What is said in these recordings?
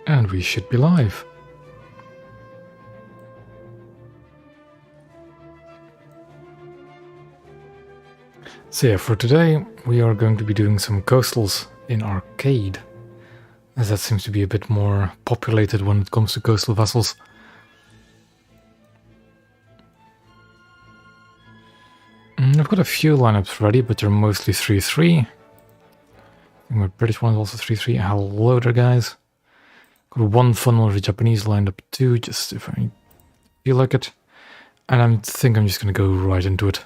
And we should be live. So yeah, for today we are going to be doing some coastals in Arcade, as that seems to be a bit more populated when it comes to coastal vessels. I've got a few lineups ready, but they're mostly 3-3. My British one is also 3-3. Hello there, guys. Got one funnel of the Japanese lined up too, just if I feel like it. And I think I'm just going to go right into it.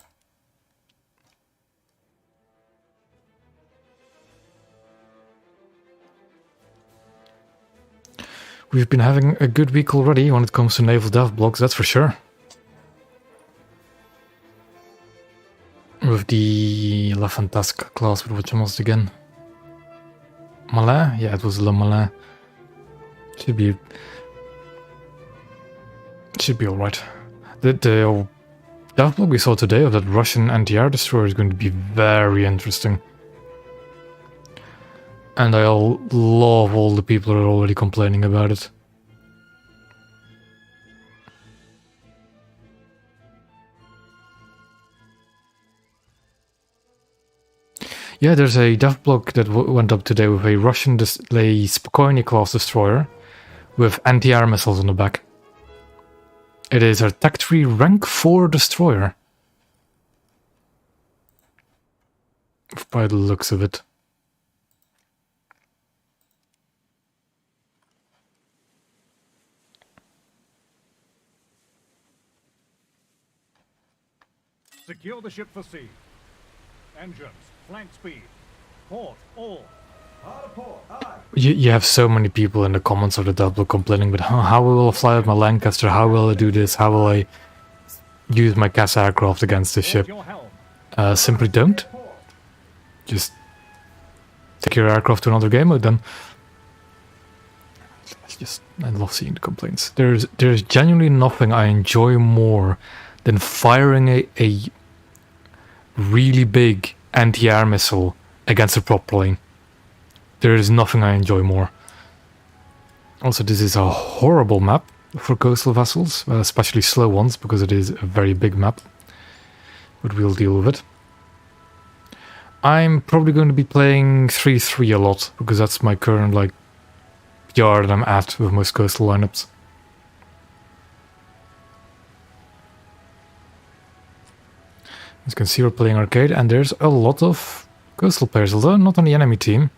We've been having a good week already when it comes to naval dev blocks, that's for sure. With the La Fantasca class, with which one was it again? Malin? Yeah, it was Le Malin. Should be alright. The dev block we saw today of that Russian anti-air destroyer is going to be very interesting. And I love all the people who are already complaining about it. Yeah, there's a dev block that went up today with a Russian Spokojny class destroyer with anti-air missiles on the back. It is a Tech 3 rank 4 destroyer. By the looks of it. Secure the ship for sea. Engines, flank speed. Port, all. Hard port, aye. You have so many people in the comments of the dev block complaining, but how will I fly with my Lancaster? How will I do this? How will I use my CAS aircraft against this ship? Simply don't. Just take your aircraft to another game mode then. I love seeing the complaints. There's genuinely nothing I enjoy more than firing a really big anti-air missile against a prop plane. There is nothing I enjoy more. Also, this is a horrible map for coastal vessels, especially slow ones, because it is a very big map. But we'll deal with it. I'm probably going to be playing 3-3 a lot, because that's my current PR that I'm at with most coastal lineups. As you can see, we're playing Arcade, and there's a lot of coastal players, although not on the enemy team.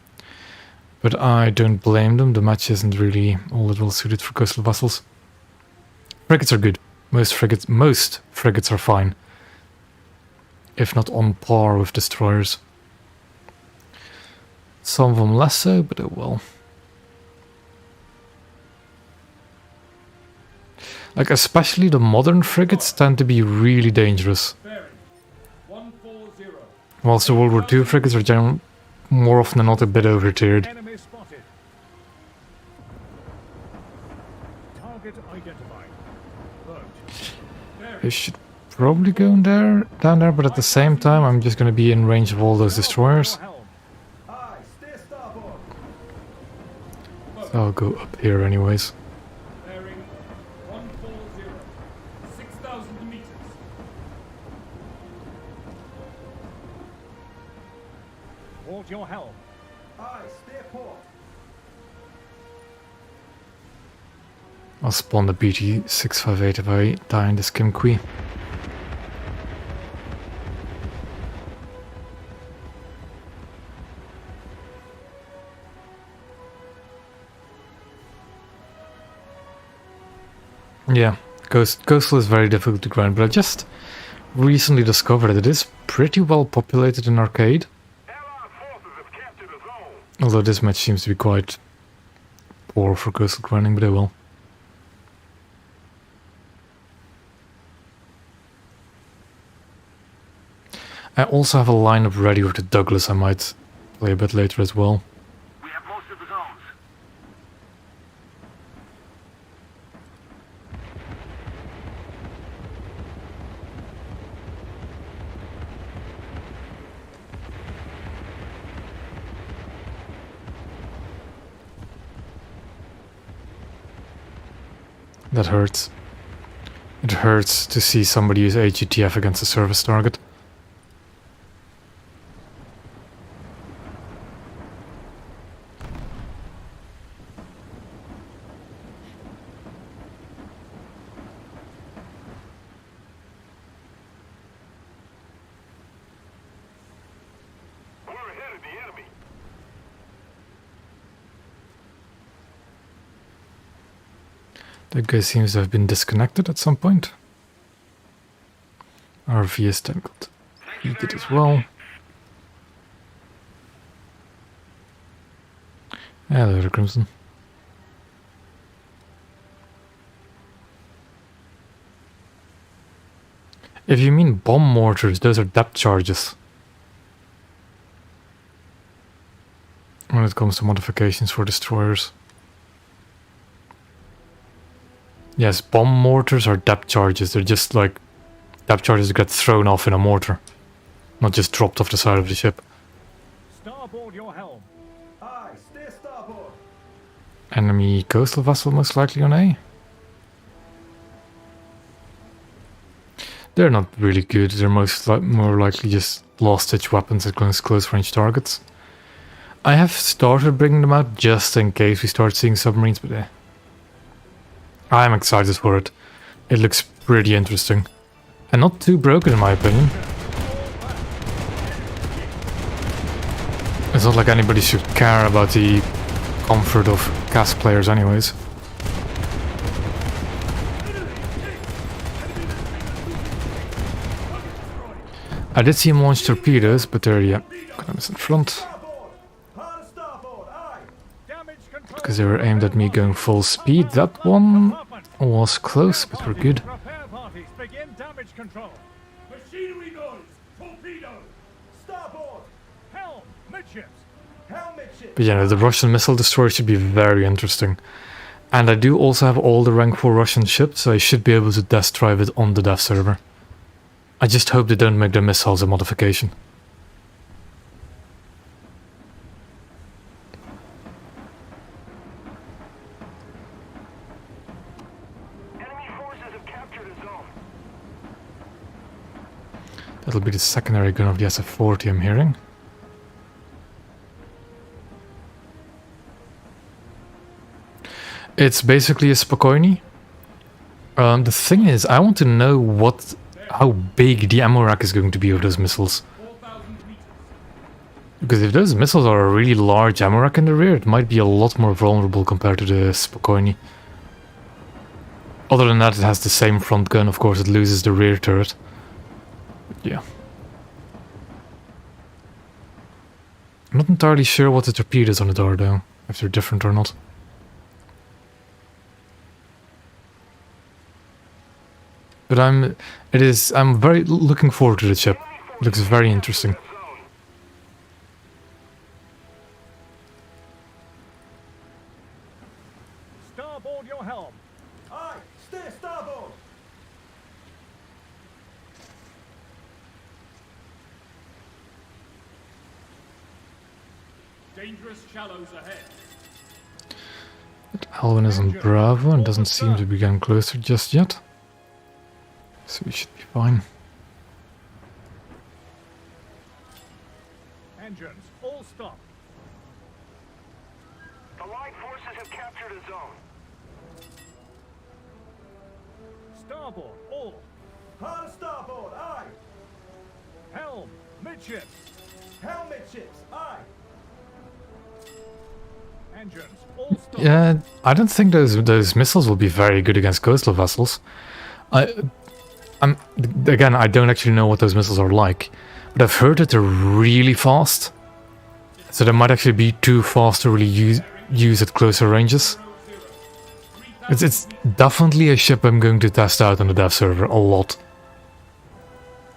But I don't blame them, the match isn't really all that well suited for coastal vessels. Frigates are good. Most frigates are fine. If not on par with destroyers. Some of them less so, but oh well. Especially the modern frigates tend to be really dangerous. Whilst the World War II frigates are generally more often than not a bit over-tiered. I should probably go down there, but at the same time I'm just going to be in range of all those destroyers. So I'll go up here anyways. Hold your helm. Aye, steer port. I'll spawn the BT-658 if I die in the Skim Quee. Yeah, Coastal is very difficult to grind, but I just recently discovered that it is pretty well populated in Arcade. Although this match seems to be quite poor for coastal grinding, but I will. I also have a lineup ready with the Douglas I might play a bit later as well. We have most of the zones. That hurts. It hurts to see somebody use AGTF against a service target. We're ahead of the enemy. That guy seems to have been disconnected at some point. RV is tangled. He did as well. Hello there, Crimson. If you mean bomb mortars, those are depth charges. When it comes to modifications for destroyers. Yes, bomb mortars are depth charges. They're just like depth charges that get thrown off in a mortar, not just dropped off the side of the ship. Starboard your helm. Aye, steer starboard. Enemy coastal vessel most likely on A. They're not really good. They're more likely just last-ditch weapons against close-range targets. I have started bringing them out just in case we start seeing submarines, but I'm excited for it. It looks pretty interesting. And not too broken in my opinion. It's not like anybody should care about the comfort of CAS players anyways. I did see him launch torpedoes, but they're, yeah, gonna miss in front. Because they were aimed at me going full speed. That one was close, but we're good. Repair parties begin damage control. Machinery noise. Torpedo. Starboard. Helm. Midships. Helm midships. But yeah, the Russian missile destroyer should be very interesting. And I do also have all the rank 4 Russian ships, so I should be able to test drive it on the dev server. I just hope they don't make the missiles a modification. Enemy forces have captured a zone. That'll be the secondary gun of the SF-40 I'm hearing. It's basically a Spokojny. The thing is, I want to know how big the ammo rack is going to be of those missiles. Because if those missiles are a really large ammo rack in the rear, it might be a lot more vulnerable compared to the Spokojny. Other than that, it has the same front gun, of course it loses the rear turret. But yeah. I'm not entirely sure what the torpedoes on it are though, if they're different or not. But I'm very looking forward to the ship. It looks very interesting. Starboard your helm. Aye, steer starboard. Dangerous shallows ahead. Alvin is on Bravo and doesn't seem to be getting closer just yet. So we should be fine. Engines, all stop. The Allied forces have captured a zone. Starboard, all. Hard starboard, aye. Helm, midships. Helm midships, aye. Engines, all stop. Yeah, I don't think those missiles will be very good against coastal vessels. Again, I don't actually know what those missiles are like, but I've heard that they're really fast. So they might actually be too fast to really use at closer ranges. It's definitely a ship I'm going to test out on the dev server a lot.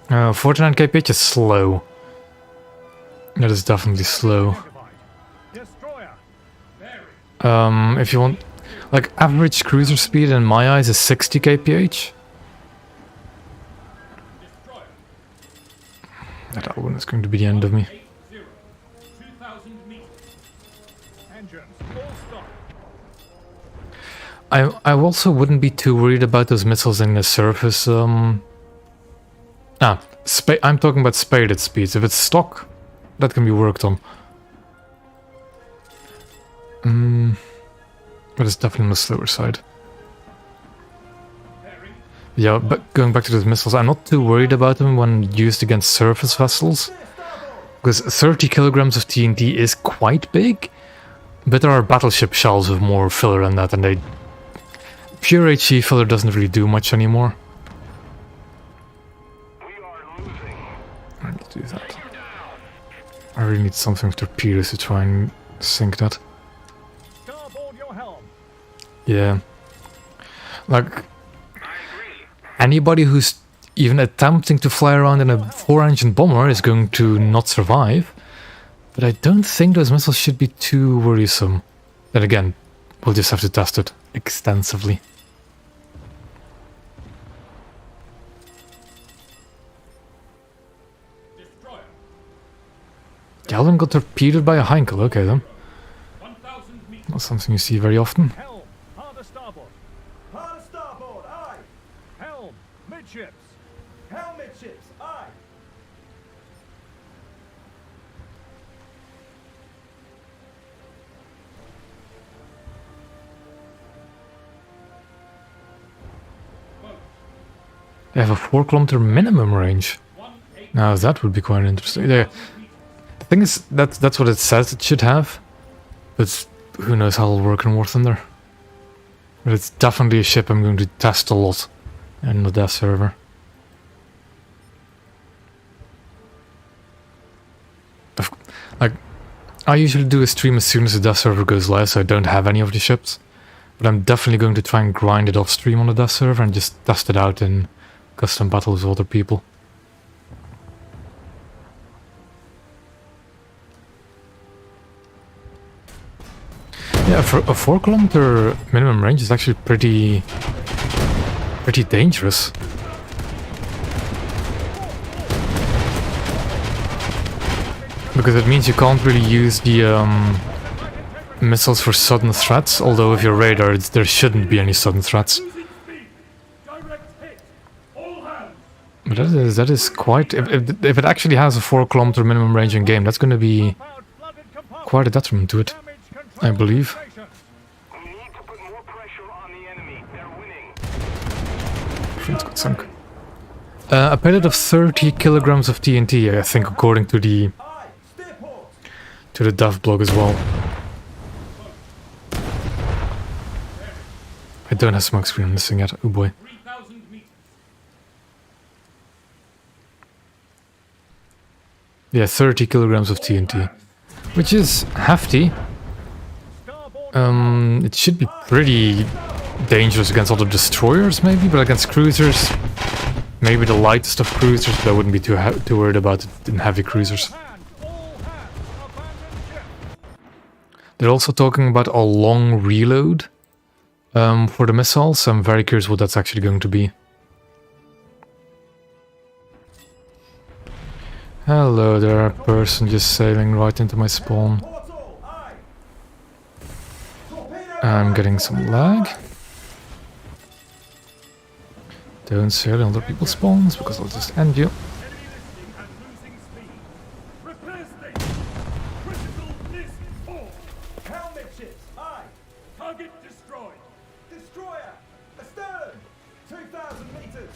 49 kph is slow. That is definitely slow. Destroyer. If you want, like, average cruiser speed in my eyes is 60 kph. That one is going to be the end of me. Engines, all stop. I also wouldn't be too worried about those missiles in the surface. I'm talking about spaded speeds. If it's stock, that can be worked on. But it's definitely on the slower side. Yeah, but going back to those missiles, I'm not too worried about them when used against surface vessels. Because 30 kilograms of TNT is quite big, but there are battleship shells with more filler than that, and pure HE filler doesn't really do much anymore. We are losing. I need to do that. I really need something with torpedoes to try and sink that. Starboard your helm. Yeah. Like, anybody who's even attempting to fly around in a 4-engine bomber is going to not survive. But I don't think those missiles should be too worrisome. Then again, we'll just have to test it extensively. Destroyer. Galvin got torpedoed by a Heinkel, okay then. 1,000 meters. Not something you see very often. Helm, hard starboard. Hard starboard, aye. Helm, midships. Helm midships, aye. They have a 4-kilometer minimum range. 1,800 Now that would be quite interesting. The thing is, that's what it says it should have. But who knows how it'll work in War Thunder. But it's definitely a ship I'm going to test a lot in the death server. Like, I usually do a stream as soon as the death server goes live, so I don't have any of the ships. But I'm definitely going to try and grind it off stream on the death server and just test it out in custom battles with other people. Yeah, for a 4-kilometer minimum range is actually pretty dangerous. Because it means you can't really use the missiles for sudden threats, although with your radar there shouldn't be any sudden threats. Losing speed. Direct hit. All hands. But that is quite... If it actually has a 4-kilometer minimum range in game, that's going to be Powered flooded compartment. quite a detriment to it, Damage control I believe. station. We need to put more pressure on the enemy. They're winning. Friends got sunk. A pellet of 30 kilograms of TNT, I think, according to the Aye. Steer port. dev blog as well. I don't have smoke screen on this thing yet. Oh boy. 3,000 meters. Yeah, 30 kilograms of TNT, which is hefty. Starboard. It should be pretty dangerous against other destroyers, maybe, but against cruisers, maybe the lightest of cruisers. But I wouldn't be too worried about it in heavy cruisers. Hand. All hands. Abandon ship. They're also talking about a long reload for the missiles. I'm very curious what that's actually going to be. Hello there, a person just sailing right into my spawn. Portal. Aye. Torpedo. I'm getting some lag. Don't sail in other people's spawns because I'll just end you. Enemy listing and losing speed. Repair station. Critical list 4. Helm midships. Aye. Target destroyed. Destroyer. Astern. 2,000 meters.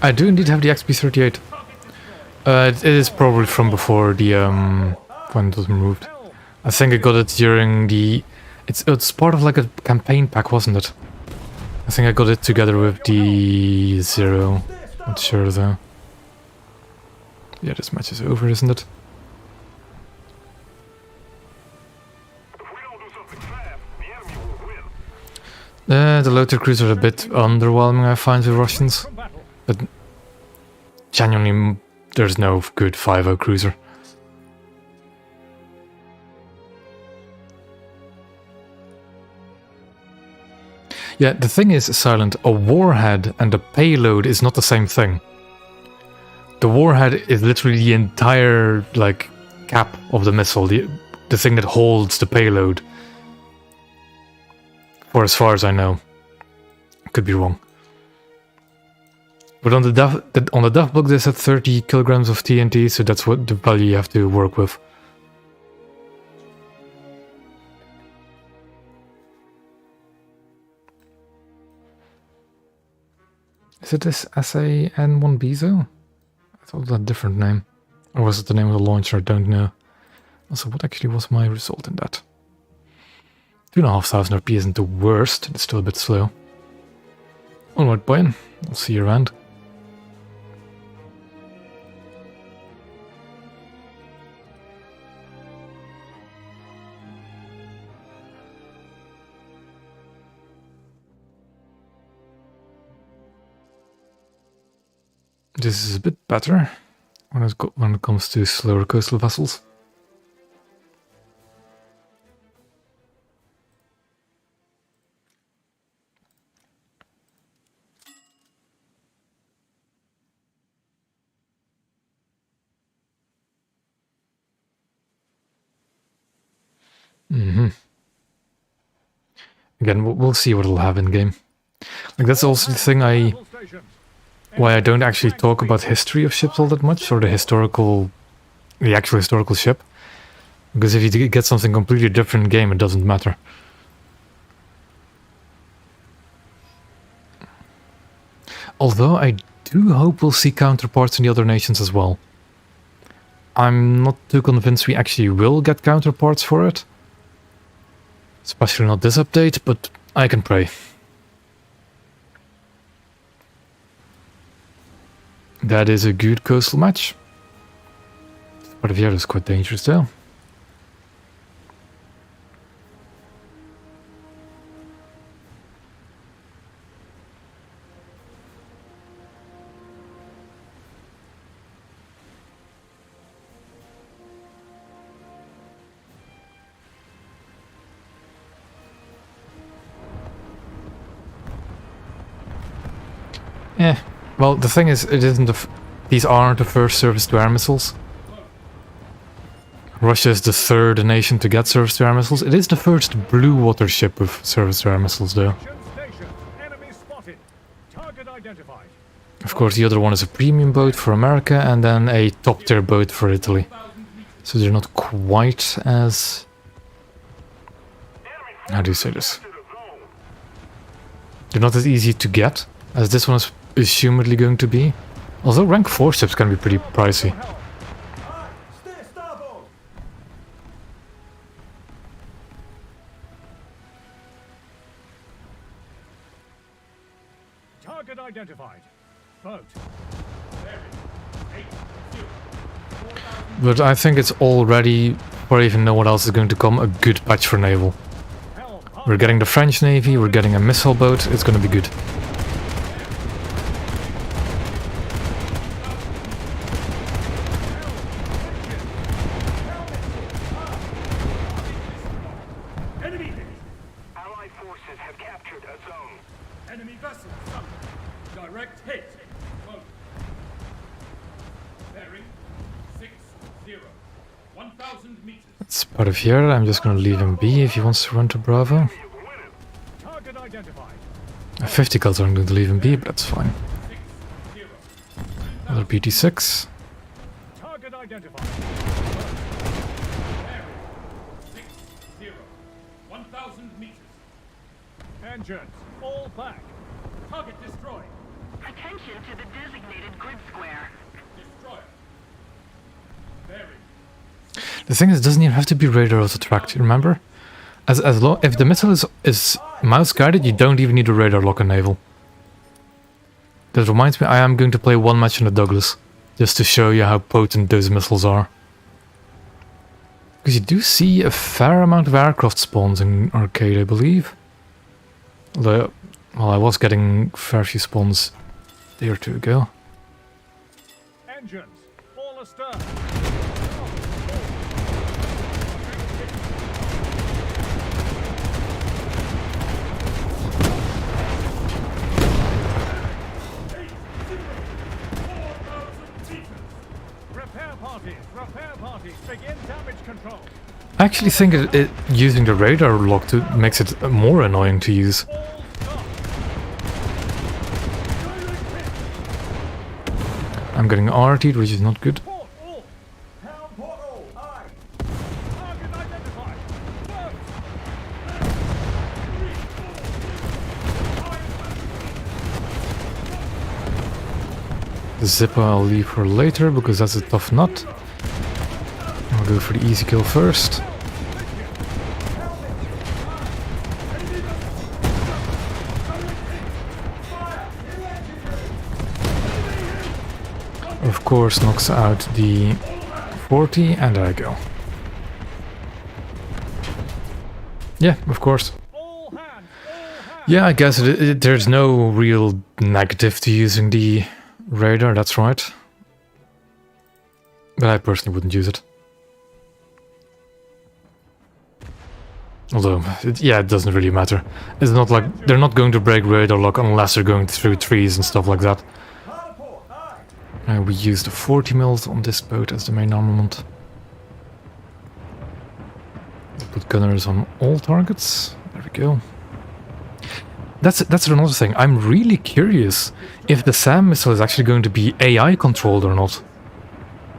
I do indeed have the XP38. It is probably from before the when it was removed. I think I got it during the... It's part of like a campaign pack, wasn't it? I think I got it together with the Zero. Not sure though. Yeah, this match is over, isn't it? If we don't do something fast, the enemy will win. The Lothar cruisers are a bit underwhelming, I find, with Russians. But genuinely, there's no good 5.0 cruiser. Yeah, the thing is, Silent, a warhead and a payload is not the same thing. The warhead is literally the entire, like, cap of the missile, the thing that holds the payload. For as far as I know. Could be wrong. But on the DEF book they said 30 kilograms of TNT, so that's what the value you have to work with. Is it this SAN-1B though? I thought it was a different name. Or was it the name of the launcher? I don't know. Also, what actually was my result in that? 2,500 RP isn't the worst, it's still a bit slow. Alright, Brian, I'll see you around. This is a bit better when it comes to slower coastal vessels. Again, we'll see what it'll have in game. Like, that's also the thing why I don't actually talk about history of ships all that much, or the actual historical ship. Because if you get something completely different in game, it doesn't matter. Although I do hope we'll see counterparts in the other nations as well. I'm not too convinced we actually will get counterparts for it. Especially not this update, but I can pray. That is a good coastal match. Part of here is quite dangerous though. Well, the thing is, it isn't these aren't the first surface-to-air missiles. Russia is the third nation to get surface-to-air missiles. It is the first blue water ship with surface-to-air missiles, though. Of course, the other one is a premium boat for America, and then a top-tier boat for Italy. So they're not quite as... How do you say this? They're not as easy to get as this one is assumedly going to be. Although rank 4 ships can be pretty pricey. Target identified. Boat. But I think it's already, before I even know what else is going to come, a good patch for naval. We're getting the French Navy, we're getting a missile boat, it's going to be good. Part of here, I'm just gonna leave him be if he wants to run to Bravo. 50 kills, I'm going to leave him be, but that's fine. Another PT6. Engines, all back. Target destroyed. Attention to the designated grid square. Destroyer. Bearing. The thing is, it doesn't even have to be radar auto-tracked, remember? If the missile is mouse-guided, you don't even need a radar lock on naval. That reminds me, I am going to play one match in the Douglas, just to show you how potent those missiles are. Because you do see a fair amount of aircraft spawns in Arcade, I believe. Although, well, I was getting a fair few spawns a day or two ago. Engines, all astern. casualties. Begin damage control. I actually think using the radar lock makes it more annoying to use. All stop. I'm getting RT'd, which is not good. Port all. Helm port all. Aye. Target identified. The zipper I'll leave for later because that's a tough nut. I'll go for the easy kill first. Of course, knocks out the 40, and there I go. Yeah, of course. All hands. All hands. Yeah, I guess there's no real negative to using the radar, that's right. But I personally wouldn't use it. Although, it doesn't really matter. It's not like they're not going to break radar lock unless they're going through trees and stuff like that. Hard port. Aye. We use the 40 mils on this boat as the main armament. Put gunners on all targets. There we go. That's another thing. I'm really curious if the SAM missile is actually going to be AI controlled or not.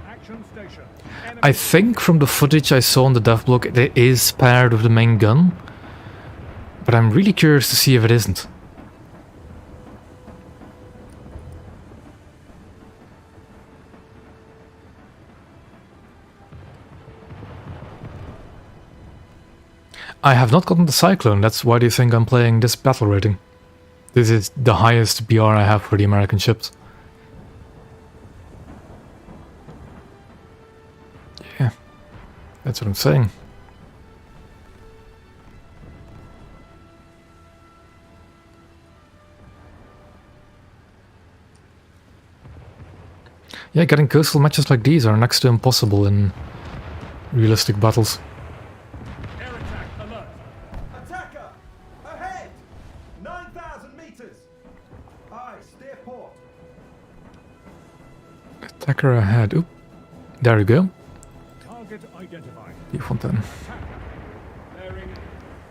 Action station. Enemy. I think from the footage I saw on the dev block it is paired with the main gun. But I'm really curious to see if it isn't. I have not gotten the Cyclone, that's why do you think I'm playing this battle rating? This is the highest BR I have for the American ships. Yeah, that's what I'm saying. Yeah, getting coastal matches like these are next to impossible in realistic battles. Air attack alert. Attacker! Ahead! 9,000 meters. Aye, steer port. Attacker ahead. Oop. There we go. Target identified. Die Fontaine. Bearing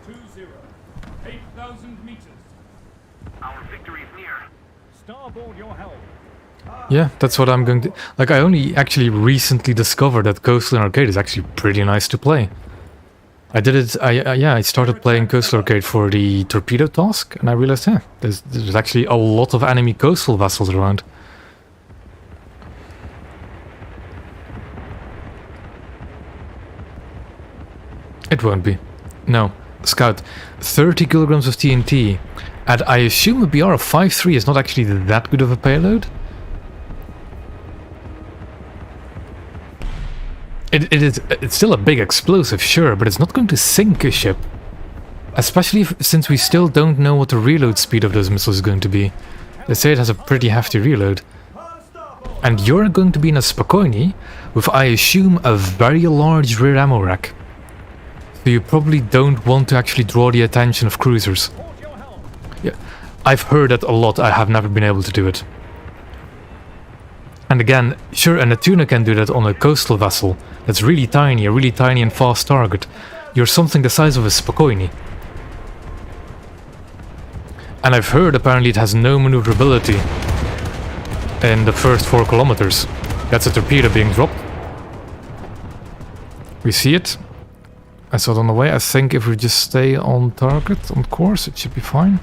20. 8,000 meters. Our victory is near. Starboard your helm. Yeah, that's what I'm going to... Like, I only actually recently discovered that Coastal Arcade is actually pretty nice to play. I did it... I started playing Coastal Arcade for the torpedo task, and I realized, yeah, there's actually a lot of enemy coastal vessels around. It won't be. No. Scout, 30 kilograms of TNT. And I assume a BR of 5.3 is not actually that good of a payload. It's still a big explosive, sure, but it's not going to sink a ship. Especially since we still don't know what the reload speed of those missiles is going to be. They say it has a pretty hefty reload. And you're going to be in a Spokojny with, I assume, a very large rear ammo rack. So you probably don't want to actually draw the attention of cruisers. Port your helm. Yeah, I've heard that a lot, I have never been able to do it. And again, sure, a Netuna can do that on a coastal vessel that's really tiny, a really tiny and fast target. You're something the size of a Spokojny. And I've heard apparently it has no maneuverability in the first 4 kilometers. That's a torpedo being dropped. We see it. I saw it on the way. I think if we just stay on target, on course, it should be fine.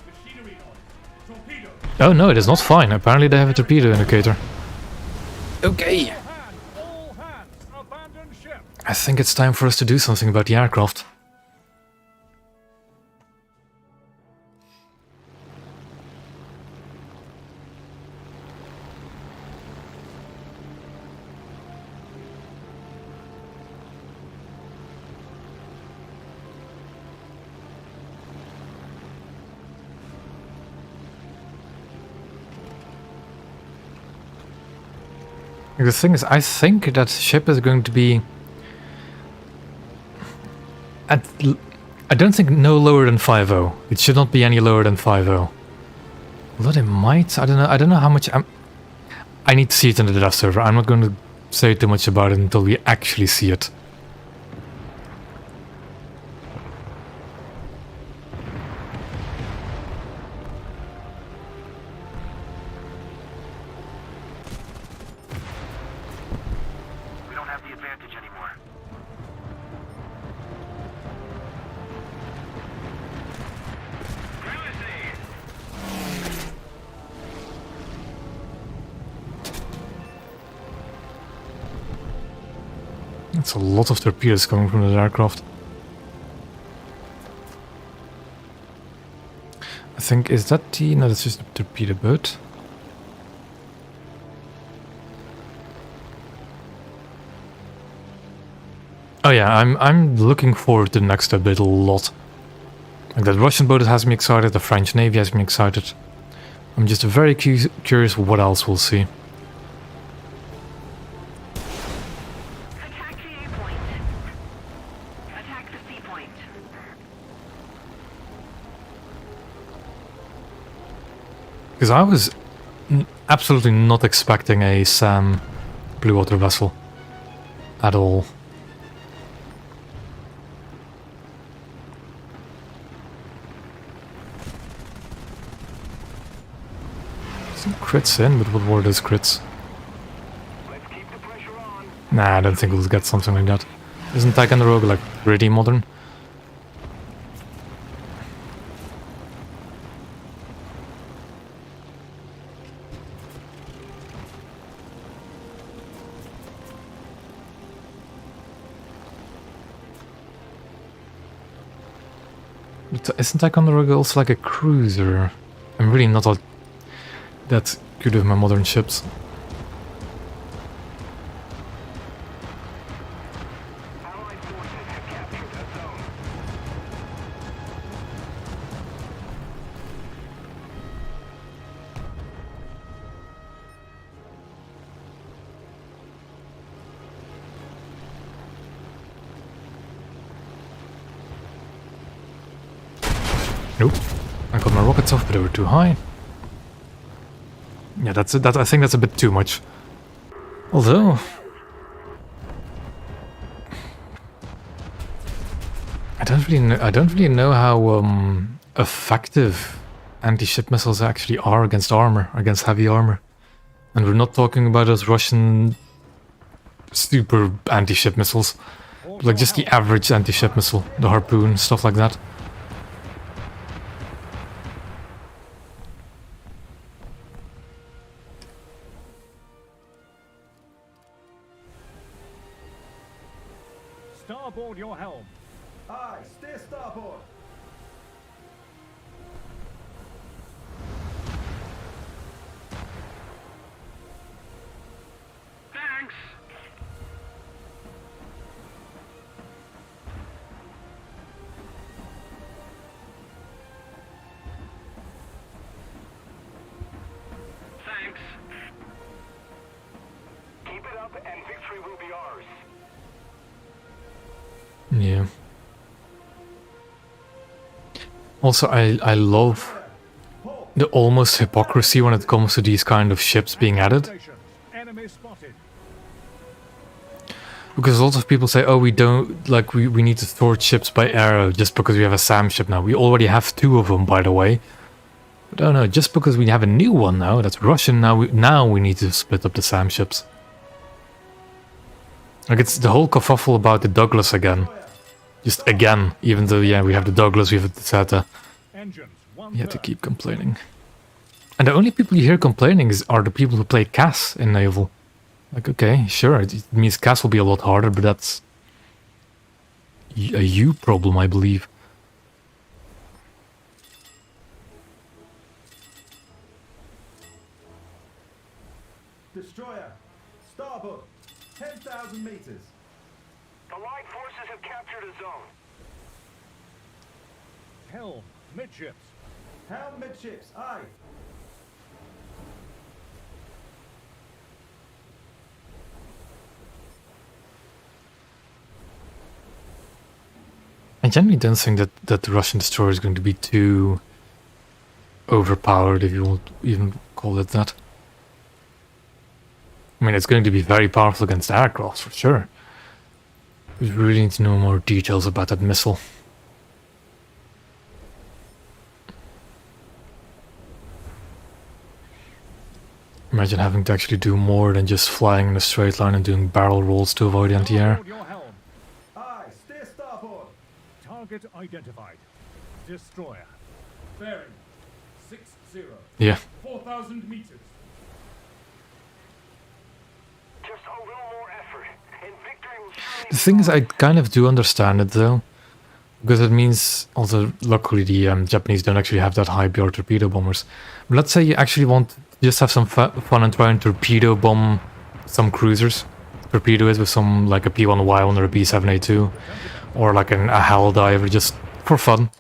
Machinery noise. Torpedo. Oh no, it is not fine. Apparently they have a torpedo indicator. Okay. All hands. Abandon ship. I think it's time for us to do something about the aircraft. The thing is, I think that ship is going to be I don't think no lower than 5.0. It should not be any lower than 5.0. Although they might. I don't know how much I need to see it in the draft server. I'm not going to say too much about it until we actually see it. We don't have the advantage anymore. That's a lot of torpedoes coming from the aircraft. I think, is that the... No, that's just a torpedo boat. Oh yeah, I'm looking forward to the next update a lot. Like, that Russian boat has me excited, the French Navy has me excited. I'm just very curious what else we'll see. Attack the A point. Attack the C point. Because I was absolutely not expecting a SAM blue water vessel at all. Some crits in, but what were those crits? Let's keep the pressure on. Nah, I don't think we'll get something like that. Isn't Ticonderoga like pretty modern? But isn't Ticonderoga also like a cruiser? I'm really not that good with my modern ships. Allied forces have captured that zone. Nope. I got my rockets off, but they were too high. Yeah, I think that's a bit too much. Although I don't really know how effective anti-ship missiles actually are against armor, against heavy armor. And we're not talking about those Russian super anti-ship missiles, but like just the average anti-ship missile, the Harpoon, stuff like that. Starboard your helm. Aye, steer starboard. Thanks. Thanks. Keep it up and victory will be ours. Yeah. Also, I love the almost hypocrisy when it comes to these kind of ships being added. Station. Enemy spotted. Because a lot of people say, oh, we don't, like, we need to thwart ships by air just because we have a SAM ship now. We already have 2 of them, by the way. But oh no, just because we have a new one now, that's Russian, now we need to split up the SAM ships. Like, it's the whole kerfuffle about the Douglas again. Just again, even though, yeah, we have the Douglas, we have the Zeta. Engines. One You have to third. keep complaining. And the only people you hear complaining are the people who play CAS in Naval. Like, okay, sure, it means CAS will be a lot harder, but that's a you problem, I believe. Destroyer. Starboard. 10,000 meters. Allied forces have captured a zone. Helm. Midships. Helm midships. Aye. I generally don't think that the Russian destroyer is going to be too overpowered, if you want even call it that. I mean, it's going to be very powerful against aircraft, for sure. We really need to know more details about that missile. Imagine having to actually do more than just flying in a straight line and doing barrel rolls to avoid anti-air. Starboard your helm. Aye, steer starboard. Target identified. Destroyer. Bearing 60. Yeah. 4,000 meters. Just a little more effort, and victory will surely The thing is, I kind of do understand it though. Because it means, also luckily the Japanese don't actually have that high BR torpedo bombers. But let's say you actually want to just have some fun and try and torpedo bomb some cruisers. Torpedo is with some, like a P1Y1 or a P7A2. Or like a Hell Diver, just for fun.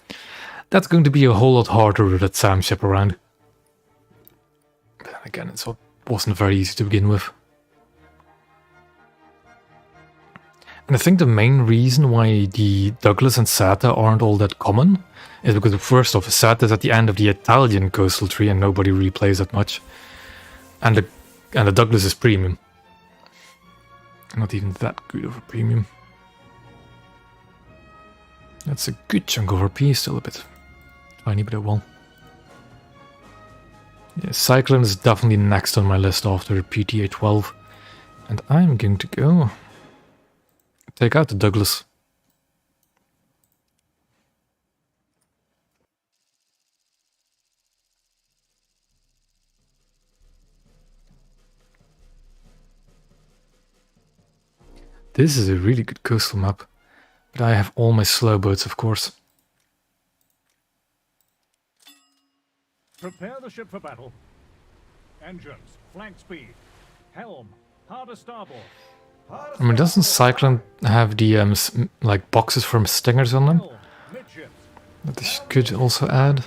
That's going to be a whole lot harder with that SAM ship around. But then again, it wasn't very easy to begin with. And I think the main reason why the Douglas and Sata aren't all that common is because, first off, Sata is at the end of the Italian coastal tree and nobody really plays that much. And the Douglas is premium. Not even that good of a premium. That's a good chunk of RP, still a bit tiny, but it will. Yeah, Cyclone is definitely next on my list after PTA-12. And I'm going to go take out the Douglas. This is a really good coastal map, but I have all my slow boats, of course. Prepare the ship for battle. Engines, flank speed. Helm, hard to starboard. I mean, doesn't Cyclone have the like boxes from stingers on them Helm, midships. that they could also add?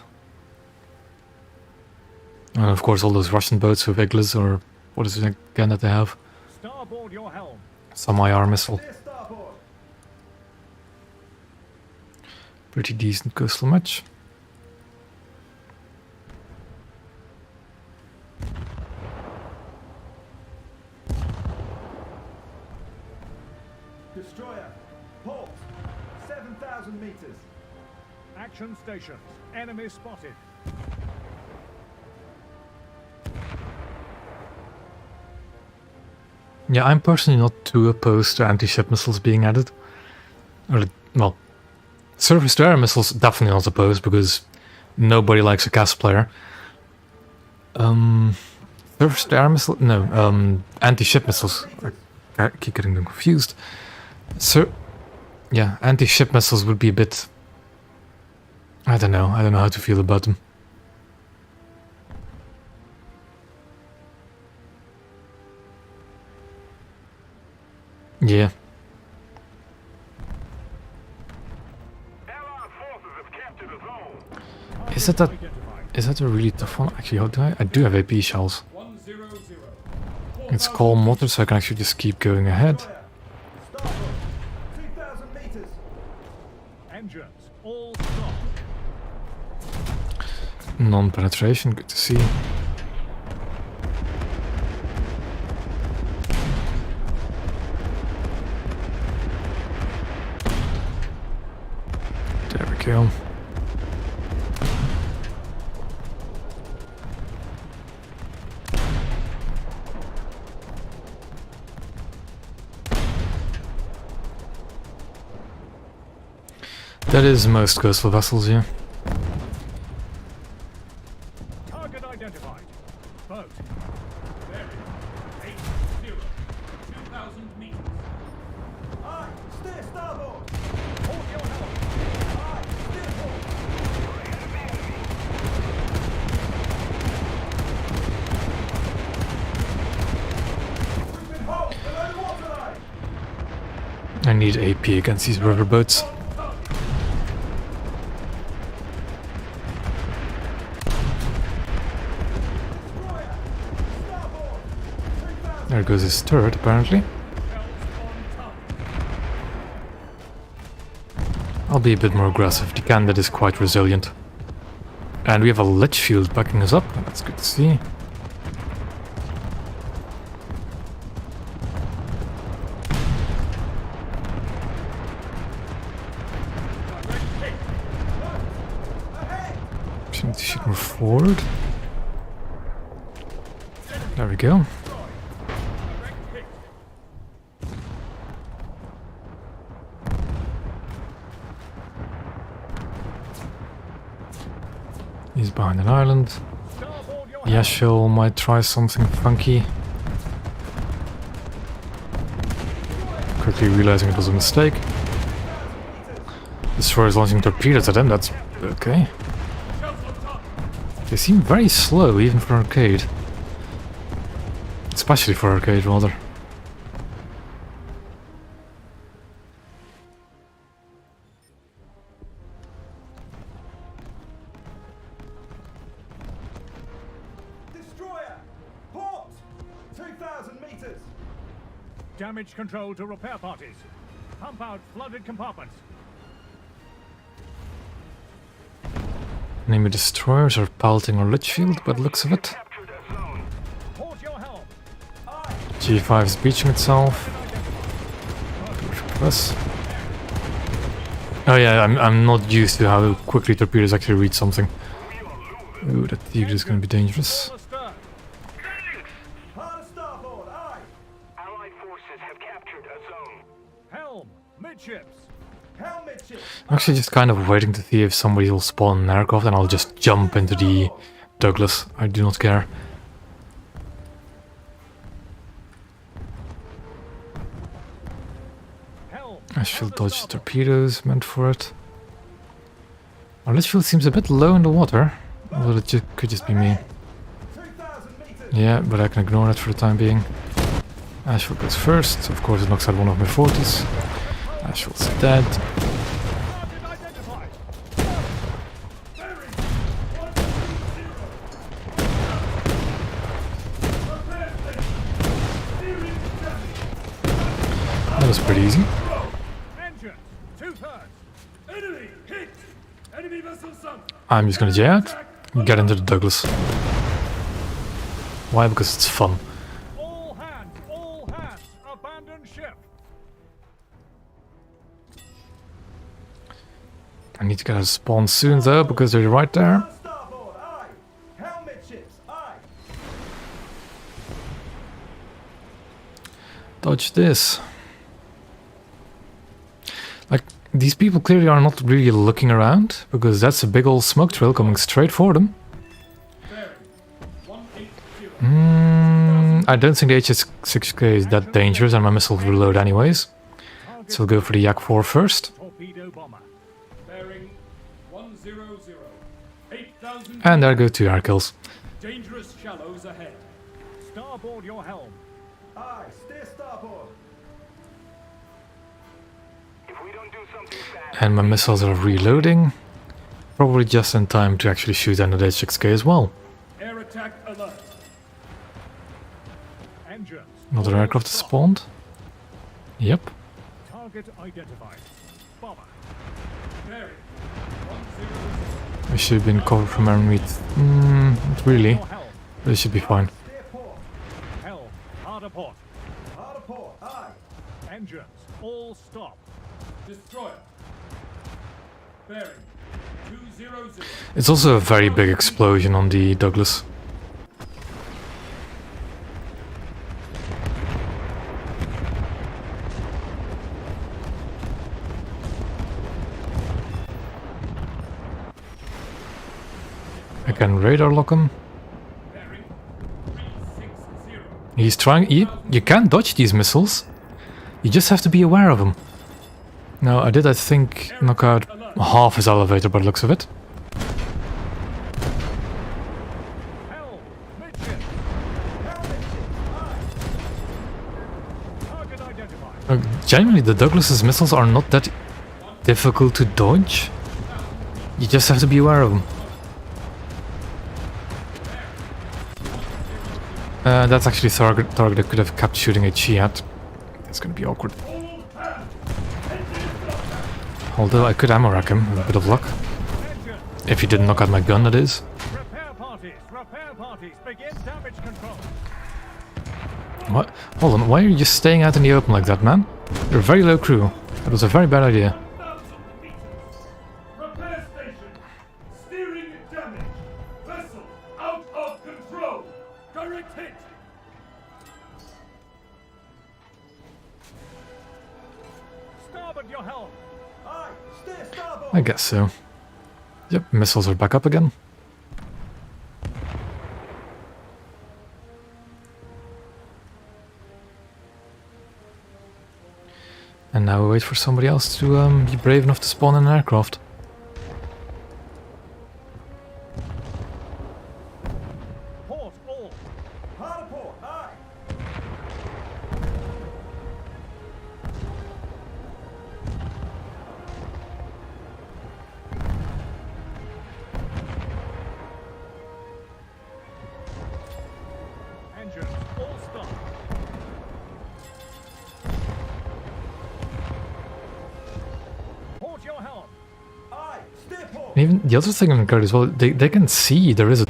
And of course, all those Russian boats with Iglis, or what is it again that they have? Starboard your helm. Some IR missile. Steer starboard. Pretty decent coastal match. Destroyer, halt. 7,000 meters. Action stations. Enemy spotted. Yeah, I'm personally not too opposed to anti-ship missiles being added. Or, well, surface-to-air missiles definitely not opposed, because nobody likes a CAS player. Surface-to-air missile? No, anti-ship missiles. I keep getting them confused. Yeah, anti-ship missiles would be a bit... I don't know how to feel about them. Yeah. Allied forces have captured a zone. Is that a really tough one? Actually, how do I do have AP shells. 100. It's calm water, so I can actually just keep going ahead. Starboard. 2,000 meters. Engines, all stop. Non-penetration, good to see. There we go. That is most coastal vessels, yeah. Target identified. Boat. Bearing 80. 2,000 meters. Aye, steer starboard. Hold your helm. Aye, steer port. We've been hauled below the waterline. I need AP against these riverboats. Destroyer. Starboard. 3,000. There goes his turret, apparently. I'll be a bit more aggressive. The Candid is quite resilient. And we have a Litchfield backing us up. That's good to see. Actually need to shoot more forward. There we go. He's behind an island. Yashil might try something funky. Quickly realizing it was a mistake. Destroyer is launching torpedoes at them, that's okay. They seem very slow, even for arcade. Especially for arcade, rather. Destroyer! Port! 2,000 meters! Damage control to repair parties. Pump out flooded compartments. Enemy destroyers are pelting our Litchfield by the looks of it. Captured a zone. Port your helm. G5 is breaching itself. Plus. Oh yeah, I'm not used to how quickly torpedoes actually reach something. Ooh, that Tigre is gonna be dangerous. Full astern. Thanks. Hard starboard, aye! Allied forces have captured a zone. Helm, midships. Helm midships. I'm actually just kind of waiting to see if somebody will spawn an aircraft and I'll just jump into the Douglas. I do not care. Helm. I shall dodge the torpedoes meant for it. Our Litchfield seems a bit low in the water. Although it could just be me. 2,000 meters. Yeah, but I can ignore it for the time being. Ashfield goes first. Of course, it knocks out one of my 40s. Ashfield's dead. Target identified. That was pretty easy. Engine. 2/3. Enemy hit! Enemy vessel sunk! I'm just gonna J out and get into the Douglas. Why? Because it's fun. All hands, abandon ship. I need to get a spawn soon though, because they're right there. Starboard, aye. Helm midships, aye. Dodge this. Like, these people clearly are not really looking around, because that's a big old smoke trail coming straight for them. Bearing 180. I don't think the HS-6K is that dangerous, and my missile will reload anyways. So we'll go for the Yak-4 first. Torpedo bomber. Bearing 100. 8,000. And there go 2 air kills. Dangerous shallows ahead. Starboard your helm. Aye, steer starboard. If we don't do something fast, And my missiles are reloading. Probably just in time to actually shoot another HS-6K as well. Air attack alert. Engines. Another aircraft is spawned. Yep. Target identified. Bomber. Bearing 100. We should have been covered from enemy. Not really. Your helm. But it should be fine. Steer port. Helm. Harder port. Harder port, aye. Engines. All stop. Destroyer. Bearing 200. It's also a very big explosion on the Douglas. I can radar lock him. Bearing 360. He's trying. You can dodge these missiles. You just have to be aware of them. Now, I did, I think, knock out half his elevator by the looks of it. Helm. Midship. Helm midship, aye. Target identified. Genuinely, the Douglas's missiles are not that difficult to dodge. You just have to be aware of them. That's actually a target I could have kept shooting HE at. It's gonna be awkward. Although I could ammo rack him with a bit of luck. Engine. If he didn't knock out my gun, that is. Repair parties. Begin damage control. What? Hold on, why are you just staying out in the open like that, man? You're a very low crew. That was a very bad idea. 1,000 meters. Repair station. Steering damage. Vessel out of control. Direct hit. Starboard your helm. Aye, steer starboard. I guess so. Yep, missiles are back up again. And now we wait for somebody else to be brave enough to spawn in an aircraft. Port all. Hard port. Aye. Engines all stop. Port your helm. Aye, steer port. And even the other thing on the card as well, they can see there is a...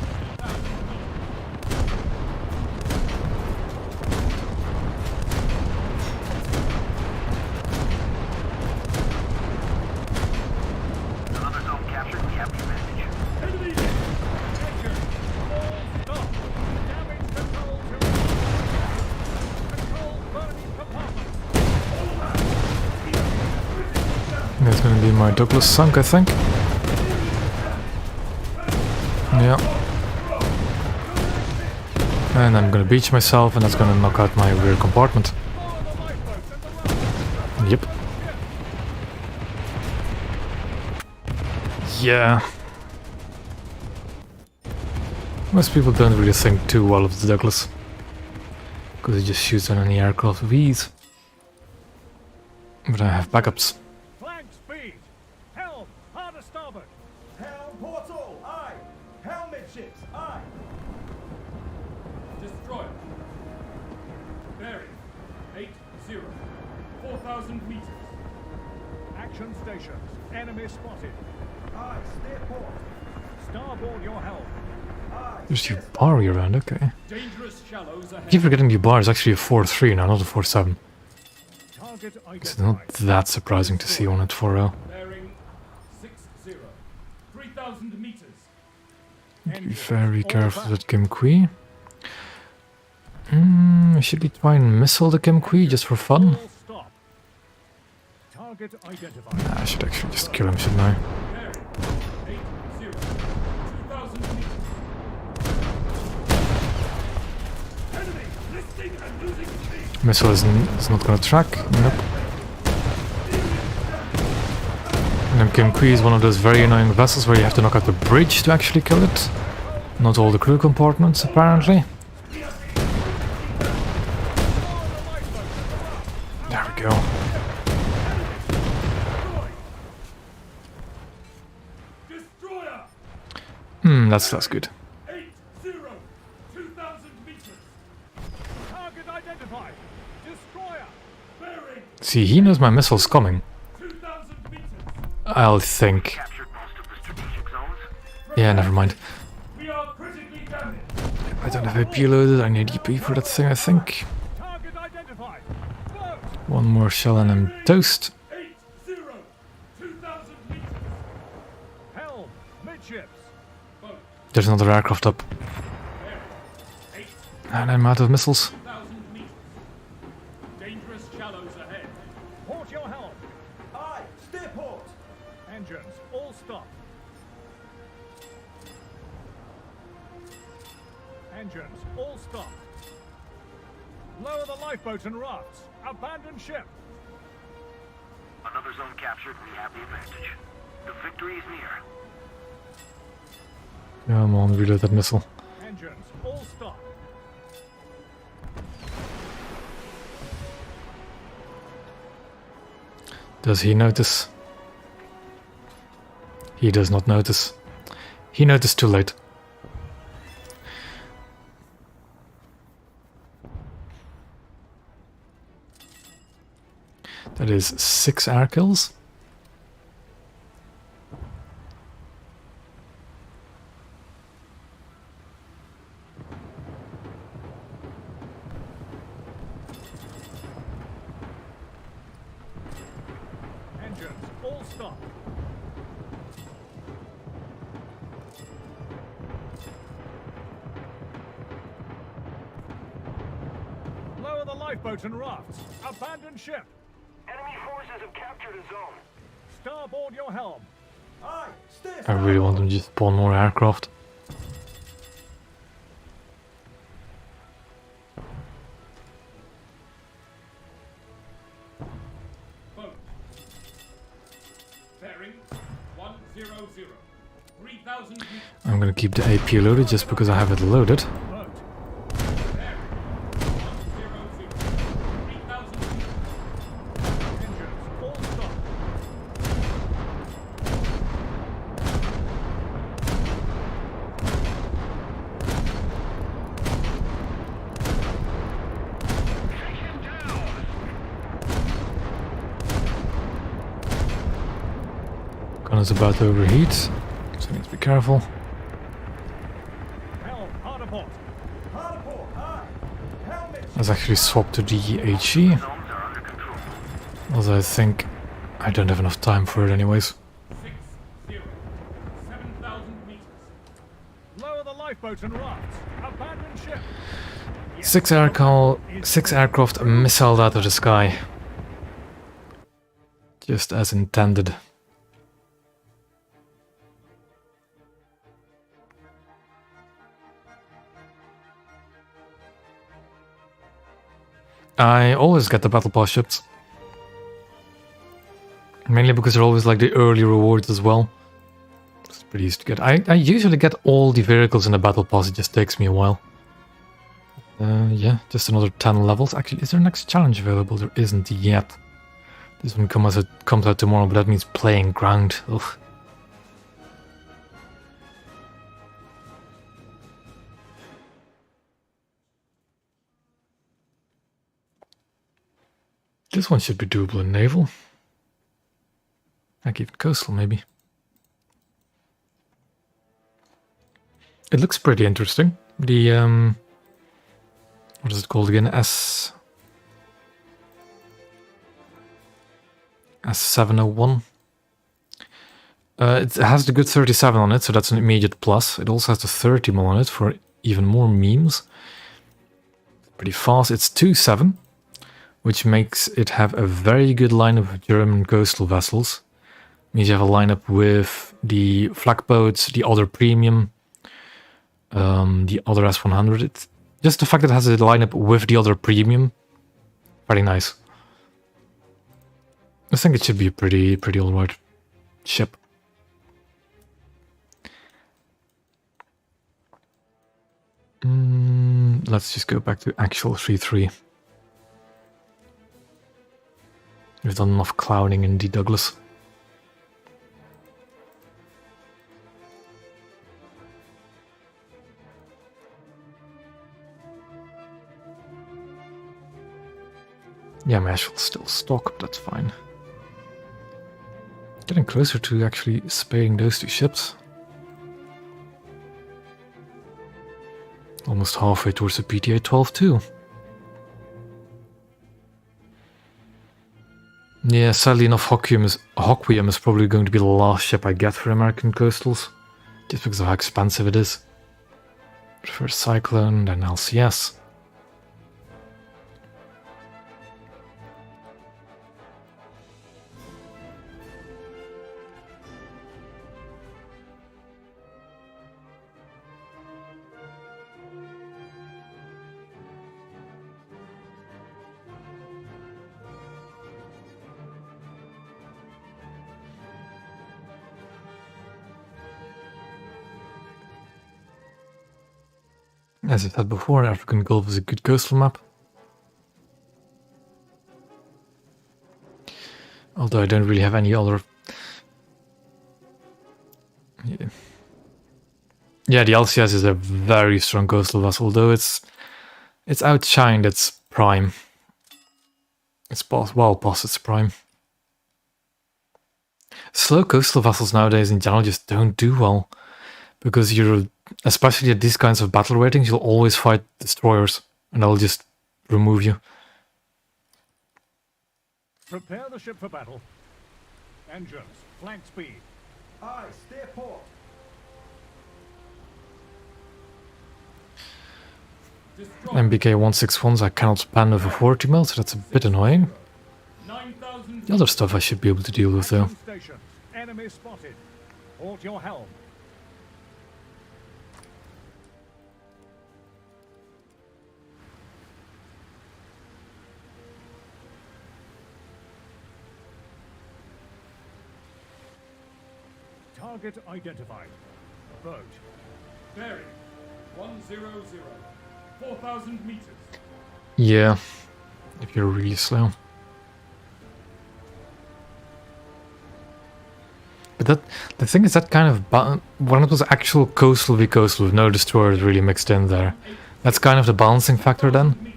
Another zone captured. We have the advantage. Enemy hit. Engine all stop. Damage control to control burning compartment. That's gonna be my Douglas sunk, I think. Yeah. And I'm gonna beach myself, and that's gonna knock out my rear compartment. Follow the lifeboats and the rope. Yep. Yeah. Most people don't really think too well of the Douglas, because it just shoots on any aircraft with ease. But I have backups. Flank speed. Helm hard to starboard. Helm port all. Aye. Helm midships. Aye. Destroyer. Bearing 80. 4,000 meters. Action stations. Enemy spotted. Aye. Steer port. Starboard your helm. Aye. There's Yubari around, okay. Dangerous shallows I ahead. keep forgetting Yubari is actually a 4-3 now, not a 4-7. Target It's not identified. that surprising to see one at 4-0. Bearing 60. 3,000 meters. Be very careful with Kim Kui. I should be trying to missile the Kim Kui just for fun. Full stop. Target identified. Nah, I should actually just kill him, shouldn't I? Bearing 80. 2,000 meters. Enemy listing and losing speed. Missile is not gonna track. Nope. And then Kim Kui is one of those very annoying vessels where you have to knock out the bridge to actually kill it. Not all the crew compartments, apparently. There we go. Destroyer. That's good. 80. 2,000 meters. Target identified. Destroyer. Bearing See, he knows my missile's coming. 2,000 meters. I'll think. Captured most of the strategic zones. Yeah, never mind. We are critically damaged. I don't have AP loaded. I need EP for that thing, I think. Target identified. Blow. One more shell and I'm toast. 80. 2,000 meters. Helm. Midships. Boat. There's another aircraft up. Bearing 80. And I'm out of missiles. 2,000 meters. Dangerous shallows ahead. Port your helm. Aye. Steer port. Engines all stop. Engines all stop. Lower the lifeboats and rafts. Abandon ship. Another zone captured. We have the advantage. The victory is near. Come on, reload that missile. Engines all stop. Does he notice? He does not notice. He noticed too late. That is 6 air kills. Engines all stop. lifeboats and rafts. Abandon ship. Enemy forces have captured a zone. Starboard your helm. Aye, stay I really want them to just spawn more aircraft. Boat. Bearing 100. 3,000 meters. I'm gonna keep the AP loaded just because I have it loaded. Boat. Bearing 100. 3,000 meters. Engines. All stop. Gunner's about to overheat, so I need to be careful. Helm. Hard aport. Hard aport. Aye. Helmet. Let's actually swap to the HE, although I think I don't have enough time for it anyways. 60. 7,000 meters. Lower the lifeboats and rafts. Abandon ship. Six aircraft missiled out of the sky. Just as intended. I always get the battle pass ships. Mainly because they're always like the early rewards as well. It's pretty easy to get. I usually get all the vehicles in the battle pass, it just takes me a while. Yeah, just another 10 levels. Actually, is there a next challenge available? There isn't yet. This one comes out tomorrow, but that means playing ground. Ugh. This one should be doable in naval. Heck, even coastal, maybe. It looks pretty interesting. The, what is it called again? S701. It has the good 37 on it, so that's an immediate plus. It also has the 30 mil on it for even more memes. Pretty fast. It's 2.7. Which makes it have a very good lineup of German coastal vessels. Means you have a lineup with the flak boats, the other premium, the other S100. It's just the fact that it has a lineup with the other premium, very nice. I think it should be a pretty alright ship. Let's just go back to actual 3.3. We've done enough clowning in the Douglas. Yeah, Mesh will still stock, but that's fine. Getting closer to actually spading those two ships. Almost halfway towards the PTA 12 too. Yeah, sadly enough, Hoquiam is probably going to be the last ship I get for American coastals, just because of how expensive it is. Prefer Cyclone, then LCS. As I said before, African Gulf is a good coastal map. Although I don't really have any other... Yeah, the LCS is a very strong coastal vessel, though it's outshined its prime. It's well past its prime. Slow coastal vessels nowadays in general just don't do well. Because you're... Especially at these kinds of battle ratings, you'll always fight destroyers, and they'll just remove you. Prepare the ship for battle. Engines, flank speed. Aye, stay port. MBK-161s I cannot pan over 40 mil, so that's a bit annoying. 9,000 The other stuff I should be able to deal with though. station. Enemy spotted. Halt your helm. Target identified. Boat. Bearing 100. 4,000 meters. Yeah, if you're really slow. But the thing is that kind of when it was actual coastal v coastal with no destroyers really mixed in there, that's kind of the balancing factor then.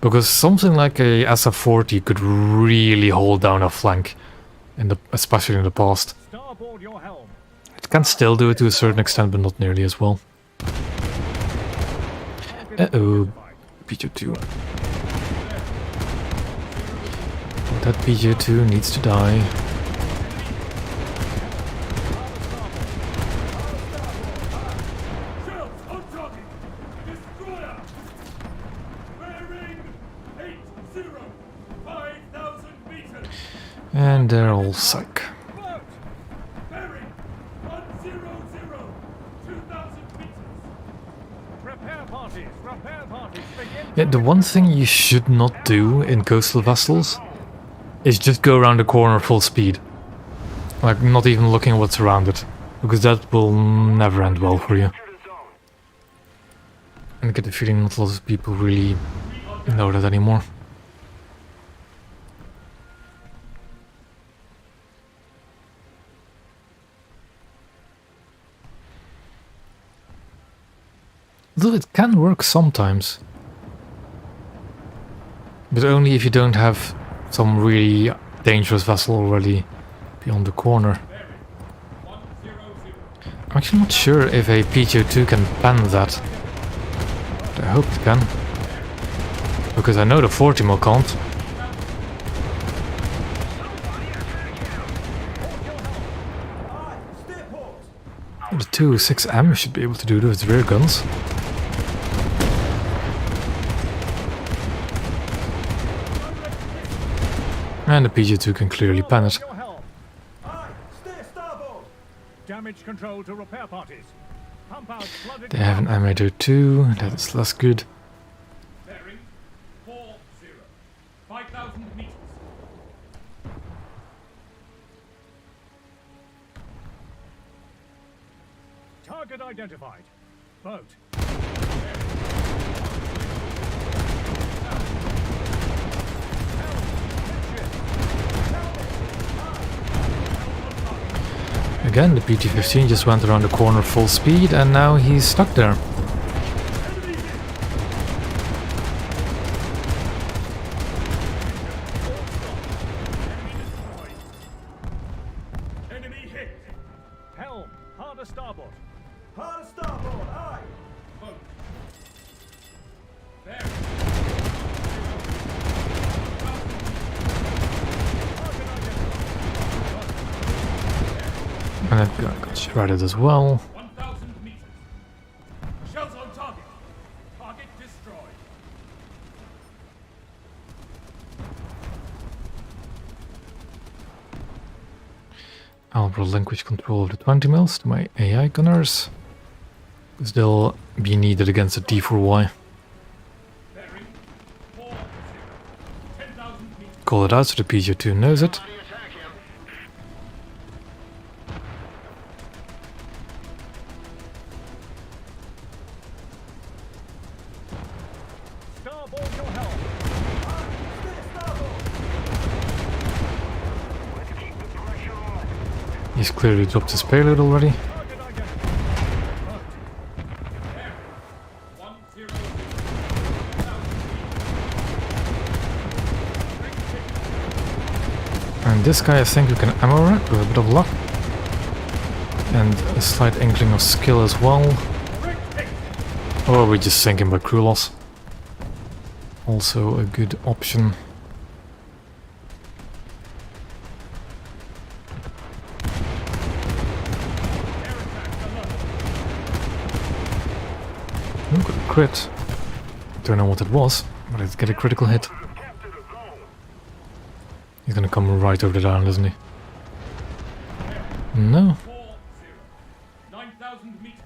Because something like a SF-40 could really hold down a flank, especially in the past. Starboard your helm. It can still do it to a certain extent, but not nearly as well. Uh-oh, PJ-2. That PJ-2 needs to die. Shells on target. Destroyer. Bearing 80. 5,000 meters. And they're all sunk. Boat. Bearing 100. 2,000 meters. Repair parties. Repair parties. Begin. Yeah, the one thing you should not do in coastal vessels is just go around the corner full speed. Like, not even looking at what's around it. Because that will never end well for you. Enter the zone. And I get the feeling not a lot of people really know that anymore. Though it can work sometimes. But only if you don't have some really dangerous vessel already beyond the corner. I'm actually not sure if a PJ-2 can pan that. But I hope it can. Because I know the 40 mil can't. The 206M should be able to do those rear guns. And the PJ-2 can clearly pan it. Your helm. Aye. Stay starboard. Damage control to repair parties. Pump out flooded. They have an Amator 2, that is less good. Bearing 40. 5,000 meters. Target identified. Boat. Again, the PT-15 just went around the corner full speed and now he's stuck there. Enemy hit. Helm. Harder starboard. Hard starboard. Aye. Boat. Bearing. And that guy got shredded as well. 1,000 meters. Shells on target. Target destroyed. I'll relinquish control of the 20 mils to my AI gunners. Because they'll be needed against the D4Y. Bearing 40. 10,000 meters. Call it out so the PJ-2 knows it. Somebody attack him. Starboard your helm. Let's keep the pressure on. He's clearly dropped his payload already. Target identified. Boat. 100. And this guy I think we can ammo it with a bit of luck. And a slight inkling of skill as well. Or we just sink him by crew loss. Also a good option. Ooh, got a crit. Don't know what it was, but it's get a critical hit. Have captured a zone. He's gonna come right over the island, isn't he? No. 4-0. 9,000 meters.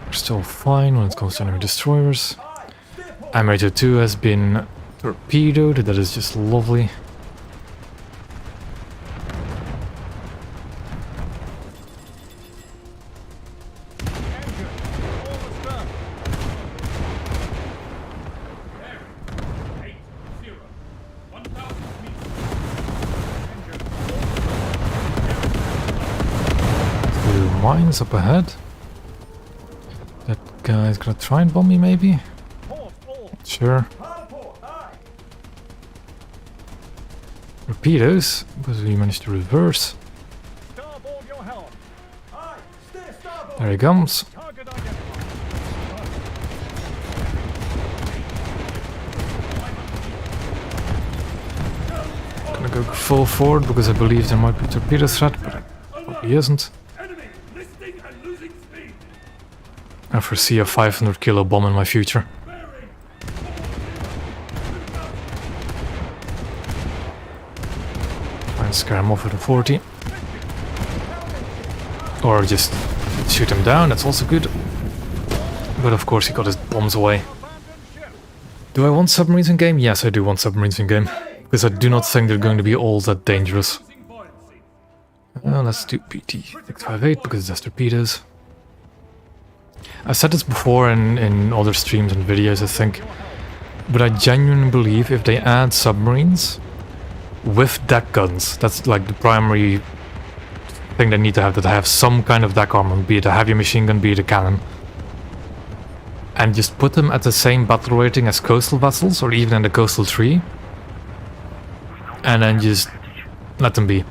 We're still fine when it comes to enemy destroyers. Amateur 2 has been torpedoed, that is just lovely. Engine, almost done. There. 8-0. 1,000 meters. Engine, Blue mines up ahead. That guy's gonna try and bomb me, maybe? port, all. Sure. Hard port, aye. Torpedoes, but we managed to reverse. Starboard your helm. Aye, steer starboard. There he comes. Target identified. Gonna go full forward because I believe there might be a torpedo threat, but it probably isn't. Enemy listing and losing speed. I foresee a 500 kilo bomb in my future. Bearing. Try and scare him off with a 40. Or just shoot him down, that's also good. But of course he got his bombs away. Do I want submarines in game? Yes, I do want submarines in game. Because I do not think they're going to be all that dangerous. Losing buoyancy. Let's do PT-658 because that's torpedoes. I've said this before in other streams and videos, I think. But I genuinely believe if they add submarines with deck guns, that's like the primary thing they need to have, that they have some kind of deck armor, be it a heavy machine gun, be it a cannon. And just put them at the same battle rating as coastal vessels, or even in the coastal tree. And then just let them be.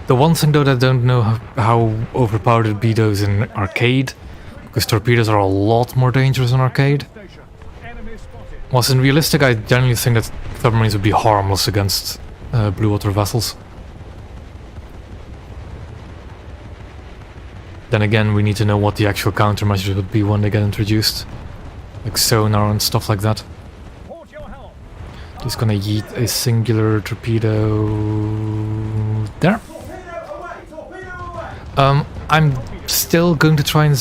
The one thing though that I don't know how overpowered it'd be those in arcade, because torpedoes are a lot more dangerous in arcade. Station. Enemy spotted. Whilst in realistic, I generally think that submarines would be harmless against blue water vessels. Then again, we need to know what the actual countermeasures would be when they get introduced. Like sonar and stuff like that. Port your helm. Just gonna yeet a singular torpedo there. Torpedo away, torpedo away. I'm still going to try and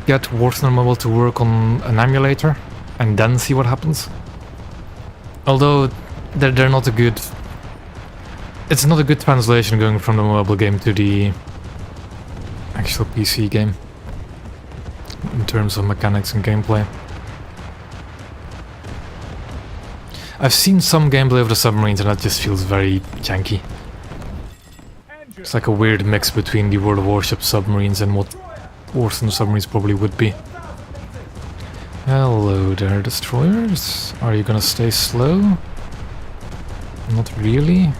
get Warthoner Mobile to work on an emulator and then see what happens. Although they're not a good... It's not a good translation going from the mobile game to the actual PC game in terms of mechanics and gameplay. I've seen some gameplay of the submarines and that just feels very janky. Engine. It's like a weird mix between the World of Warships submarines and what Warthoner submarines probably would be. Hello there, destroyers. Are you gonna stay slow? Not really.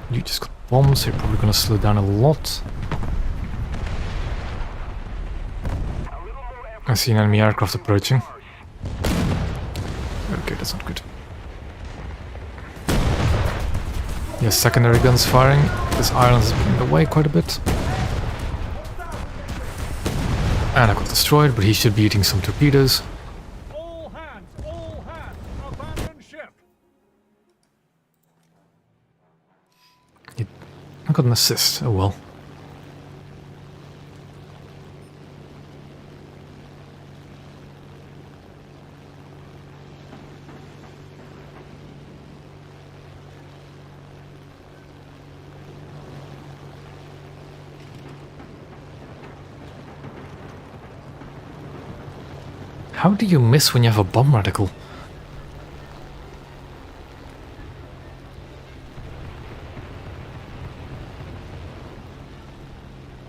You just got bombs, so you're probably gonna slow down a lot. I see an enemy aircraft approaching. Okay, that's not good. Yes, secondary guns firing. This island has been in the way quite a bit. And I got destroyed, but he should be eating some torpedoes. All hands, abandon ship. I got an assist, oh well. How do you miss when you have a bomb reticle?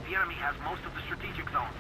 The enemy has most of the strategic zones.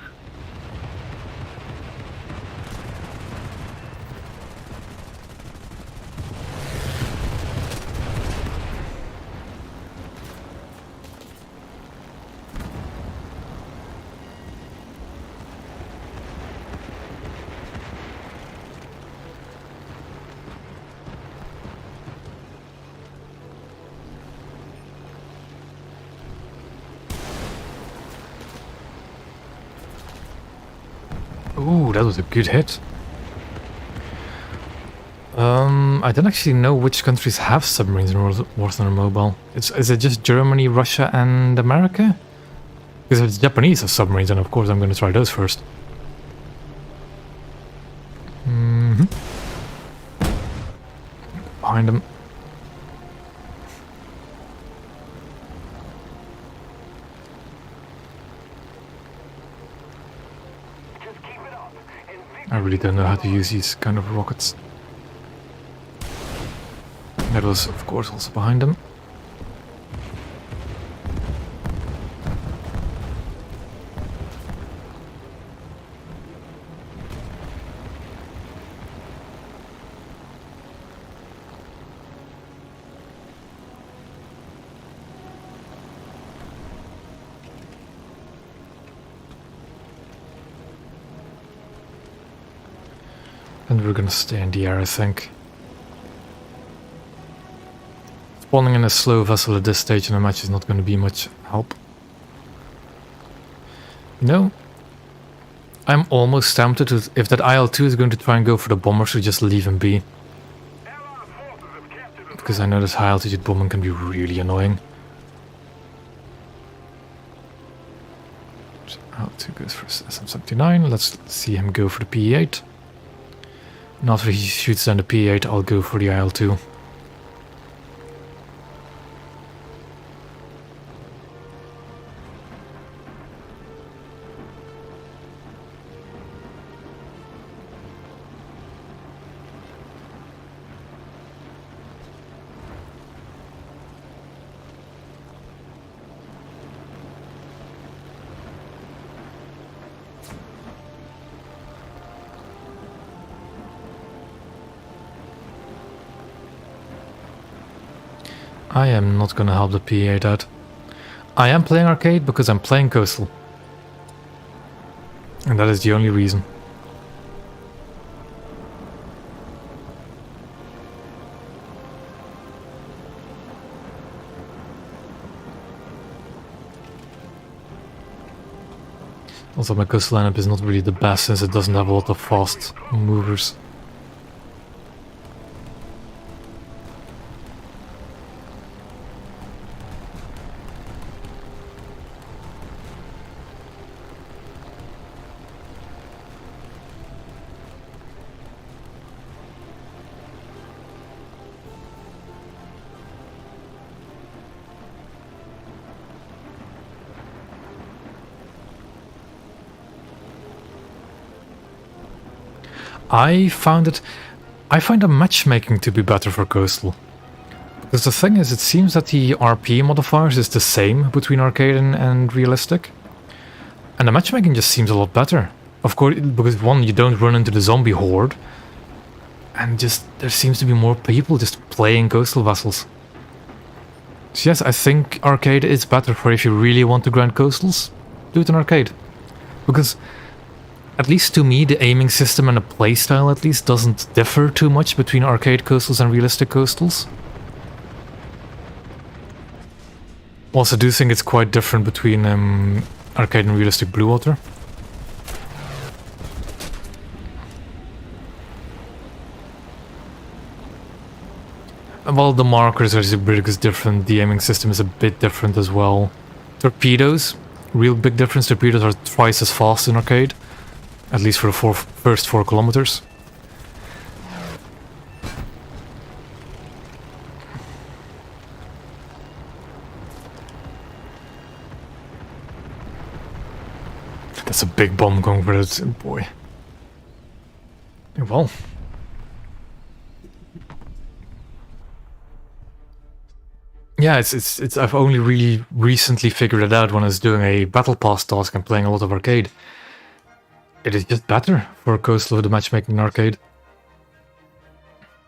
Ooh, that was a good hit. I don't actually know which countries have submarines in War Thunder Mobile. Is it just Germany, Russia, and America? Because if it's Japanese have submarines, then of course I'm going to try those first. Behind them. Just keep it up. And I really don't know how to use these kind of rockets. That was, of course, also behind them. And we're gonna stay in the air, I think. Spawning in a slow vessel at this stage in the match is not going to be much help. You know, I'm almost tempted to, if that IL-2 is going to try and go for the bombers, to just leave him be. Allied forces have captured a Because I know this high altitude bombing can be really annoying. So IL-2 goes for SM-79, let's see him go for the PE-8. And after he shoots down the PE-8, I'll go for the IL-2. I am not gonna help the PA out. I am playing arcade because I'm playing Coastal. And that is the only reason. Also, my Coastal lineup is not really the best since it doesn't have a lot of fast movers. I find the matchmaking to be better for Coastal. Because the thing is, it seems that the RP modifiers is the same between arcade and realistic. And the matchmaking just seems a lot better. Of course, because one, you don't run into the zombie horde. And just, there seems to be more people just playing Coastal vessels. So yes, I think arcade is better for if you really want to grind Coastals. Do it in arcade. Because at least to me, the aiming system and the playstyle at least doesn't differ too much between arcade Coastals and realistic Coastals. Also, I do think it's quite different between arcade and realistic Blue Water. And while the markers are different, the aiming system is a bit different as well. Torpedoes, real big difference. Torpedoes are twice as fast in arcade. At least for the first 4 kilometers. That's a big bomb going for it, boy. Well. Yeah, it's I've only really recently figured it out when I was doing a battle pass task and playing a lot of arcade. It is just better for Coastal with the matchmaking in arcade.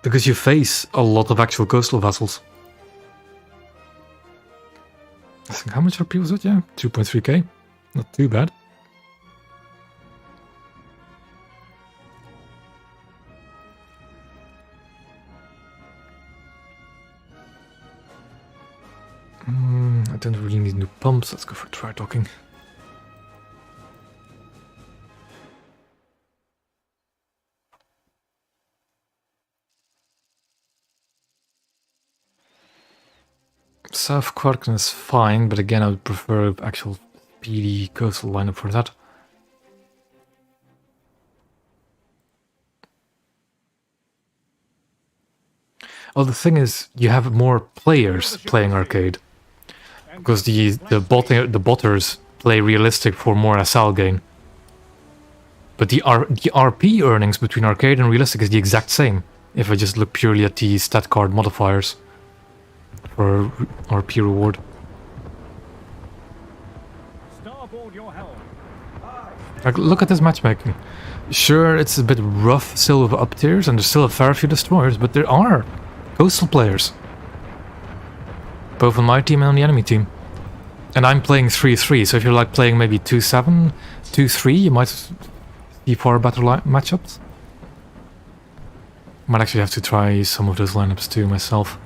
Because you face a lot of actual Coastal vessels. I think how much RP was it? Yeah, 2.3k. Not too bad. I don't really need new pumps. Let's go for tri-docking. South Quarken is fine, but again, I would prefer actual speedy coastal lineup for that. Well, the thing is, you have more players playing arcade, because the botters play realistic for more SL gain. But the RP earnings between arcade and realistic is the exact same, if I just look purely at the stat card modifiers for RP reward. Starboard your helm. Like, look at this matchmaking. Sure, it's a bit rough still with up tiers, and there's still a fair few destroyers, but there are coastal players. Both on my team and on the enemy team. And I'm playing 3-3, so if you're like playing maybe 2-7, 2-3, you might see far better matchups. Might actually have to try some of those lineups too myself.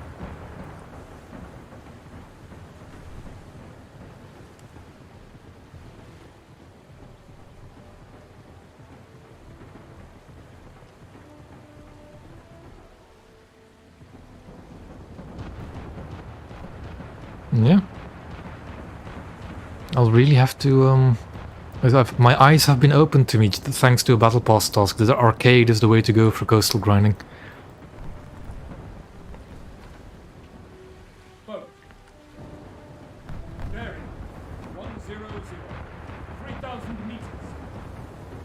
Yeah. I'll really have to, my eyes have been opened to me thanks to a Battle Pass task. The arcade is the way to go for coastal grinding. Boat. Bearing 100. 3,000 meters.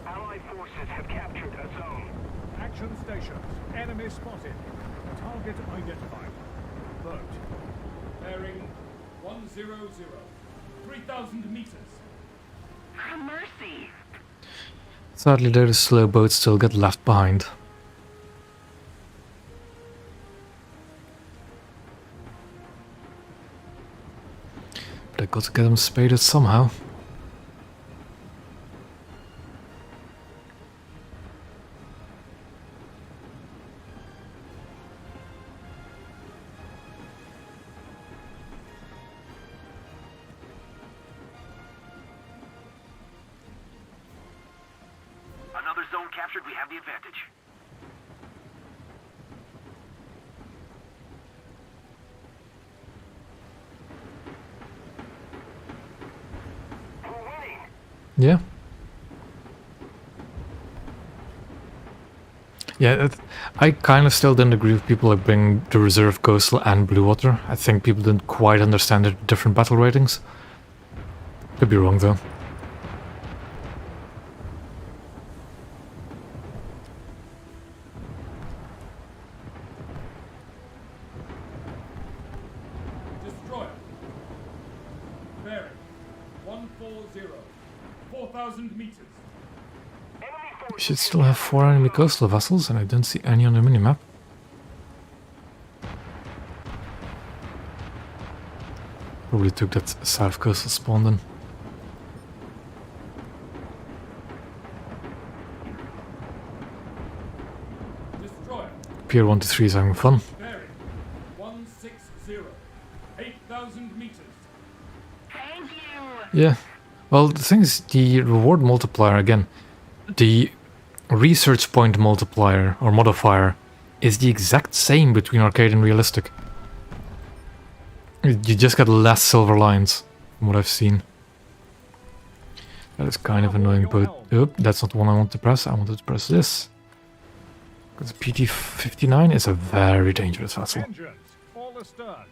Allied forces have captured a zone. Action stations. Enemy spotted. Target identified. Boat. Bearing 100. 3,000 meters. Mercy. Sadly, the slow boats still get left behind. But I got to get them spaded somehow. Another zone captured, we have the advantage. We're winning. Yeah. Yeah, I kind of still didn't agree with people like bring the reserve coastal and blue water. I think people didn't quite understand the different battle ratings. Could be wrong though. Destroyer. Bearing 140. 4,000 meters. We should still have 4 enemy coastal vessels, and I don't see any on the minimap. Probably took that south coastal spawn then. Destroyer. Pier 1 to 3 is having fun. Bearing 160. 8,000 meters. Thank you. Yeah. Well, the thing is, the reward multiplier, again, the research point multiplier or modifier is the exact same between arcade and realistic. You just get less silver lines, from what I've seen. That is kind of annoying, but oop, that's not the one I want to press. I wanted to press this. Because PT-59 is a very dangerous vessel. Engines. All astern.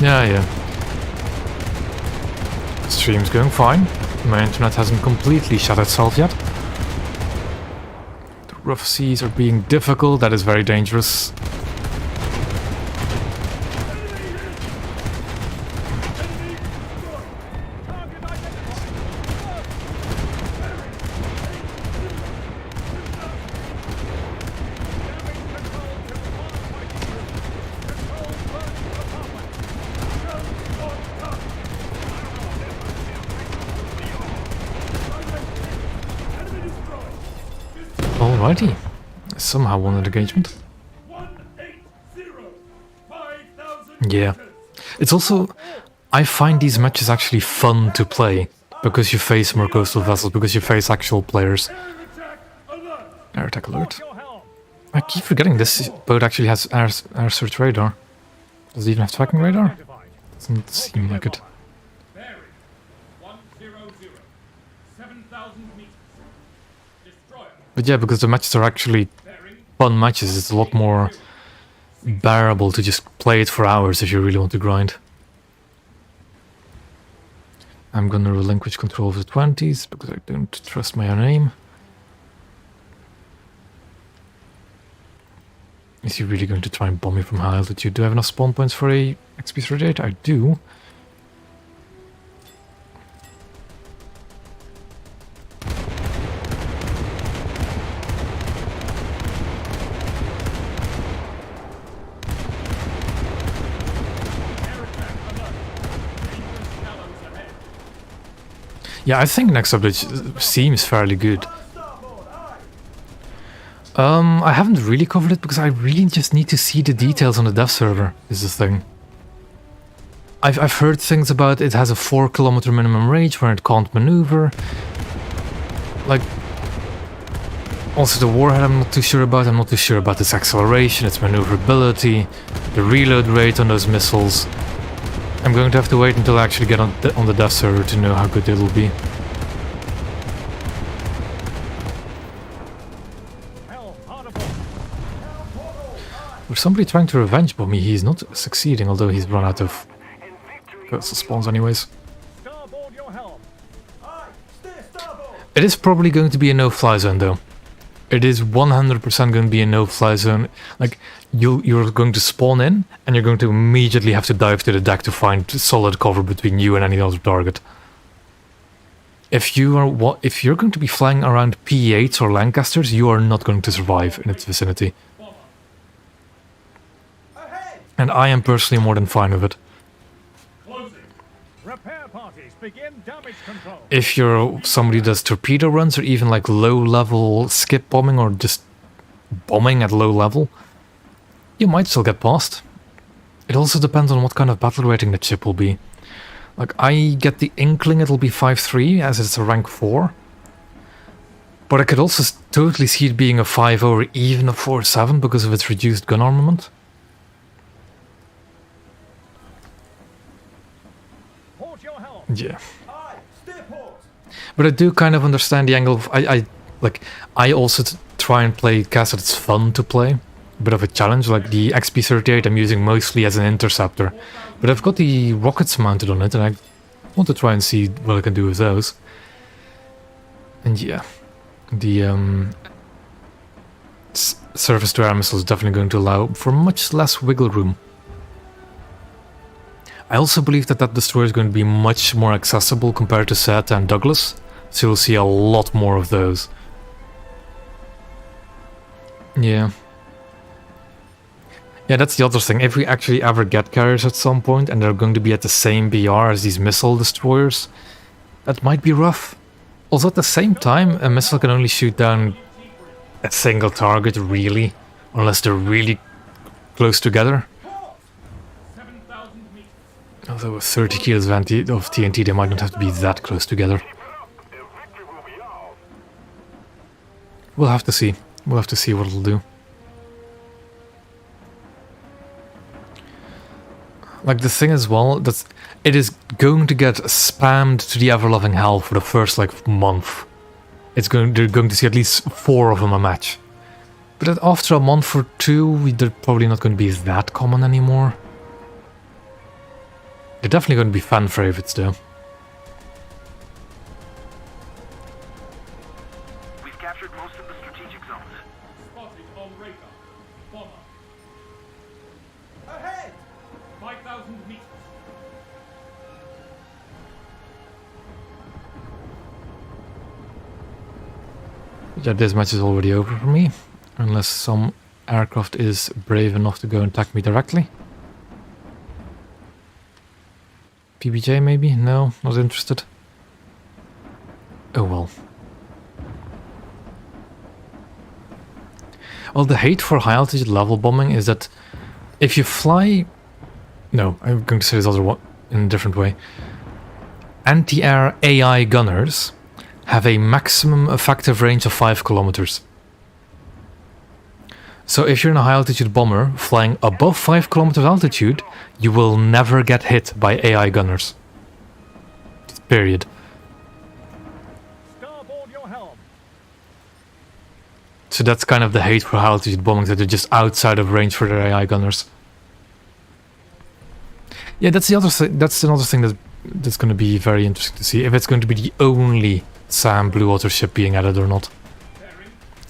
Yeah. Stream's going fine. My internet hasn't completely shut itself yet. The rough seas are being difficult. That is very dangerous. Target identified. Alrighty. Somehow won an engagement. 180. 5,000 Yeah. meters. It's also... I find these matches actually fun to play. Because you face more coastal vessels, because you face actual players. Air attack alert. Air attack alert. Your helm. I keep forgetting this boat actually has air search radar. Does it even have tracking radar? Identified. Doesn't seem like it. Bearing 100. 7,000 meters. Destroyer. But yeah, because the matches are actually Bearing fun matches, it's a lot more bearable to just play it for hours if you really want to grind. I'm gonna relinquish control of the 20s because I don't trust my own aim. Is he really going to try and bomb me from high altitude? Do I have enough spawn points for a XP38? I do. Aerotrack alert. dangerous shallows ahead. Yeah, I think next update seems fairly good. Starboard, aye. I haven't really covered it because I really just need to see the details on the dev server, is the thing. I've heard things about it has a 4 kilometer minimum range where it can't maneuver. Like, also the warhead I'm not too sure about. I'm not too sure about its acceleration, its maneuverability, the reload rate on those missiles. I'm going to have to wait until I actually get on the dev server to know how good it'll be. Helm, hard aboard. Helm, port all, aye. There's somebody trying to revenge bomb me. He's not succeeding, although he's run out of And victory coastal spawns anyways. Starboard your helm. Aye, steer starboard. It is probably going to be a no-fly zone, though. It is 100% going to be a no-fly zone. Like, you're going to spawn in, and you're going to immediately have to dive to the deck to find solid cover between you and any other target. If you're going to be flying around P8s or Lancasters, you are not going to survive in its vicinity. Ahead. And I am personally more than fine with it. Closing. Repair parties begin damage control. If you're somebody who does torpedo runs or even like low-level skip bombing or just bombing at low level, you might still get past. It also depends on what kind of battle rating the ship will be. Like, I get the inkling it'll be 5-3 as it's a rank 4. But I could also totally see it being a 5 or even a 4-7 because of its reduced gun armament. Port your helm. Yeah. Aye, steer port. But I do kind of understand the angle of I also try and play cast that it's fun to play. A bit of a challenge, like the XP38 I'm using mostly as an interceptor. But I've got the rockets mounted on it and I want to try and see what I can do with those. And yeah, the surface to air missile is definitely going to allow for much less wiggle room. I also believe that destroyer is going to be much more accessible compared to Zeta and Douglas, so you'll see a lot more of those. Yeah. Yeah, that's the other thing. If we actually ever get carriers at some point and they're going to be at the same BR as these missile destroyers, that might be rough. Also, at the same time, a missile can only shoot down a single target, really, unless they're really close together. 7,000 meters. Although with 30 kilos of TNT, they might not have to be that close together. keep it up, and victory will be ours. We'll have to see. We'll have to see what it'll do. Like, the thing as well, that it is going to get spammed to the ever-loving hell for the first, like, month. They're going to see at least 4 of them a match. But then after a month or two, they're probably not going to be that common anymore. They're definitely going to be fan favorites, though. We've captured most of the strategic zones. Spotted on radar. Bomber. Ahead. 5,000 meters. Yeah, this match is already over for me. Unless some aircraft is brave enough to go and attack me directly. PBJ maybe? No, not interested. Oh well. Well, the hate for high altitude level bombing is that if you fly... No, I'm going to say this other one in a different way. Anti-air AI gunners have a maximum effective range of 5 kilometers. So if you're in a high altitude bomber flying above 5 kilometers altitude, you will never get hit by AI gunners. Period. Starboard your helm. So that's kind of the hate for high altitude bombing, that they're just outside of range for their AI gunners. Yeah, that's the other thing. That's another thing that's going to be very interesting to see, if it's going to be the only SAM Blue Water ship being added or not.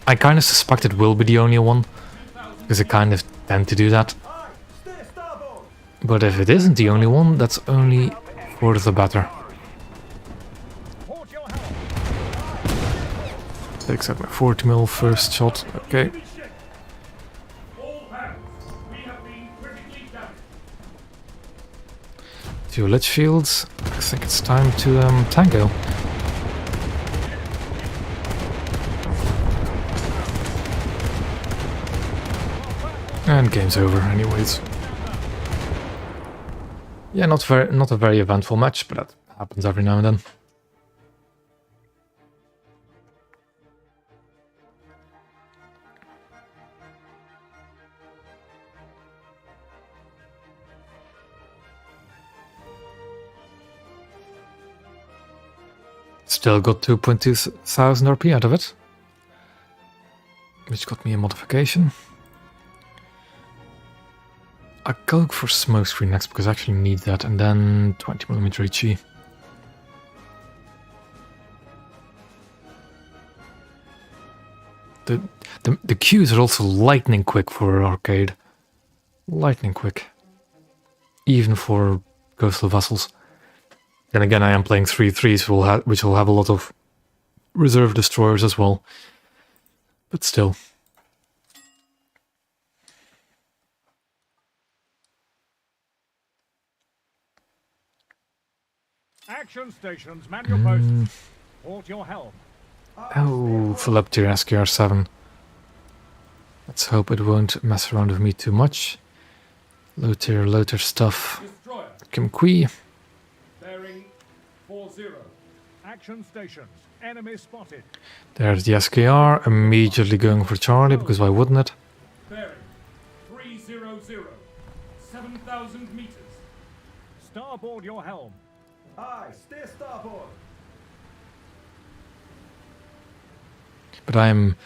I kind of suspect it will be the only one, because they kind of tend to do that. Aye, stay starboard. But if it isn't the only one, that's only for the better. Port your helm. Takes out my 40mm first shot. Okay. Enemy ship. All hands. We have been critically damaged. Two Litchfields. I think it's time to tango. And game's over, anyways. Yeah, not a very eventful match, but that happens every now and then. Still got 2.2 thousand RP out of it, which got me a modification. I'll go for smokescreen next because I actually need that, and then 20mm HE. The cues are also lightning quick for arcade. Lightning quick. Even for coastal vessels. Then again, I am playing 3-3s, which will have a lot of reserve destroyers as well. But still. Action stations, man your posts. Port your helm. Oh, full up tier SKR7. Let's hope it won't mess around with me too much. Low tier stuff. Destroyer. Kim Kui. Bearing 40. Action stations. Enemy spotted. There's the SKR, immediately going for Charlie, because why wouldn't it? Bearing 300. 7,000 meters. Starboard your helm. Aye, stay starboard. But I'm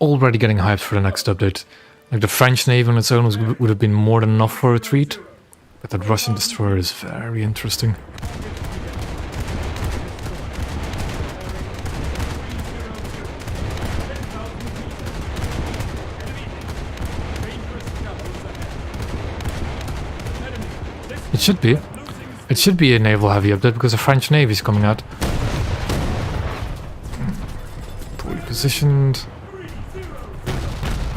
already getting hyped for the next update. Like the French Navy on its own would have been more than enough for a retreat, but that Russian destroyer is very interesting. It should be. It should be a naval heavy update because the French Navy is coming out. Poorly positioned.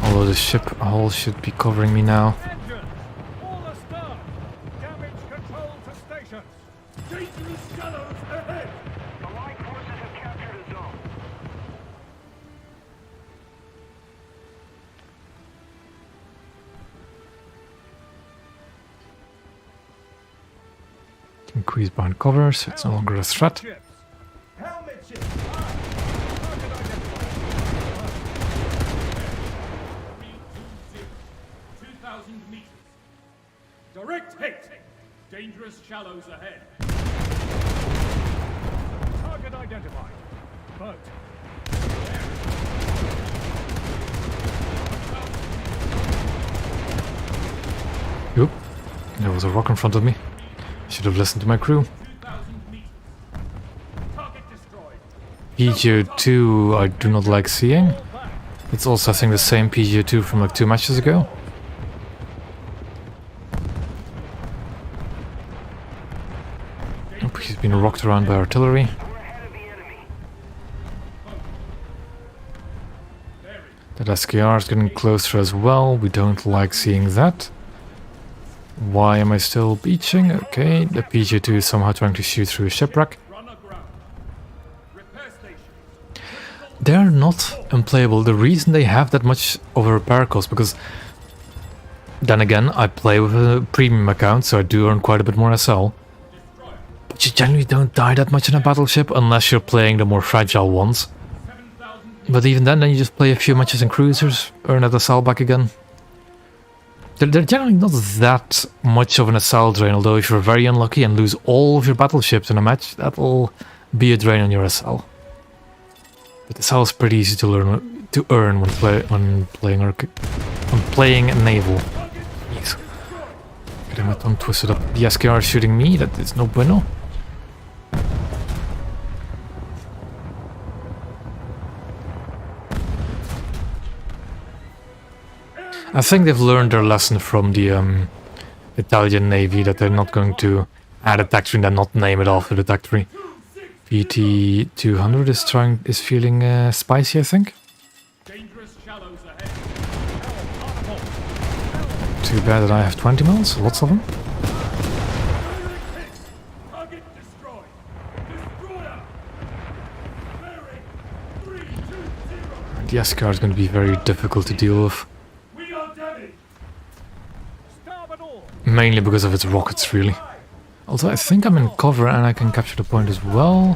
Although the ship hull should be covering me now. Engine. All astern. Damage control to stations. Dangerous shallows ahead. Allied forces have captured a zone. Increase behind cover, so it's no longer a threat. Ships. Helmet ships. Target identified. 320. 2,000 meters. Direct hit. Dangerous shallows ahead. Target identified. Boat. Oop, there was a rock in front of me. Should have listened to my crew. 2,000 meters. Target destroyed. PGO2 I do not like seeing. It's also, I think, the same PGO2 from like 2 matches ago. Oop, he's been rocked around by artillery. We're ahead of the enemy. That SKR is getting closer as well. We don't like seeing that. Why am I still beaching? Okay, the PG2 is somehow trying to shoot through a shipwreck. Run aground. Repair station. They're not unplayable. The reason they have that much of a repair cost, because then again, I play with a premium account, so I do earn quite a bit more SL. But you generally don't die that much in a battleship unless you're playing the more fragile ones. 7,000 But even then you just play a few matches in cruisers, earn that SL back again. They're generally not that much of an SL drain, although if you're very unlucky and lose all of your battleships in a match, that'll be a drain on your SL. But SL is pretty easy to earn when playing a naval. Jeez. Getting my tongue twisted up. The SKR is shooting me, that is no bueno. I think they've learned their lesson from the Italian Navy, that they're not going to add a tactory and then not name it after the tactory. VT200 is feeling spicy, I think. Dangerous shallows ahead. Too bad that I have 20 mils, lots of them. Target destroyed. Destroyer. Bearing 320. The SKR is going to be very difficult to deal with. We are damaged. Starboard all. Mainly because of its rockets, really. Also, I think I'm in cover and I can capture the point as well.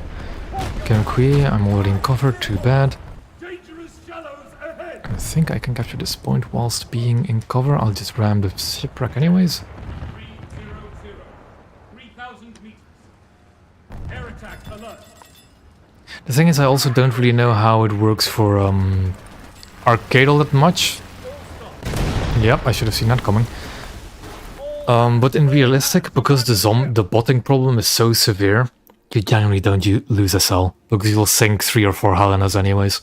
Kenquay, I'm already in cover, too bad. Dangerous shallows ahead. I think I can capture this point whilst being in cover. I'll just ram the shipwreck anyways. 300. 3,000 meters. Air attack alert. The thing is, I also don't really know how it works for Arcade all that much. Yep, I should have seen that coming. But in realistic, because the botting problem is so severe, you generally don't lose SL, because you'll sink 3 or 4 Helenas anyways.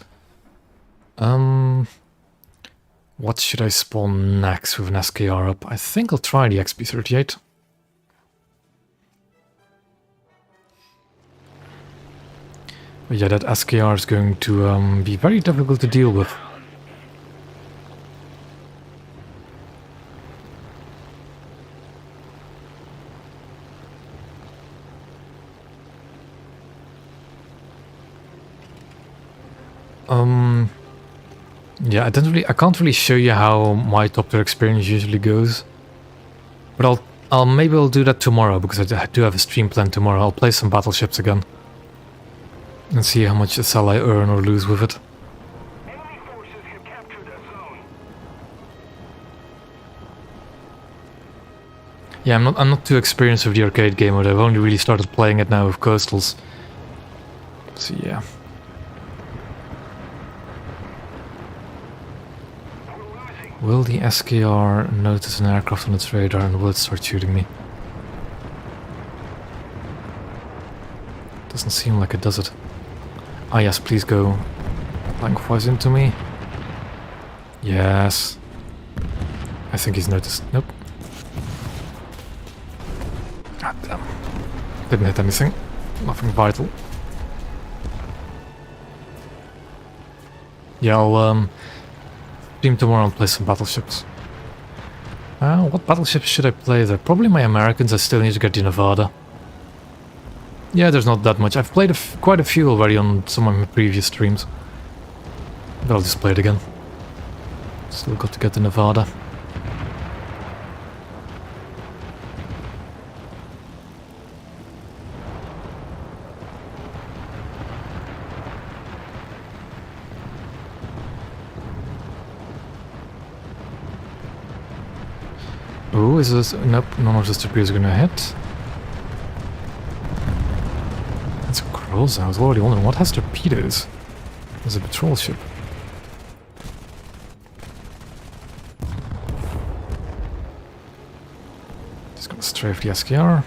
What should I spawn next with an SKR up? I think I'll try the XP38. But yeah, that SKR is going to be very difficult to deal with. Yeah, I can't really show you how my top tier experience usually goes. But maybe I'll do that tomorrow, because I do have a stream planned tomorrow. I'll play some battleships again. And see how much SL I earn or lose with it. Enemy forces have captured that zone. Yeah, I'm not too experienced with the arcade game, but I've only really started playing it now with Coastals. So yeah. Will the SKR notice an aircraft on its radar and will it start shooting me? Doesn't seem like it, does it? Ah yes, please go lengthwise into me. Yes. I think he's noticed. Nope. God damn. Didn't hit anything. Nothing vital. Yeah, I'll stream tomorrow and play some battleships. What battleships should I play there? Probably my Americans. I still need to get the Nevada. Yeah, there's not that much. I've played quite a few already on some of my previous streams. But I'll just play it again. Still got to get the Nevada. Ooh, is this... Nope, none of the torpedoes are gonna hit. That's a Groza. I was already wondering what has torpedoes. There's a patrol ship. Just gonna strafe the SKR.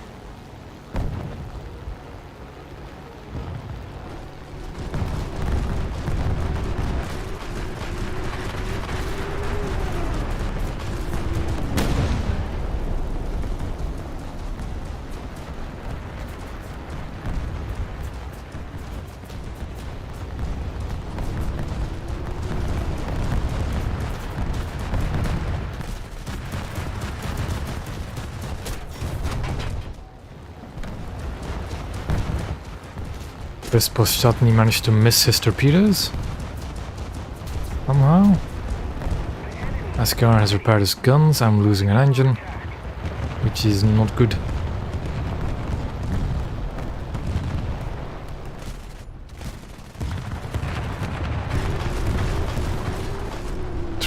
Bezpośredni managed to miss his torpedoes. Somehow. SKR has repaired his guns. I'm losing an engine, which is not good.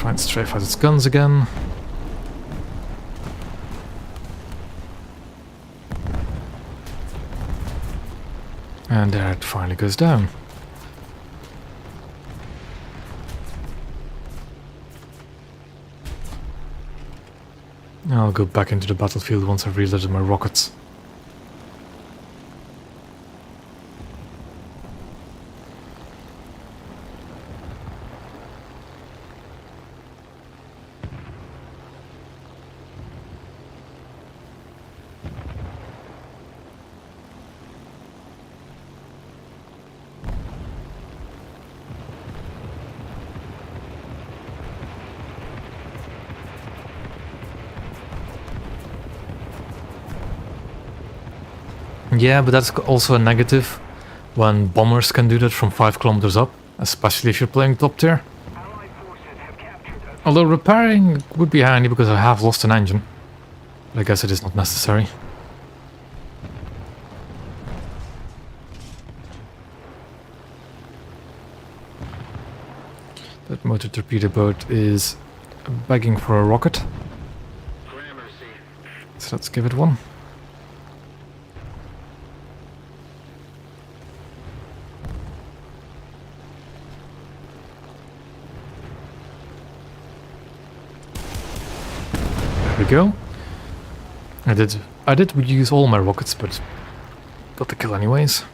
Try and strafe out its guns again. And there it finally goes down. I'll go back into the battlefield once I've reloaded my rockets. Yeah, but that's also a negative when bombers can do that from 5 kilometers up, especially if you're playing top tier. Allied forces have captured a Although repairing would be handy because I have lost an engine. But I guess it is not necessary. That motor torpedo boat is begging for a rocket, Gramercy. so let's give it one. There we go. I did use all my rockets, but got the kill anyways.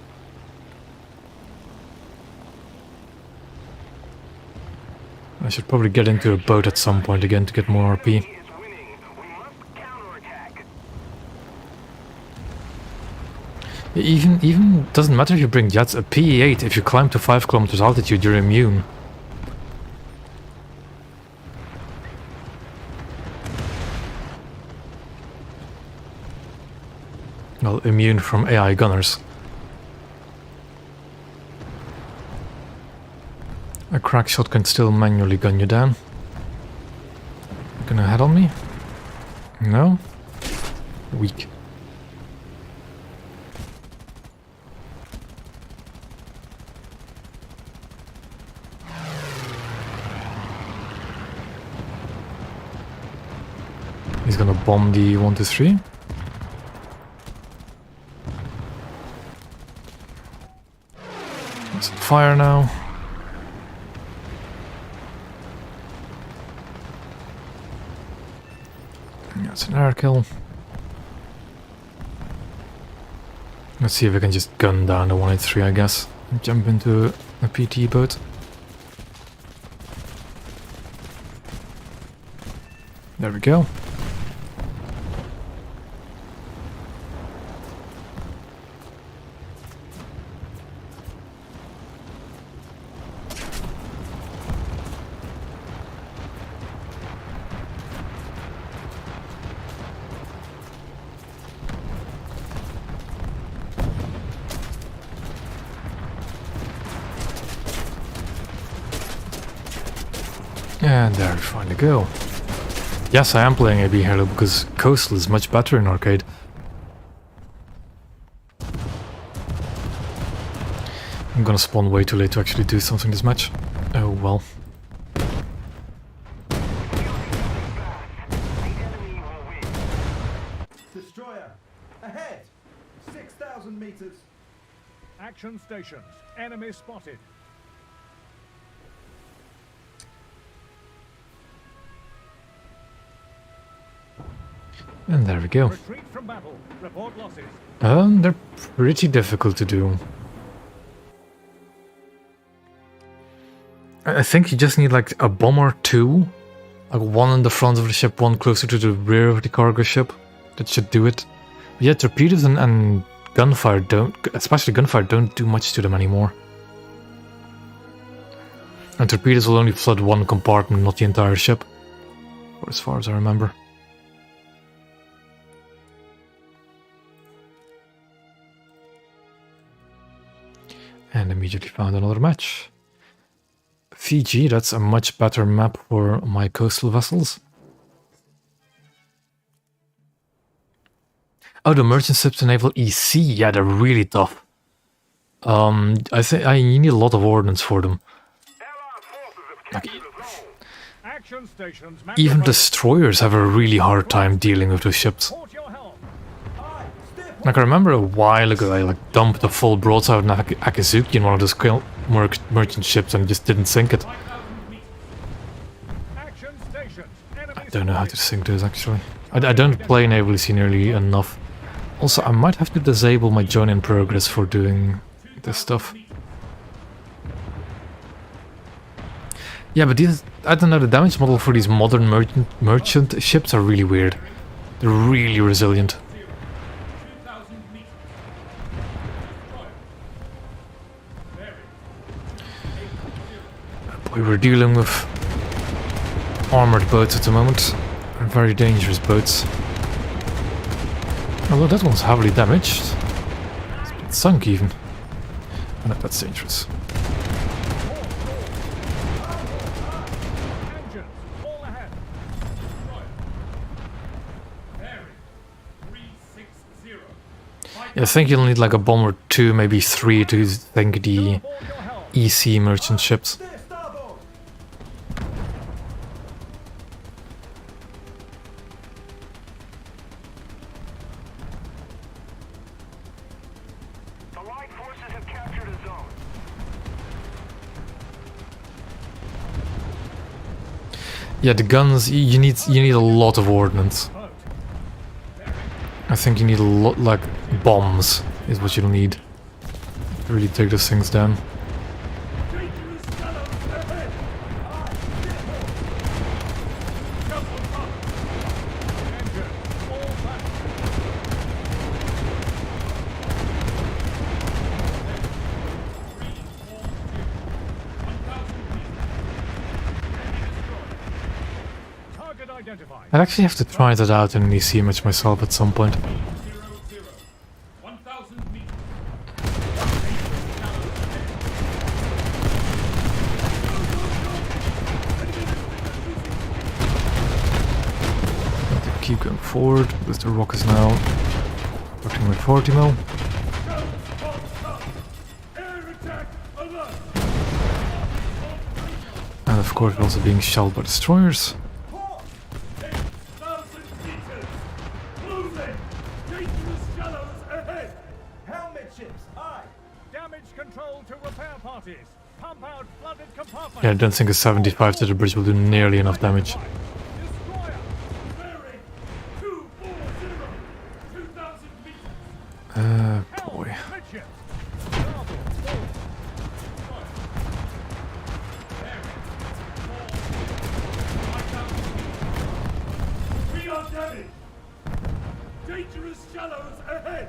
I should probably get into a boat at some point again to get more RP. Is winning. We must counterattack. Even doesn't matter if you bring jets. A PE-8, if you climb to 5 kilometers altitude, you're immune. Well, immune from AI gunners. A crack shot can still manually gun you down. Gonna head on me? No? Weak. He's gonna bomb the 123. It's on fire now. That's an air kill. Let's see if I can just gun down the 183, I guess. And jump into a PT boat. There we go. And there we finally go. Yes, I am playing AB Halo because Coastal is much better in arcade. I'm gonna spawn way too late to actually do something this match. Oh well. The enemy will win. Destroyer, ahead! 6,000 meters. Action stations. Enemy spotted. And there we go. Retreat from battle. Report losses. They're pretty difficult to do. I think you just need like a bomb or two. Like one in the front of the ship, one closer to the rear of the cargo ship. That should do it. But yeah, torpedoes and gunfire don't, especially gunfire, don't do much to them anymore. And torpedoes will only flood one compartment, not the entire ship. Or as far as I remember. And immediately found another match. Fiji, that's a much better map for my coastal vessels. Oh, the merchant ships in naval EC, yeah, they're really tough. I think you need a lot of ordnance for them. Allied forces have captured the zone. Action stations. Even destroyers have a really hard time dealing with those ships. Port your helm. Like, I remember a while ago I like dumped a full broadside on Akizuki in one of those merchant ships and just didn't sink it. Action stations. Enemy I don't know how to sink those actually. I don't play Naval Sea nearly enough. Also, I might have to disable my join in progress for doing this stuff. Yeah, but these, I don't know, the damage model for these modern merchant ships are really weird. They're really resilient. 2,000 meters. Boy, we're dealing with armored boats at the moment. They're very dangerous boats. Although that one's heavily damaged. It's been sunk even. Oh no, that's dangerous. engines. All ahead. Bearing 360. Yeah, I think you'll need like a bomb or two, maybe three to sink the Aboard your helm. EC merchant ships. Steer starboard. The Allied forces have captured a zone. Yeah, the guns, you need a lot of ordnance. Boat. I think you need a lot, like, bombs is what you'll need to really take those things down. Dangerous shallows ahead. Jump on top. Engine. All back. Target identified. I'd actually have to try that out in an EC image myself at some point. 1,000 meters. Have to keep going forward because the rock is now working with 40 mil. Air attack alert. And of course we're also being shelled by destroyers. 8,000 meters. Losing. Dangerous shallows ahead. Helmet ships. Aye. Damage control to repair parties. Pump out flooded compartments. Yeah, I don't think a 75 to the bridge will do nearly enough damage. Destroyer. Bearing 240. 2,000 meters. Boy. Midships. Starboard. Forward. We are damaged. Dangerous shallows ahead.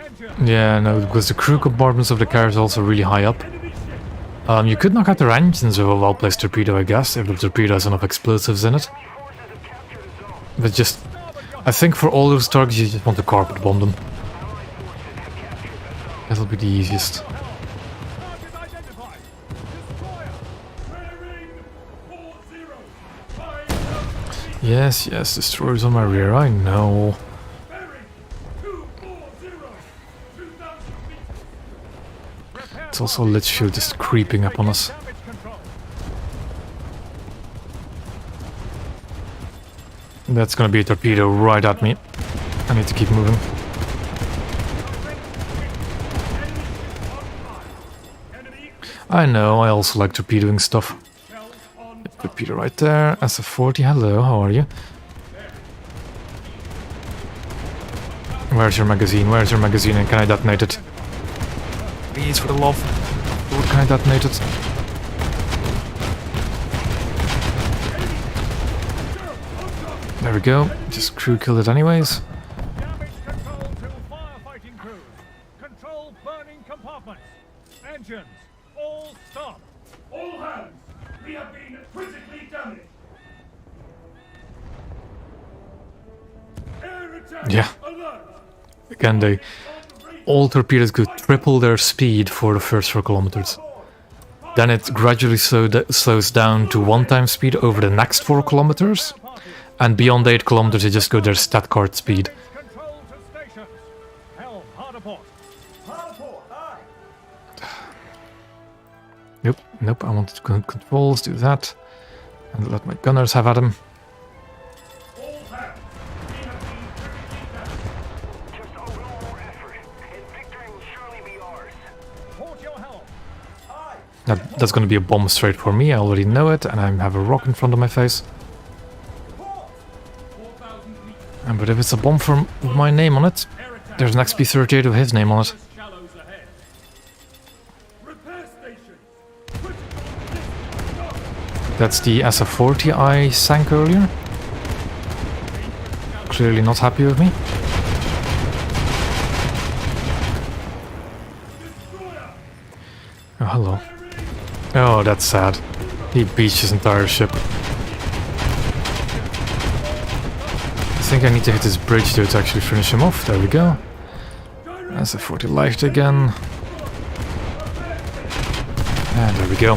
Engine. Yeah, no, because the crew compartments of the car is also really high up. Enemy ship. You could knock out their engines with a well-placed torpedo, I guess, if the torpedo has enough explosives in it. Forces have captured a zone. But just, I think for all those targets you just want to carpet bomb them. That'll be the easiest. Target identified. Destroyer. Bearing 40. 5,000 meters. Yes, yes, destroyers on my rear, I know. Bearing 240. 2,000 meters. Repair It's also Litchfield just creeping up on us. damage control. That's gonna be a torpedo right at me. I need to keep moving. Enemy I know, I also like torpedoing stuff. shells on Torpedo right there, SF-40, hello, how are you? Where's your magazine? Where's your magazine and can I detonate it? Please, for the love. Lord, can I detonate it? There we go. Just crew killed it anyways. damage control to firefighting crews. Control burning compartments. Engines, all stop. All hands. We have been critically damaged. Air attack Yeah. alert. Again, all torpedoes go triple their speed for the first 4 kilometers. Then it gradually slows down to 1 time speed over the next 4 kilometers. And beyond 8 kilometers, they just go their stat card speed. Control to stations. Helm, hard aport. Hard aport, aye. Nope, nope, I wanted to controls, do that. And let my gunners have at him. All hands, we have been critically damaged. Just a little more effort, and victory will surely be ours. Port your helm. Aye. That's gonna be a bomb straight for me, I already know it, and I have a rock in front of my face. Port. 4,000 meters. But if it's a bomb with my name on it, Air attack. there's an XP-38 with his name on it. Shallows ahead. Repair station. Critical distance. That's the SF-40 I sank earlier. Clearly not happy with me. Oh, hello. Oh, that's sad. He beached his entire ship. I think I need to hit this bridge though to actually finish him off. There we go. SF-40 light again. And there we go.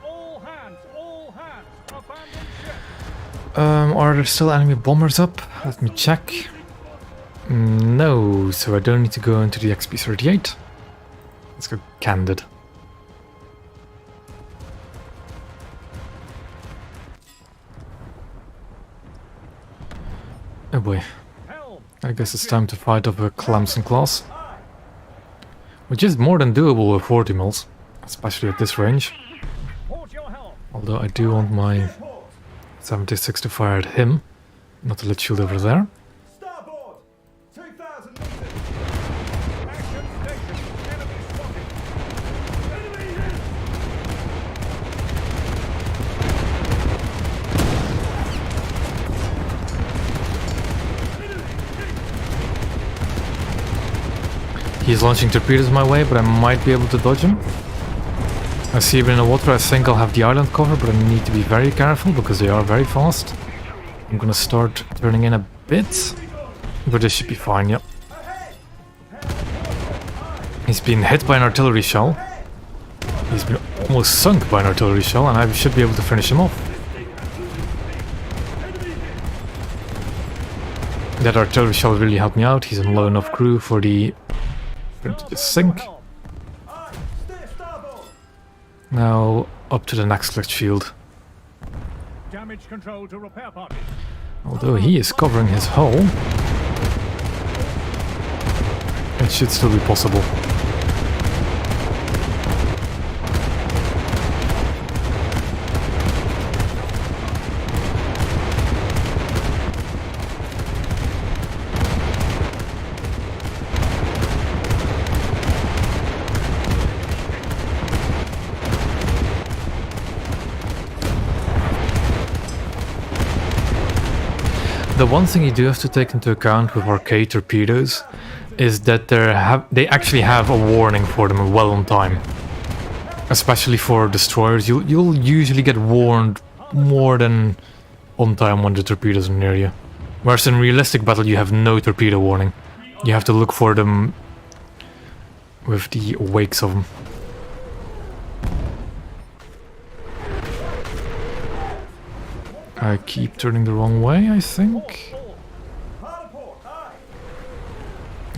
All hands. Abandon ship. Are there still enemy bombers up? Let me check. No, so I don't need to go into the XP-38. Let's go Candid. Oh boy, Helm. I guess it's time to fight off a Clemson class. Which is more than doable with 40 mils, especially at this range. Port your helm. Although I do want my Port. 76 to fire at him, not to let shield over there. Starboard. 2,000 meters. Action station. Enemy spotted. Enemy hit. He's launching torpedoes my way, but I might be able to dodge him. I see him in the water. I think I'll have the island cover, but I need to be very careful because they are very fast. I'm gonna start turning in a bit, but this should be fine, yep. He's been hit by an artillery shell. He's been almost sunk by an artillery shell, and I should be able to finish him off. That artillery shell really helped me out. He's on low enough crew for the... to just sink. Helm. Aye. Steer starboard. Now up to the next clutch field. Damage control to repair party. Although he is covering his hull, it should still be possible. The one thing you do have to take into account with arcade torpedoes is that they actually have a warning for them well on time. Especially for destroyers, you'll usually get warned more than on time when the torpedoes are near you. Whereas in realistic battle you have no torpedo warning. You have to look for them with the wakes of them. I keep turning the wrong way, I think. Hard port. Aye.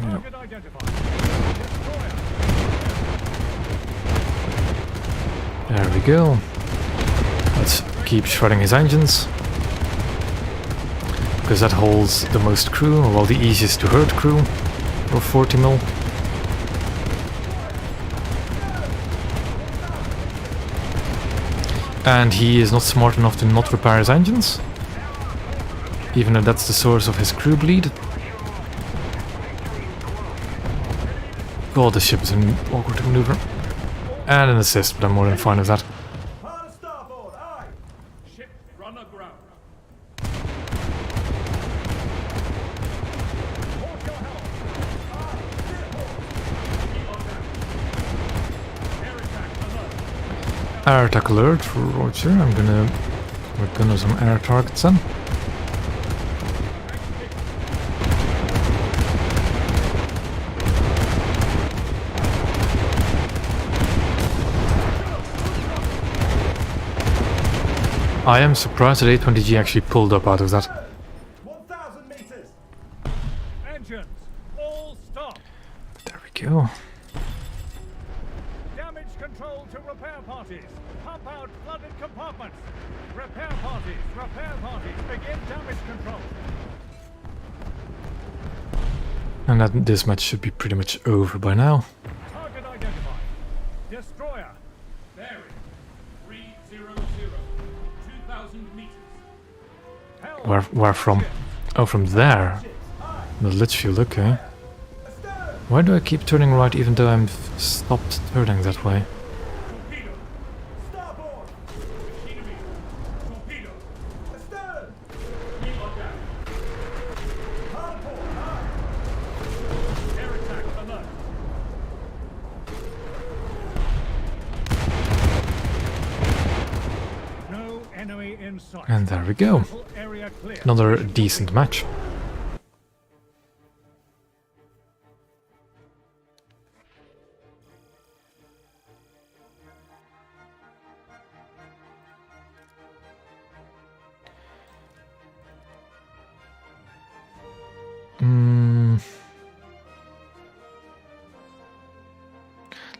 Yep. Target identified. Destroyer. There we go. Let's keep shredding his engines. Because that holds the most crew, or well, the easiest to hurt crew. Or 40 mil. And he is not smart enough to not repair his engines. Even though that's the source of his crew bleed. God, this ship is an awkward to maneuver. And an assist, but I'm more than fine with that. Hard starboard. Aye. Ship run aground. Port your helm. Aye. Steer port. Air attack alert. Air attack alert, roger. I'm gonna work on some air targets then. I am surprised that A20G actually pulled up out of that. 1,000 meters. Engines. All stop. There we go. Damage control. control to repair parties. Pump out flooded compartments. Repair parties. Begin damage control. And this match should be pretty much over by now. Target identified. Destroyer. Bearing 300, 2,000 meters. Hell. Where from? Oh, from there. The Litchfield, okay. Why do I keep turning right even though I'm stopped turning that way? Torpedo. Starboard. Machinery. Torpedo. Astern. Keep on down. Hardport. Air attack alert. No enemy in sight. And there we go. Battle area clear. Another decent match.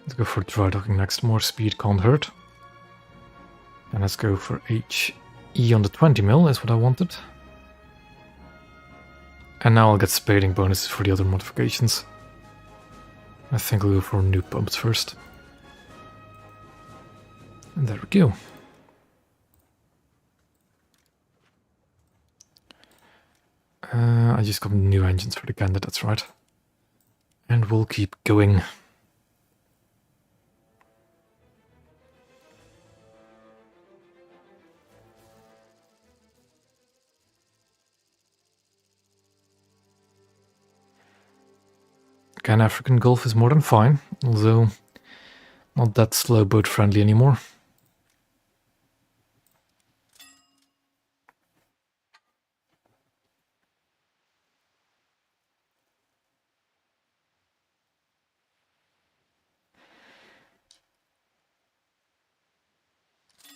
Let's go for dry docking next. More speed can't hurt. And let's go for HE on the 20 mil is what I wanted. And now I'll get spading bonuses for the other modifications. I think I'll go for new pumps first. And there we go. I just got new engines for the Gander, that's right. And we'll keep going. Again, African Gulf is more than fine, although not that slow boat friendly anymore.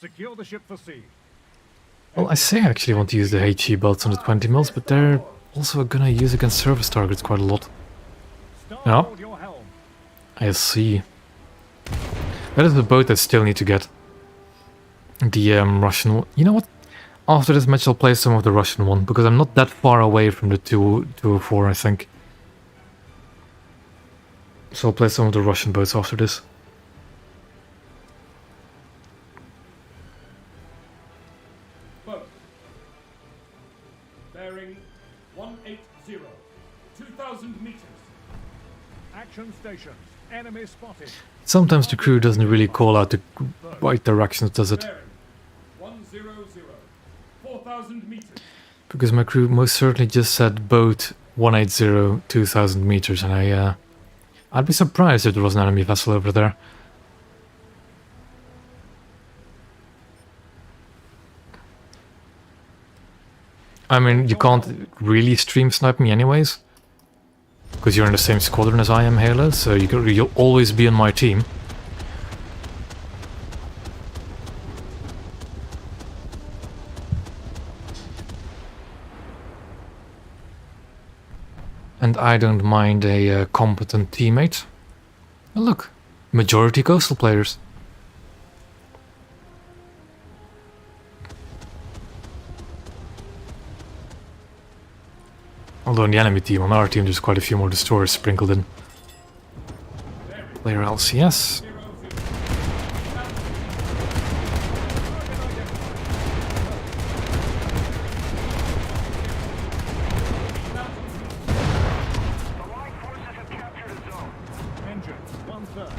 Secure the ship for sea. Well, I say I actually want to use the HE belts on the 20 mils, but they're also gonna use against surface targets quite a lot. Starboard your helm. I see. That is the boat I still need to get. The Russian one. You know what? After this match I'll play some of the Russian one, because I'm not that far away from the 204, I think. So I'll play some of the Russian boats after this. Boat. Bearing 180, 2,000 meters. Action stations. Enemy spotted. Sometimes the crew doesn't really call out the right directions, does it? Bearing 100, 4,000 meters. Because my crew most certainly just said boat 180, 2,000 meters, and I'd be surprised if there was an enemy vessel over there. I mean, you can't really stream snipe me anyways, because you're in the same squadron as I am, Halo, so you'll always be on my team. And I don't mind a competent teammate. Oh, look, majority coastal players. Although in the enemy team, on our team, there's quite a few more destroyers sprinkled in. Player LCS. Allied forces have captured a zone. Engines. 1/3.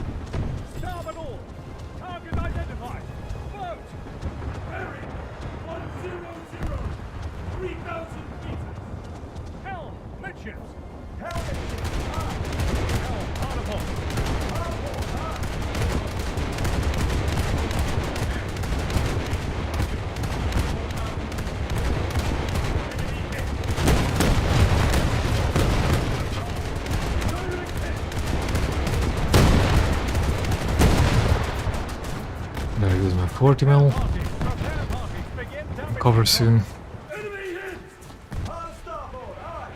Starboard all. Target identified. Boat. Bearing 100, 3,000 meters. Helm. Midships. Helm midships. Helm. Hard apart. There goes my 40 mil. Parties. Repair parties. Begin damage. Cover soon. Enemy hit! On starboard. Aye.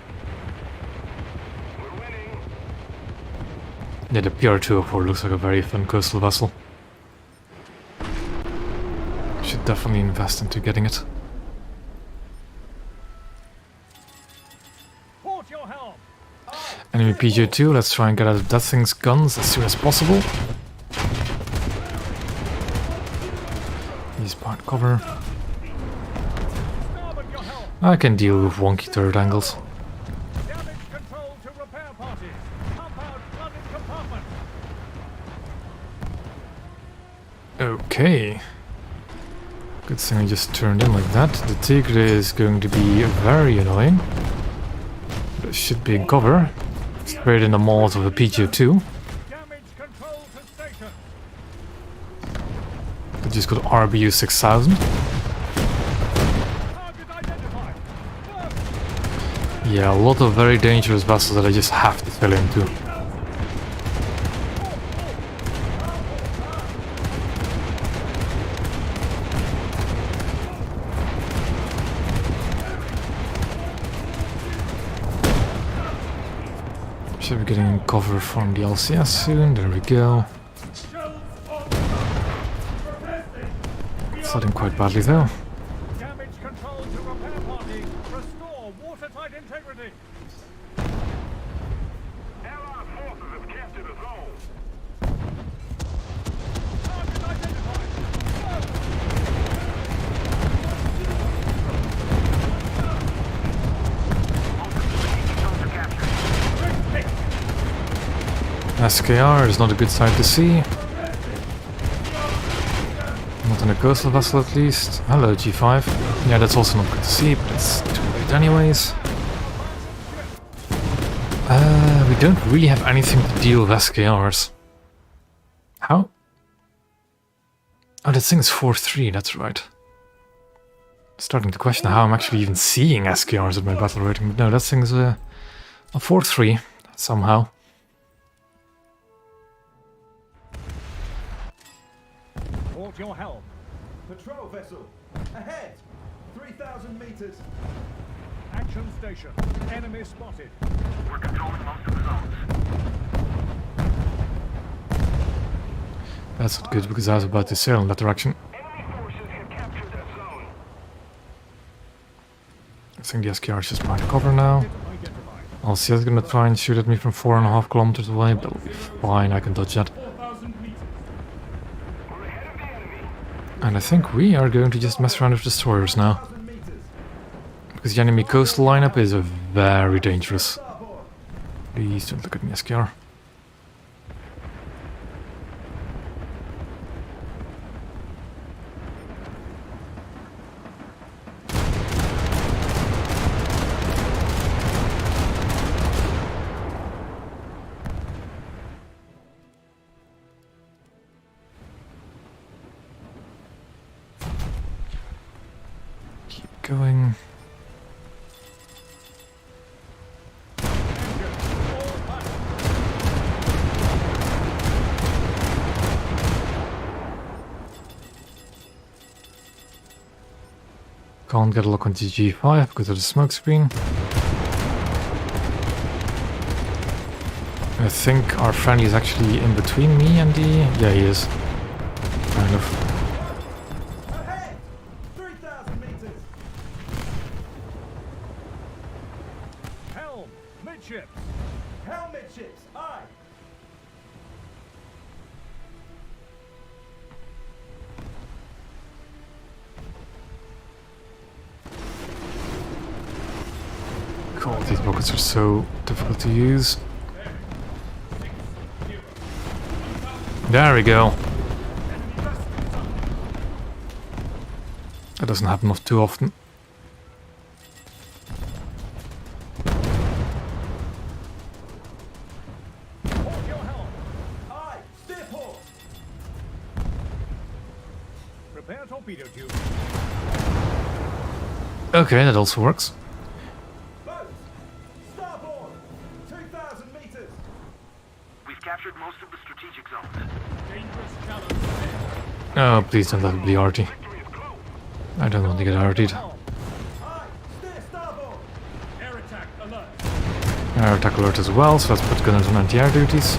We're winning. Yeah, the PR204 looks like a very fun coastal vessel. definitely invest into getting it. Port your helm. Enemy PJ2, let's try and get out of that thing's guns as soon as possible. He's behind cover. Starboard your helm. I can deal with wonky turret angles. Damage control to repair parties. Pump out flooded compartment. Okay. Good thing I just turned in like that. The Tigre is going to be very annoying. But it should be in cover. Straight in the mouth of a PJ2. Damage control to station. I just got RBU 6000. Target identified. Yeah, a lot of very dangerous vessels that I just have to fill into. Should be getting cover from the LCS soon. There we go. Flooding quite badly though. Damage control to repair party. Restore watertight integrity. Allied forces have captured a zone. Target identified. Zones are captured. SKR is not a good sight to see. Not in a coastal vessel at least. Hello G5. Yeah, that's also not good to see, but it's too late anyways. We don't really have anything to deal with SKRs. How? Oh, that thing is 4-3, that's right. Starting to question how I'm actually even seeing SKRs at my battle rating, but no, that thing's a 4-3 somehow. Port your helm. Patrol vessel, ahead! 3,000 meters. Action station. Enemy spotted. We're controlling most of the zones. That's not good because I was about to sail in that direction. Enemy forces have captured that zone. I think the SKR is just behind cover now. Identified. LCS is gonna try and shoot at me from 4.5 kilometers away, but it'll be fine, I can dodge that. 4,000 meters. We're ahead of the enemy. And I think we are going to just mess around with destroyers now. 1,000 meters. Because the enemy coastal lineup is very dangerous. Starboard. Please don't look at me, SKR. Keep going. Can't get a look onto G5 because of the smoke screen. I think our friend is actually in between me and the... Yeah, he is. Kind of. Ahead! 3,000 meters. Helm. Midships. Helm midships, aye! God, these rockets are so difficult to use. There we go. That doesn't happen too often. Port your helm. Aye! Steer port! Prepare torpedo tube. Okay, that also works. Boat! Starboard! 2,000 meters. We've captured most of the strategic zones. Dangerous shallows ahead. Oh, please don't let it be arty. Victory is close. I don't want to get artied. Helm. Aye! Steer starboard! Air attack alert. Air attack alert as well, so let's put gunners on anti-air duties.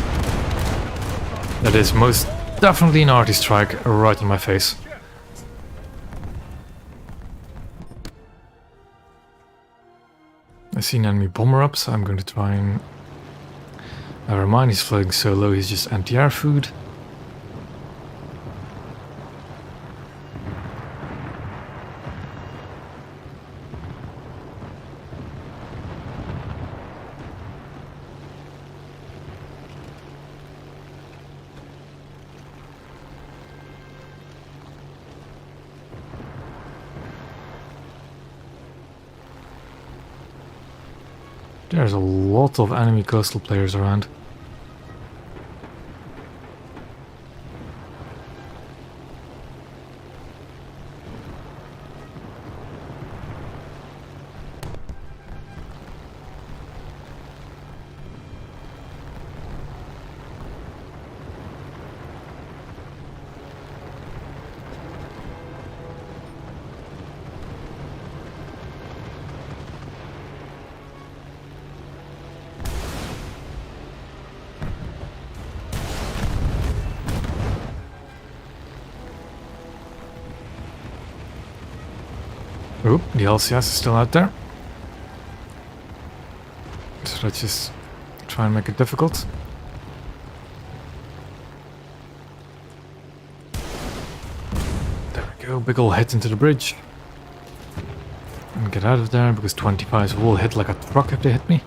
That is most definitely an arty strike right in my face. I see an enemy bomber up, so I'm going to try and... Never mind, he's flying so low, he's just anti-air food. There's a lot of enemy coastal players around. Oop, the LCS is still out there. So let's just try and make it difficult. There we go, big ol' hit into the bridge. And get out of there because 25s will hit like a truck if they hit me.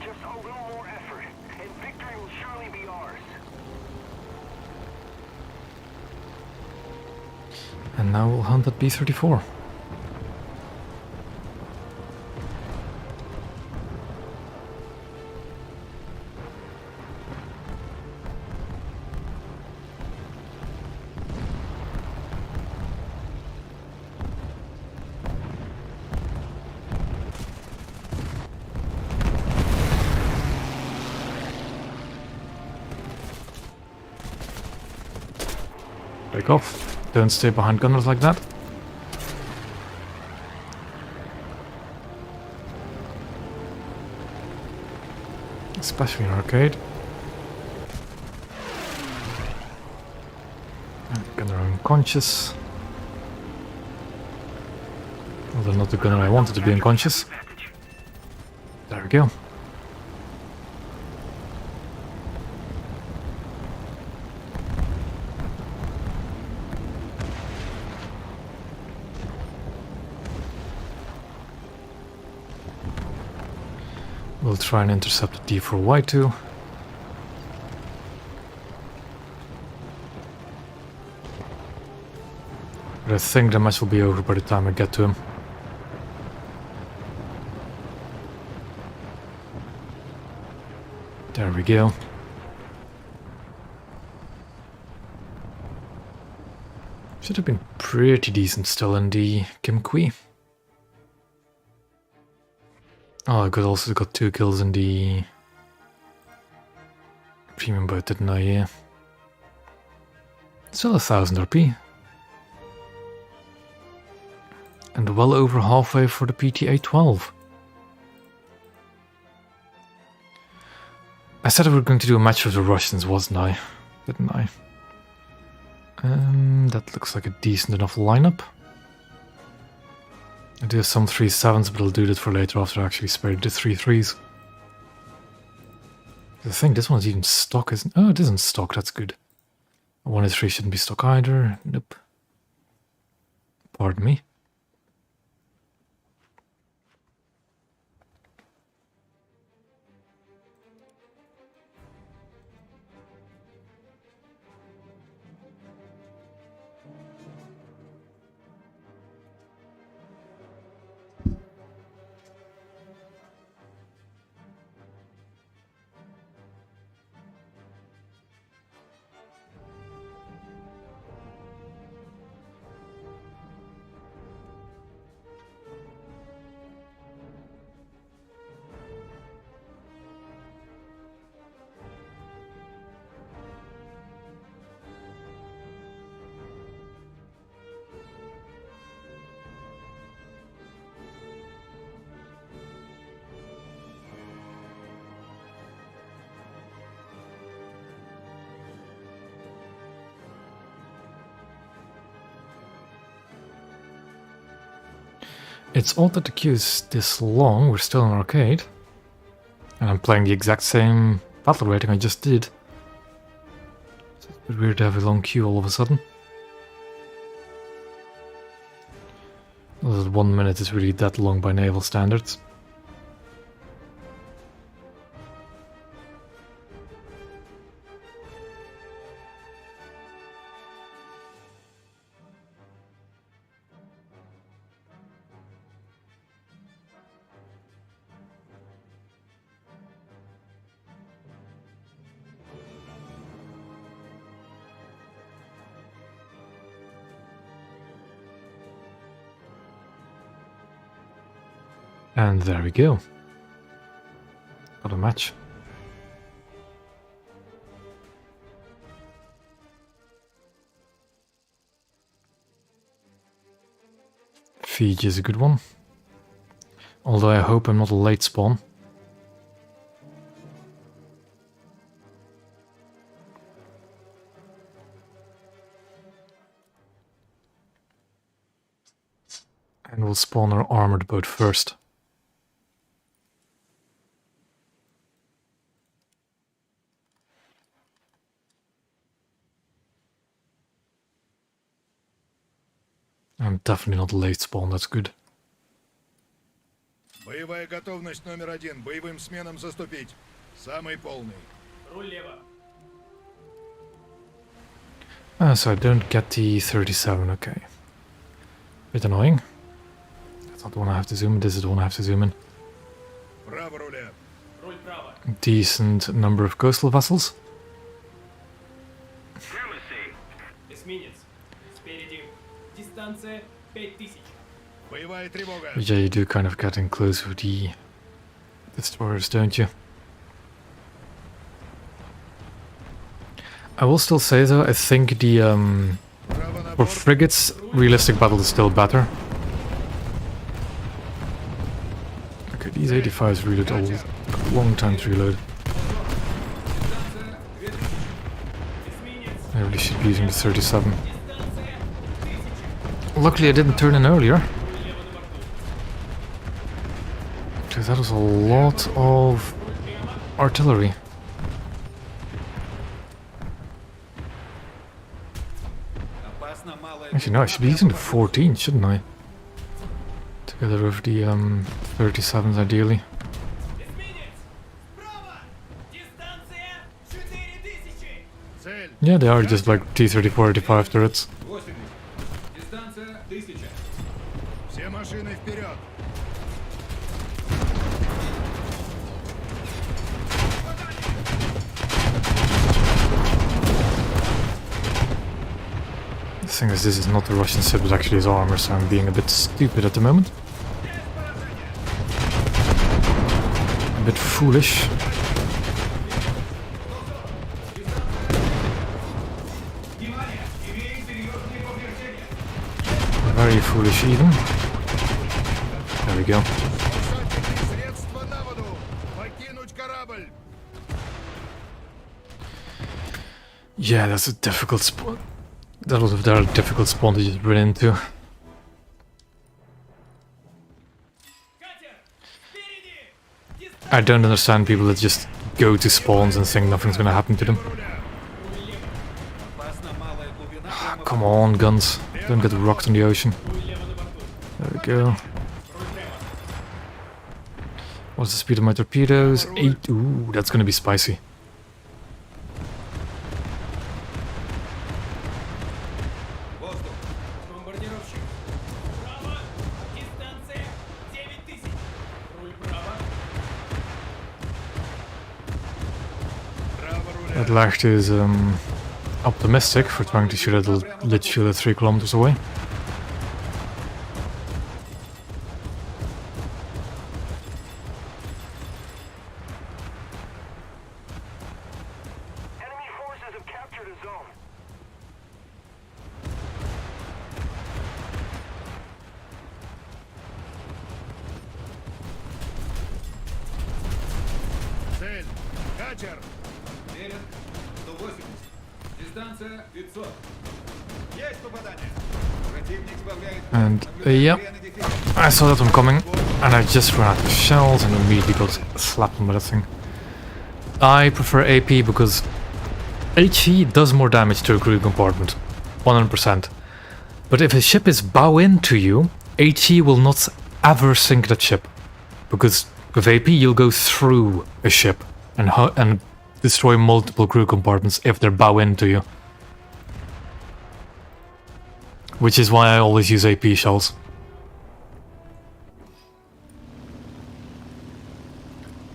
Just a little more effort, and victory will surely be ours. And now we'll hunt that B-34. Break off. Don't stay behind gunners like that. Especially in arcade. Gunner unconscious. Although not the gunner I wanted to be unconscious. There we go. We'll try and intercept the D4Y2. But I think the match will be over by the time I get to him. There we go. Should have been pretty decent still in the Kim Kui. Oh, I also got 2 kills in the premium boat, didn't I? Yeah. Still 1000 RP. And well over halfway for the PTA-12. I said we were going to do a match with the Russians, wasn't I? Didn't I? That looks like a decent enough lineup. I do have some 3-7s, but I'll do that for later after I actually spared the 3-3s. I think this one's even stock, isn't it? Oh, it isn't stock, that's good. 1-3 shouldn't be stock either. Nope. Pardon me. It's odd that the queue is this long. We're still in arcade. And I'm playing the exact same battle rating I just did. It's a bit weird to have a long queue all of a sudden. Well, 1 minute is really that long by naval standards. And there we go. Got a match. Fiji is a good one. Although I hope I'm not a late spawn. And we'll spawn our armored boat first. I'm definitely not late spawn, that's good. Боевая готовность номер 1. Боевым сменам заступить. Самый полный. Руль лево. So I don't get the 37, okay. Bit annoying. That's not the one I have to zoom in, this is the one I have to zoom in. Право руля. Руль право. Decent number of coastal vessels. Эсминец. Спереди. Дистанция 5000. Боевая тревога. But yeah, you do kind of get in close with the destroyers, don't you? I will still say though, I think the Право на for борт. frigates, realistic battle is still better. Okay, these 85s reload a long time to reload. Дистанция 2000. Эсминец. I really should be using the 37. Дистанция 1000. Luckily I didn't turn in earlier, Руль лево на борту. because that was a lot of artillery. Actually no, I should be using the 14, shouldn't I? Together with the 37s ideally. Эсминец. Справа. Дистанция 4000. Цель. Yeah, they are just like T-34, 85 turrets. 80. Дистанция 1000. Все машины вперед. The thing is, this is not the Russian ship, it's actually his armor, so I'm being a bit stupid at the moment. A bit foolish. Внимание. Имеется лёгкие повреждения. Very foolish even. There we go. Спасательные средства на воду. Покинуть корабль. Yeah, that's a difficult spawn. That was a very difficult spawn to just run into. Катер. Впереди. I don't understand people that just go to spawns and think nothing's gonna happen to them. Come on, guns. Don't get rocked in the ocean. There we go. What's the speed of my torpedoes? 8. Ooh, that's gonna be spicy. Воздух. Бомбардировщик. Право. Дистанция 9000. Руль право. Право руля. That Lacht is optimistic for trying to shoot at a lit shield at 3 kilometers away. Enemy forces have captured a zone. Цель. Катер. Берег 180. Дистанция 500. Есть попадание. And yeah, I saw that one coming, and I just ran out of shells and immediately got slapped on by that thing. I prefer AP because HE does more damage to a crew compartment, 100%. But if a ship is bow into you, HE will not ever sink that ship. Because with AP you'll go through a ship and destroy multiple crew compartments if they're bow into you. Which is why I always use AP shells.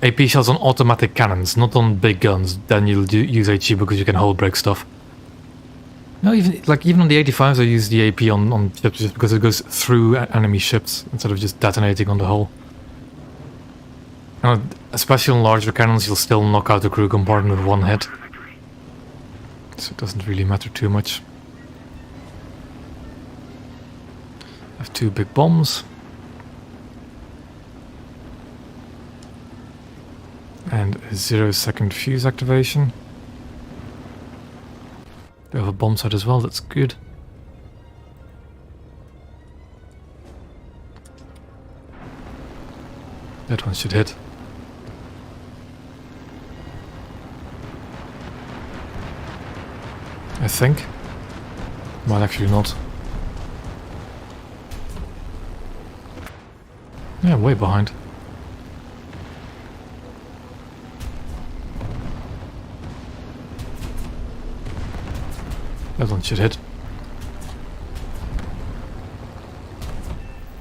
AP shells on automatic cannons, not on big guns. Then you'll use HE because you can hull break stuff. No, even on the 85s I use the AP on ships just because it goes through enemy ships instead of just detonating on the hull. And especially on larger cannons you'll still knock out the crew compartment with one hit. So it doesn't really matter too much. I have 2 big bombs. And a 0-second fuse activation. They have a bomb set as well, that's good. That one should hit. I think. Well, actually not. Yeah, way behind. That one should hit.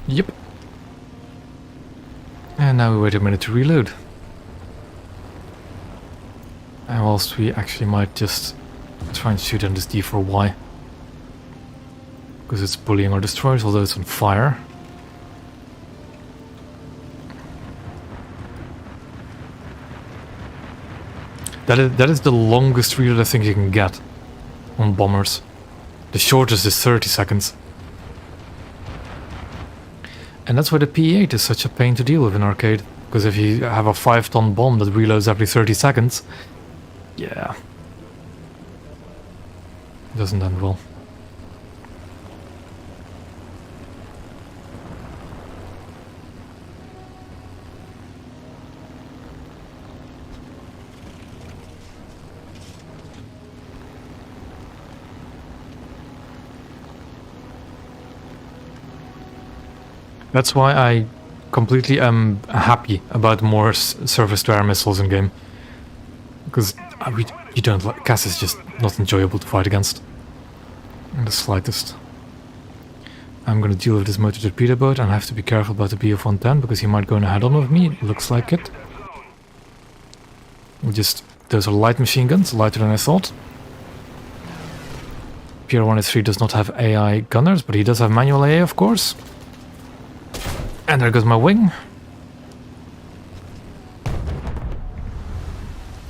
Yep. And now we wait a minute to reload. And whilst we actually might just try and shoot on this D4Y. Because it's bullying our destroyers, although it's on fire. That is the longest reload I think you can get on bombers. The shortest is 30 seconds. And that's why the P8 is such a pain to deal with in arcade. Because if you have a 5-ton bomb that reloads every 30 seconds, yeah, it doesn't end well. That's why I completely am happy about more surface-to-air missiles in game. Because you don't like... Cass is just not enjoyable to fight against. In the slightest. I'm gonna deal with this motor torpedo boat and I have to be careful about the BF-110 because he might go in a head-on with me. It looks like it. Those are light machine guns, lighter than I thought. PR-183 does not have AI gunners, but he does have manual AA, of course. And there goes my wing.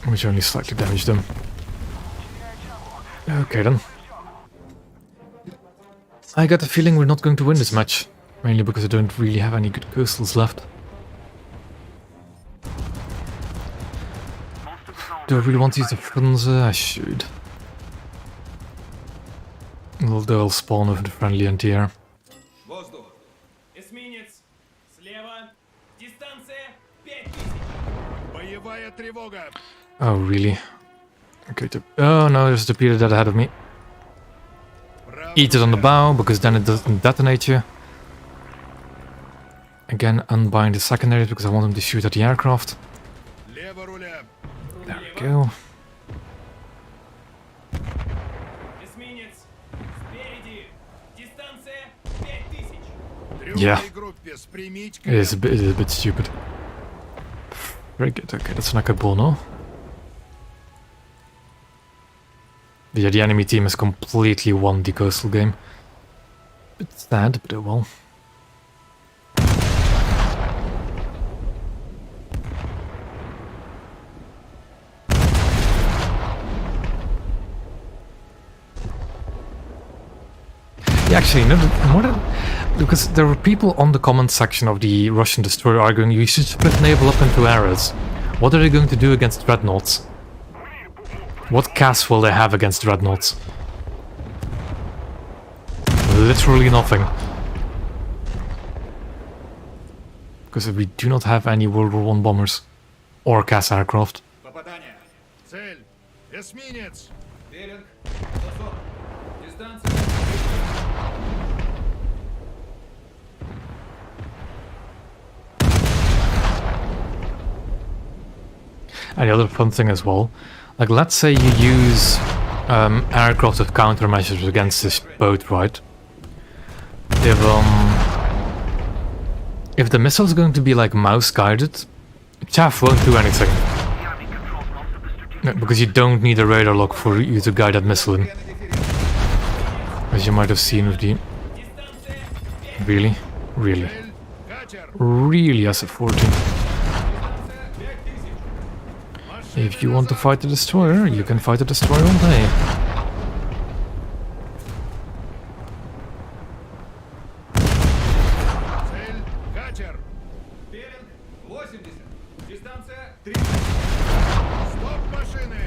Which only slightly damaged him. Okay then. I got the feeling we're not going to win this match. Mainly because I don't really have any good coastals left. Do I really want to use the Frunze? I should. Although I'll spawn with the friendly anti-air. Эсминец! Слева! Дистанция 5000! Боевая тревога! Oh, really? Okay, oh no, there's a torpedo dead ahead of me. Eat it on the bow, because then it doesn't detonate you. Again, unbind the secondaries, because I want him to shoot at the aircraft. There we go. Эсминец! Спереди! Дистанция 5000! Yeah, it is a bit stupid. Very good, okay, that's not a good ball, no? Yeah, the enemy team has completely won the coastal game. Bit sad, but oh well. Yeah, actually, no, more than... Because there were people on the comment section of the Russian destroyer arguing you should split naval up into areas. What are they going to do against dreadnoughts? What CAS will they have against dreadnoughts? literally nothing. Because we do not have any World War I bombers or CAS aircraft. Попадание. Цель. Эсминец. Беринг. 140. Дистанция. And the other fun thing as well, like let's say you use aircraft with countermeasures against this boat, right? If the missile is going to be like mouse guided, Chaff won't do anything. No, because you don't need a radar lock for you to guide that missile in. As you might have seen with the... Really? Really? Цель. Катер. Really SF-14. If you want to fight the destroyer, you can fight the destroyer all day. Цель. Катер. Беринг. 80. Дистанция. 30. Стоп машины.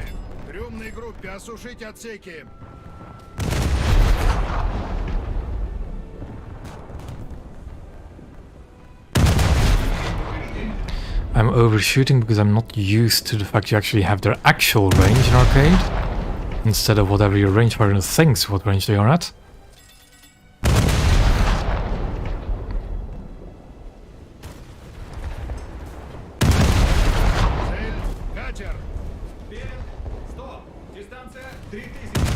Трюмной группе осушить отсеки. I'm overshooting because I'm not used to the fact you actually have their actual range in arcade, instead of whatever your rangefinder thinks what range they are at. Цель. Катер. Беринг. 100. Дистанция. 3000.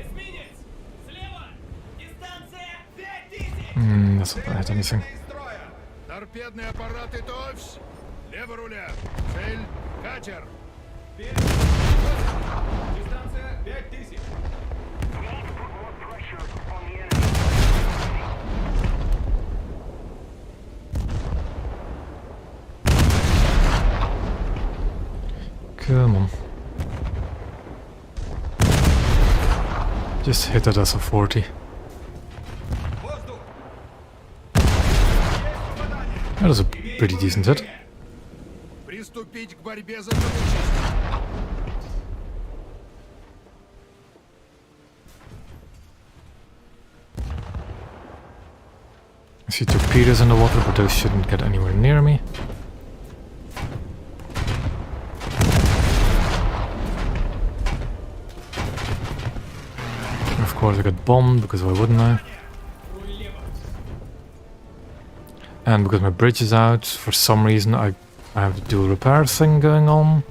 Эсминец. Слева. Дистанция. 5000. That's not bad, anything. Из строя. Торпедные аппараты ТОВС. Лево руля. Цель. Катер. Беринг. 80. Дистанция. 5000. We need to put more pressure on the enemy. Come on. Just hit it as a 40. Воздух. That was a pretty decent hit. Приступить к борьбе за живучесть. I see torpedoes in the water, but those shouldn't get anywhere near me. Of course I got bombed, because why wouldn't I? And because my bridge is out, for some reason I have the dual repair thing going on,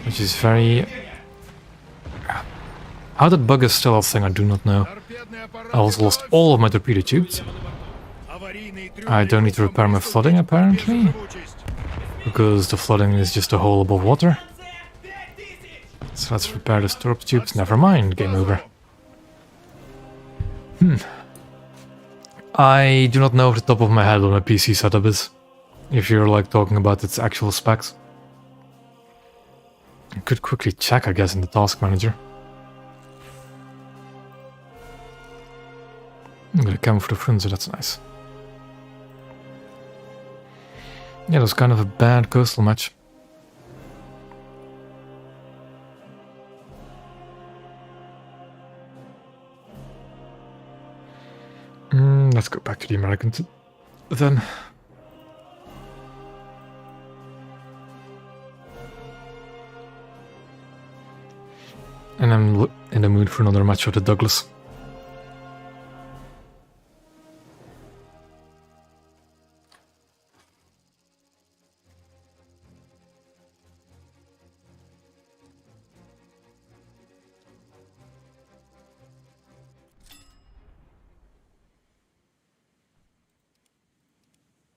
which is very... How that bug is still a thing, I do not know. Торпедные аппараты I also lost ТОВС. all of my torpedo tubes. Аварийный I don't need to repair my flooding apparently, живучесть. because the flooding is just a hole above water. So let's repair the storage tubes. Never mind, game over. I do not know off the top of my head what my PC setup is, if you're like talking about its actual specs. I could quickly check, I guess, in the task manager. I'm gonna come for the front, so that's nice. Yeah, it was kind of a bad coastal match. Let's go back to the American then. And I'm in the mood for another match of the Douglas.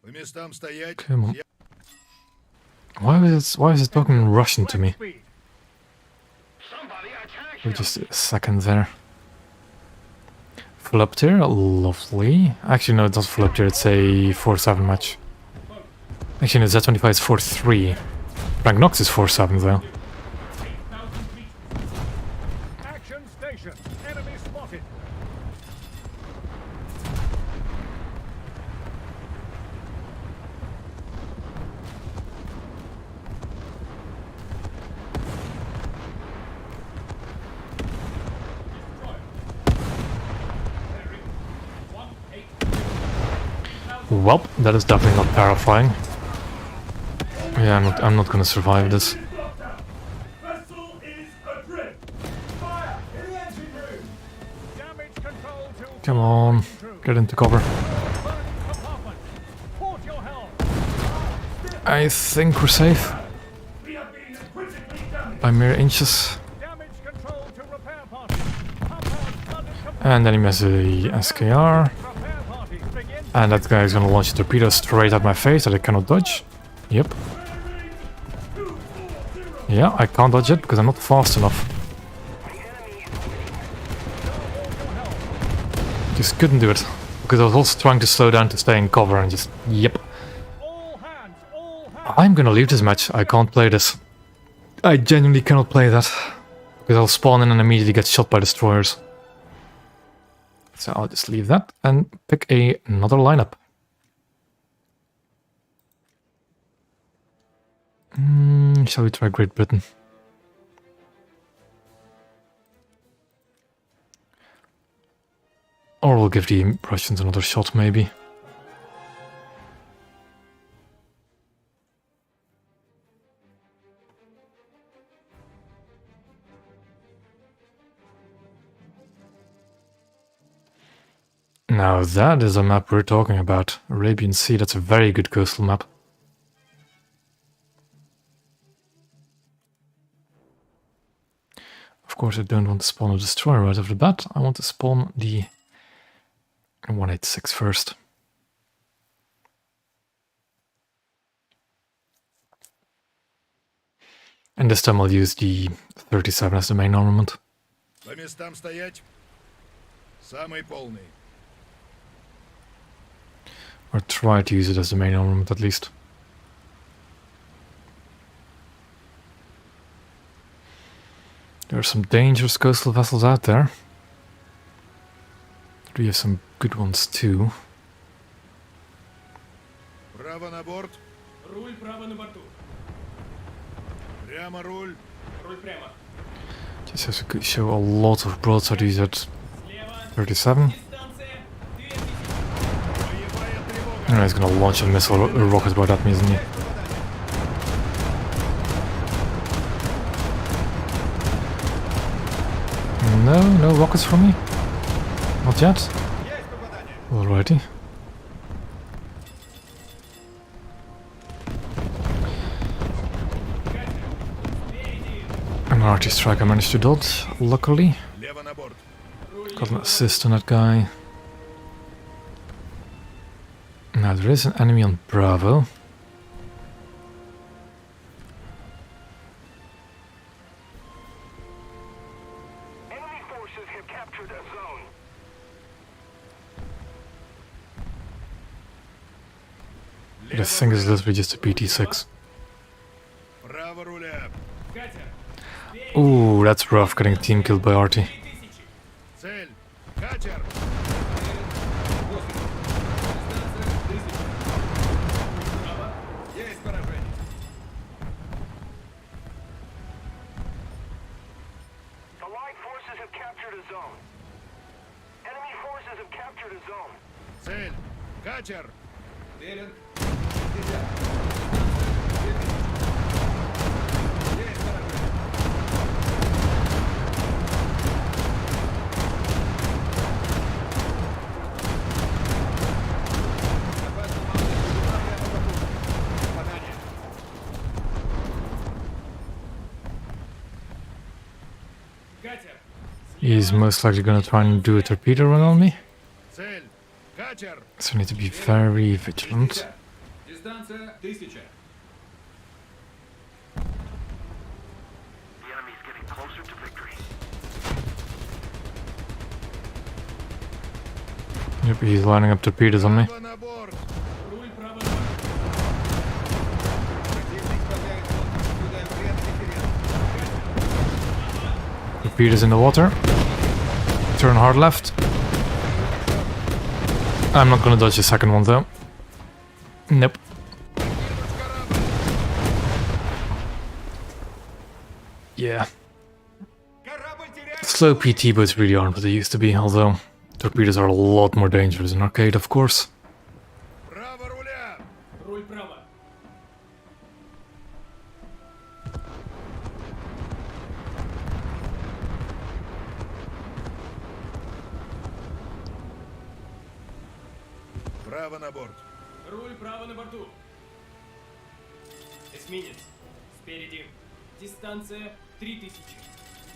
По местам стоять. Come on. Why is it talking Russian to me? For just a second there. Flipped here, lovely. Actually, no, it's not flipped here, it's a 4-7 match. Actually, no, Z25 is 4-3. Frank Knox is 4-7 though. Action station. Enemy spotted. Well, that is definitely not terrifying. Yeah, I'm not gonna survive this. Vessel is adrift. Fire! In the engine room! Damage control to Come on, get into cover. burning compartment. Port your helm. I think we're safe We have been critically damaged. by mere inches. Damage control to repair parties. Pump out flooded compartment. And then he misses the SKR. Repair parties begin. And that guy is gonna launch a torpedo straight at my face that I cannot dodge. Yep. Yeah, I can't dodge it because I'm not fast enough. Just couldn't do it. Because I was also trying to slow down to stay in cover and just... Yep. All hands, all hands. I'm gonna leave this match. I can't play this. I genuinely cannot play that. Because I'll spawn in and immediately get shot by destroyers. So I'll just leave that and pick another lineup. Shall we try Great Britain? Or we'll give the Russians another shot, maybe. Now that is a map we're talking about. Arabian Sea, that's a very good coastal map. Of course, I don't want to spawn a destroyer right off the bat. I want to spawn the 186 first. And this time I'll use the 37 as the main armament. По местам стоять. Самый полный. Or try to use it as the main armament at least. There are some dangerous coastal vessels out there. We have some good ones too. Право на борт. Руль право на борту. Прямо руль. Руль прямо. Just has to show a lot of broadsides at Слева. 37. Дистанция 2000. Боевая тревога. And he's gonna launch a missile a rocket right at me, isn't he? No, no rockets for me. Not yet. Alrighty. An RT strike I managed to dodge, luckily. Лево на борт. Got an assist on that guy. Now there is an enemy on Bravo. Enemy forces have captured a zone. The thing is literally just a PT-6. Право руля. Катер. Ooh, that's rough getting a team killed by RT. 3000. Цель. Катер. Дистанция 1000. Право. Есть поражение. Allied forces have captured a zone. Enemy forces have captured a zone. Цель. Катер. Целен. 50. Дистанция 2000. Есть поражение. Опасно малое внимание на борту. Попадание. Катер. He's most likely gonna try and do a torpedo run on me. Цель. Катер. So I need to be very vigilant. Дистанция 1000. The enemy's getting closer to victory. Yep, he's lining up torpedoes on me. Право на борт. Руль право на борт. Противник справляет флот. Наблюдаем вред и Torpedoes in the water. Turn hard left. I'm not gonna dodge the second one though. Nope. Yeah. Slow PT boats really aren't what they used to be, although torpedoes are a lot more dangerous in arcade, of course. Право Руль право. Право на борт. Руль право на борту. Эсминец. Спереди. Дистанция 3000.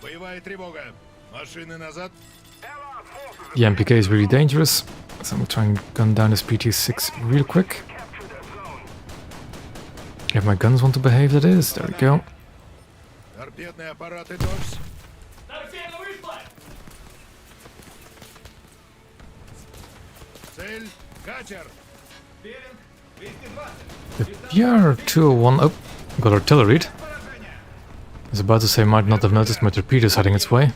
Боевая тревога. Машины назад. Allied forces The MPK is really dangerous, so I'm trying to gun down this PT6 real quick. have captured that zone. If my guns want to behave, that is. There we go. Торпедные аппараты ДОС. Торпеда вышла! Цель. Катер. Беринг 220. The PR-201... Oh, got artilleried. I was about to say might not have noticed my torpedoes heading its way.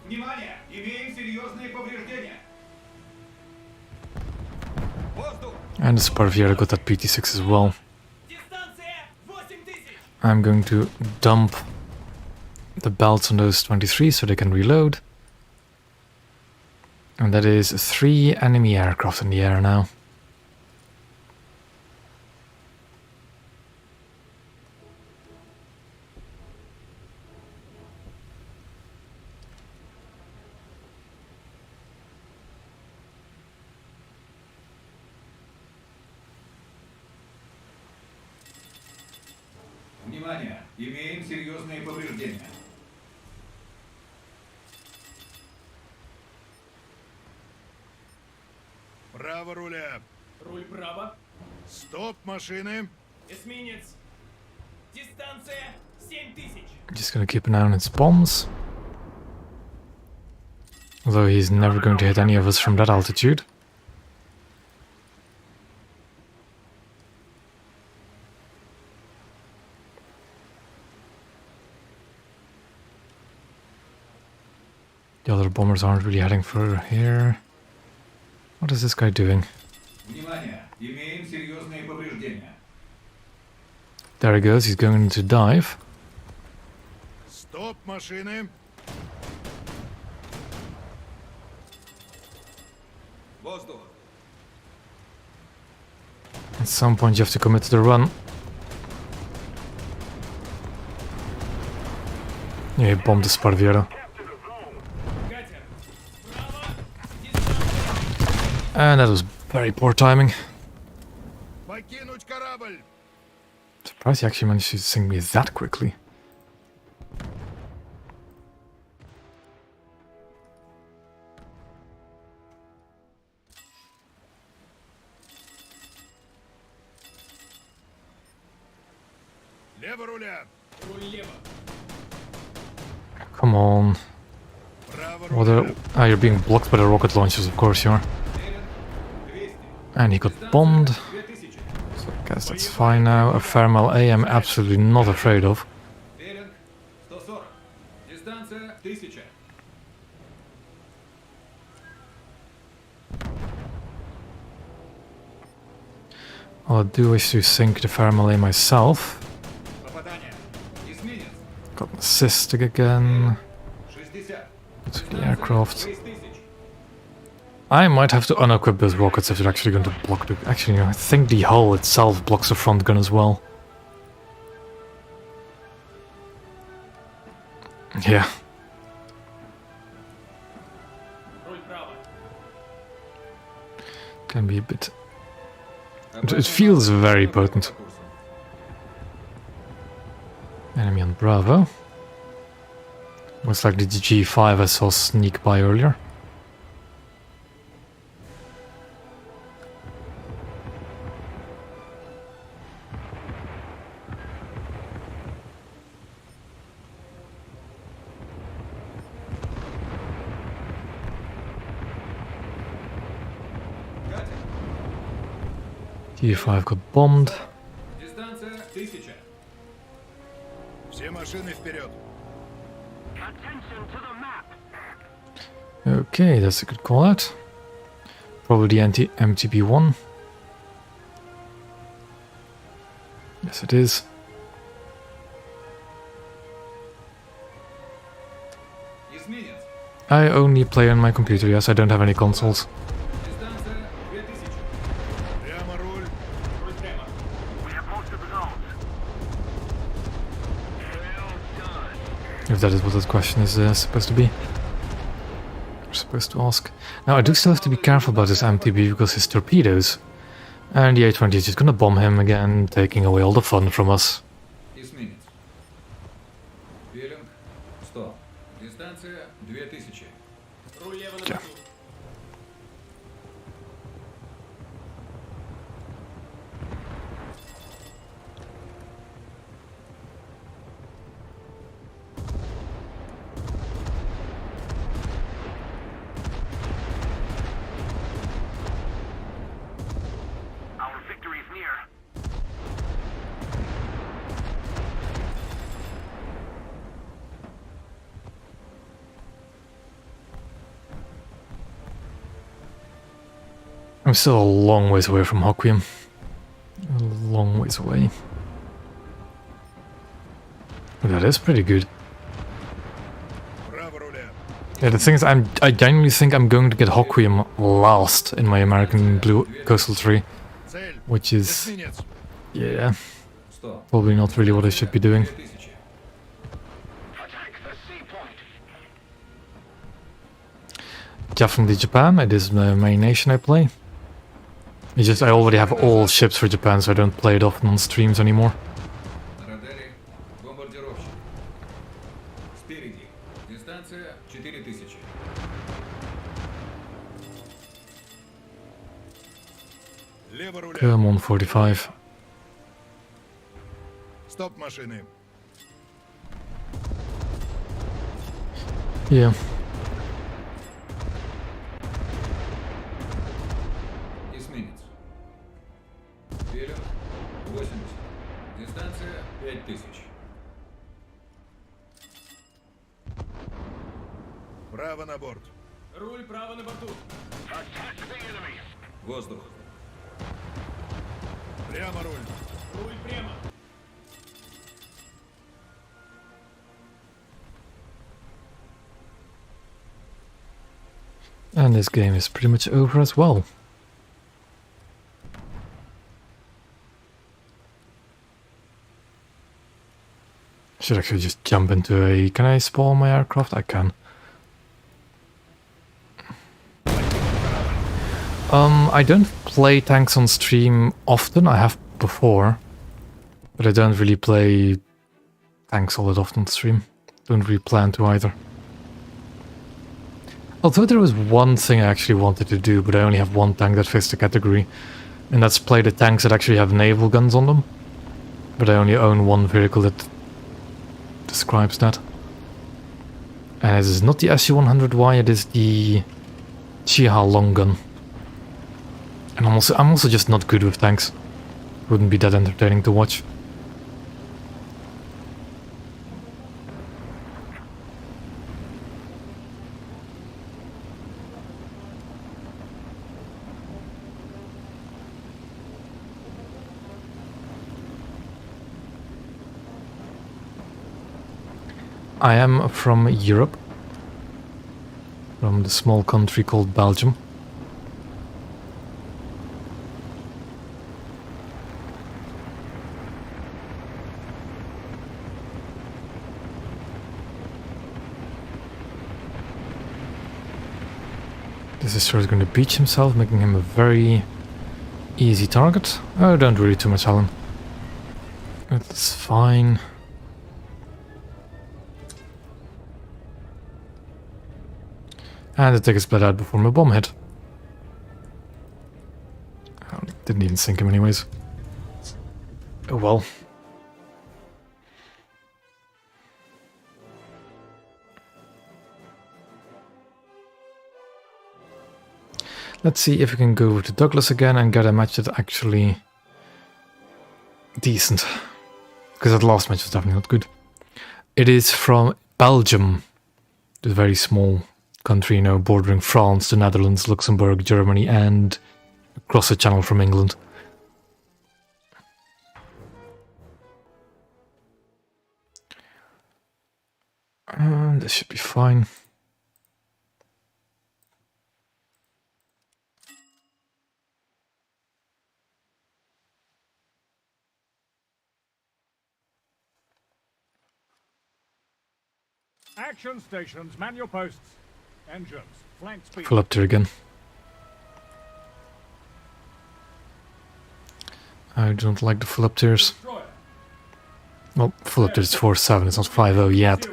Внимание! Имеем серьезные повреждения. Воздух! And the Sparviera got that PT6 as well. Дистанция 8000. I'm going to dump the belts on those 23 so they can reload. And that is 3 enemy aircraft in the air now. Внимание! Имеем серьезные повреждения. Право руля. Руль право. Стоп, машины. Эсминец. Дистанция 7000. Just gonna keep an eye on its bombs. Although he's never going to hit any of us from that altitude. The other bombers aren't really heading for here. What is this guy doing? Внимание! Имеем серьезные повреждения. There he goes, he's going to dive. Стоп, машины. Воздух! At some point you have to commit to the run. Yeah, he bombed the Sparviera. Катер. Право. Дистанция. And that was very poor timing. Покинуть корабль. Surprised he actually managed to sink me that quickly. Лево руля. Руль лево. Come on. Право What руля. are... Ah, you're being blocked by the rocket launchers, of course you are. Беринг 200. And he got bombed. 2000. So I guess that's fine now. A Thermal A I'm absolutely not afraid of. Беринг 140. Дистанция 1000. I do wish to sink the Thermal A myself. Попадание. Эсминец. Got an assist again. 60. To the aircraft. 6000. I might have to unequip those rockets if they're actually going to block the... Actually, I think the hull itself blocks the front gun as well. Yeah. Руль право. Can be a bit... It feels very potent. Enemy on Bravo. Most likely the G5 I saw sneak by earlier. Катер. G5 got bombed. Дистанция 1000. Все машины вперед. Attention to the map. Okay, that's a good call out. Probably the MTB-1. Yes, it is. Эсминец. I only play on my computer, yes, I don't have any consoles. Дистанция 2000. Прямо руль. If that is what that question is supposed to be. We're supposed to ask. Now, I do still have to be careful about this MTB because his torpedoes. And the A-20 is just gonna bomb him again, taking away all the fun from us. Эсминец. Пелинг 100. Дистанция 2000. Руль лево на Yeah. борту. Our victory is near. I'm still a long ways away from Hoquiam. A long ways away. That is pretty good. Право руля. Yeah, the thing is, I genuinely think I'm going to get Hoquiam last in my American Blue Coastal 3, Цель. which is, Эсминец. yeah, 100. probably not really what I should be doing. 2000. Attack the sea point. Definitely Japan, it is the main nation I play. It's just I already have all ships for Japan, so I don't play it often on streams anymore. На радаре бомбардировщик. Спереди. Дистанция 4000. Лево руля. Come on, 45. Стоп машины. Yeah. Эсминец. Пелинг 80. Дистанция 5000. Право на борт. Руль право на борту. Attack the enemy. Воздух. Прямо руль. Руль прямо. And this game is pretty much over as well. Should actually just jump into a... Can I spawn my aircraft? I can. I don't play tanks on stream often. I have before. But I don't really play tanks all that often on stream. Don't really plan to either. Although there was one thing I actually wanted to do, but I only have one tank that fits the category. And that's play the tanks that actually have naval guns on them. But I only own one vehicle that describes that. And it is not the SU-100Y, it is the Chiha long gun. And I'm also just not good with tanks. Wouldn't be that entertaining to watch. I am from Europe, from the small country called Belgium. This is sure going to beach himself, making him a very easy target. Oh, don't worry too much, Alan. It's fine. And the ticket split out before my bomb hit. Oh, didn't even sink him anyways. Oh well. Let's see if we can go with the Douglas again and get a match that's actually decent. Because that last match was definitely not good. It is from Belgium. The very small country, you know, bordering France, the Netherlands, Luxembourg, Germany, and across the channel from England. And this should be fine. Action stations, man your posts. Engines, flank speed. Philipter again. I don't like the Philipters. Destroyer. Well, Philipters 4-7, it's not 5-0 yet.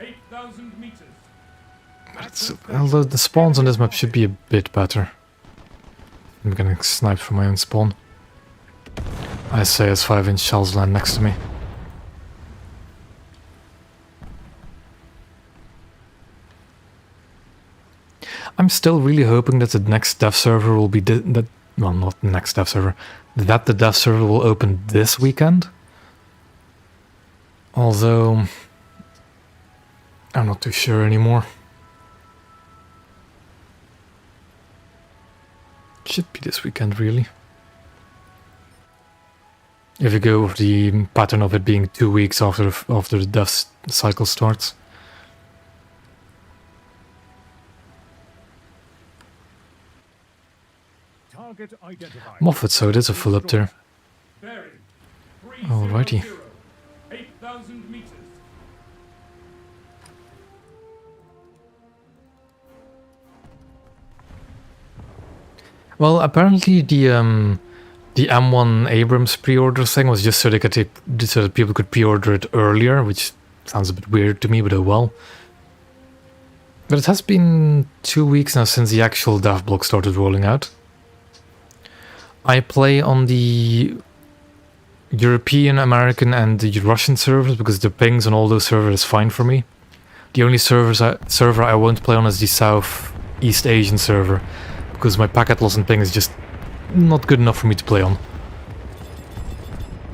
8,000 meters. Although the spawns on this map should be a bit better. I'm getting sniped from my own spawn. I say as 5-inch shells land next to me. I'm still really hoping that the next dev server will be well, not the next dev server. That the dev server will open this weekend. Although I'm not too sure anymore. Should be this weekend, really. If you go with the pattern of it being 2 weeks after the dev cycle starts. Target identified. Moffat, so it is a Philipter. Bearing. Alrighty. 8,000 meters. Well, apparently the M1 Abrams pre-order thing was just so they could so that people could pre-order it earlier, which sounds a bit weird to me, but oh well. But it has been 2 weeks now since the actual dev block started rolling out. I play on the European, American, and the Russian servers because the pings on all those servers is fine for me. The only server I won't play on is the Southeast Asian server, because my packet loss and ping is just not good enough for me to play on.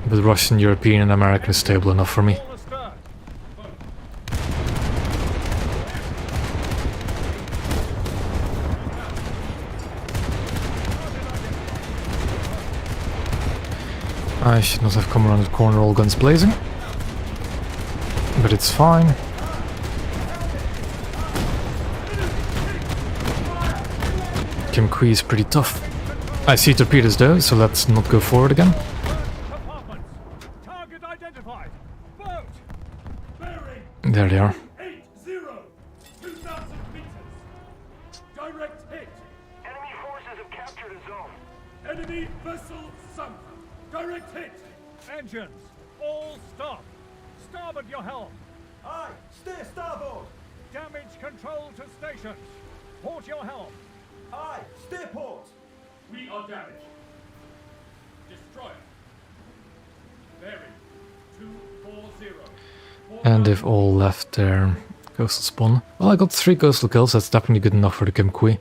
But Russian, European, and American is stable enough for me. All astern. I should not have come around the corner all guns blazing. But it's fine. Kim Kui is pretty tough. I see torpedoes though, so let's not go forward again. Compartments. Target identified. Boat. Bearing. There they are. 80. 2,000 meters. Direct hit. Enemy forces have captured a zone. Enemy vessel sunk. Direct hit. Engines, all stop. Starboard your helm. Aye, steer starboard. Damage control to stations. Port your helm. Aye, steer port. We are damaged. Destroyer. Bearing. 240. And they've all left their coastal spawn. Well, I got 3 coastal kills, that's definitely good enough for the Kim Kui.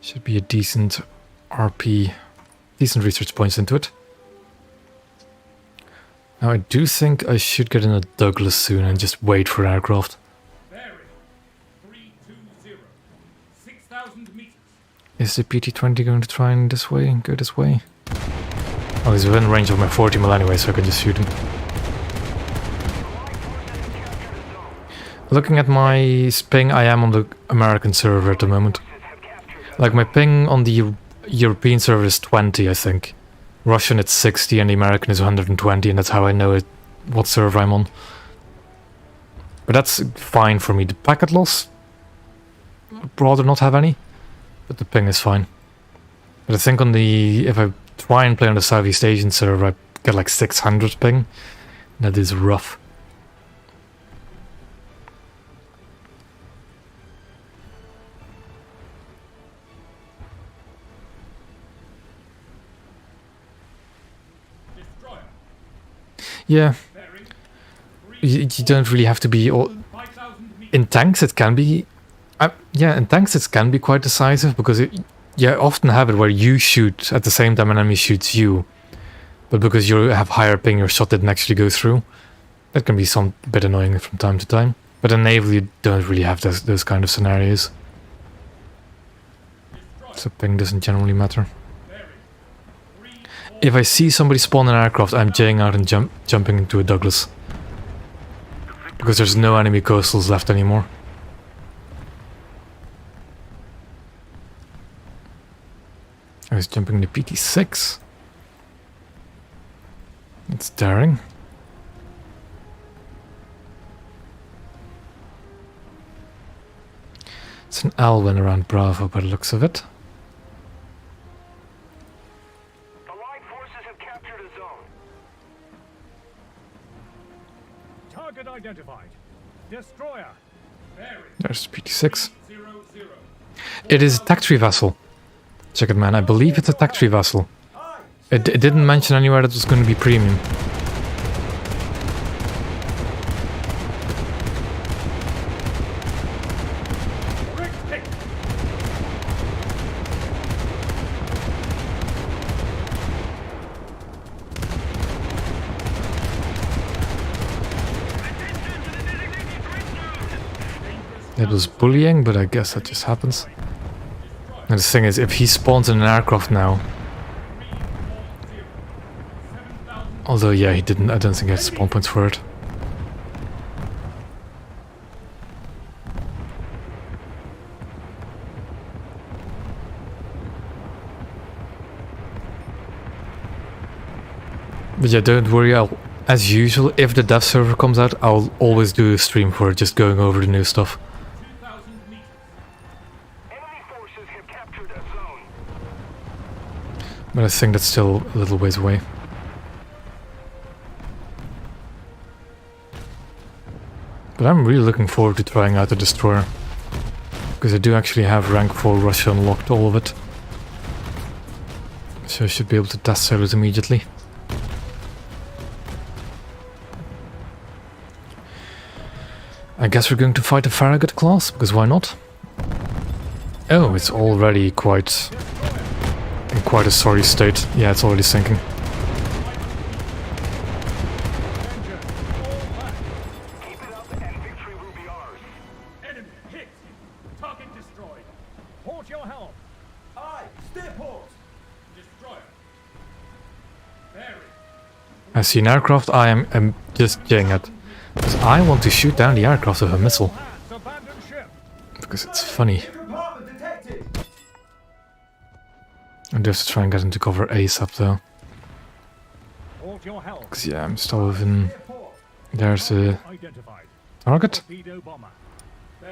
Should be a decent RP, decent research points into it. Now I do think I should get in a Douglas soon and just wait for aircraft. Bearing. 320. 6,000 meters. Is the PT-20 going to try and go this way? Oh, he's within range of my 40 mil anyway, so I can just shoot him. Looking at my ping, I am on the American server at the moment. Like, my ping on the European server is 20, I think. Russian it's 60 and the American is 120, and that's how I know what server I'm on. But that's fine for me. The packet loss, I'd rather not have any, but the ping is fine. But I think if I try and play on the Southeast Asian server, I get like 600 ping. That is rough. Destroyer. Yeah, Bearing. you don't really have to be 5,000 meters. in tanks. It can be, yeah, in tanks it can be quite decisive because you often have it where you shoot at the same time an enemy shoots you, but because you have higher ping, your shot didn't actually go through. That can be some bit annoying from time to time. But in naval you don't really have those kind of scenarios, so ping doesn't generally matter. If I see somebody spawn an aircraft, I'm jaying out and jumping into a Douglas. Because there's no enemy coastals left anymore. I was jumping the PT-6. It's daring. It's an Alwyn around Bravo by the looks of it. The Allied forces have captured a zone. Target identified. Destroyer. Bearing There's PT6. 0, 0. It is a tactory vessel. Check it, man. I believe it's a tactory vessel. It didn't mention anywhere that it was going to be premium. Correct hit. It was bullying, but I guess that just happens. And the thing is, if he spawns in an aircraft now... Although, yeah, he didn't. I don't think he had spawn points for it. But yeah, don't worry. As usual, if the dev server comes out, I'll always do a stream for it, just going over the new stuff. 2,000 meters. Enemy forces have captured a zone. But I think that's still a little ways away. But I'm really looking forward to trying out the destroyer. Because I do actually have rank 4 Russia unlocked, all of it. So I should be able to test sailors immediately. I guess we're going to fight a Farragut class, because why not? Oh, it's already quite... in quite a sorry state. Yeah, it's already sinking. Keep it up and victory will be ours. Enemy hit. Target destroyed. Port your helm. Aye, steer port. Destroyer. Bearing I see an aircraft, I am just jaying it. Because I want to shoot down the aircraft with a missile. Hands, abandon ship. Because it's funny. Compartment detected. I do have to try and get into cover ASAP though. Port your helm. Because yeah, I'm still within... Steer port. There's the Identified. target. Torpedo bomber.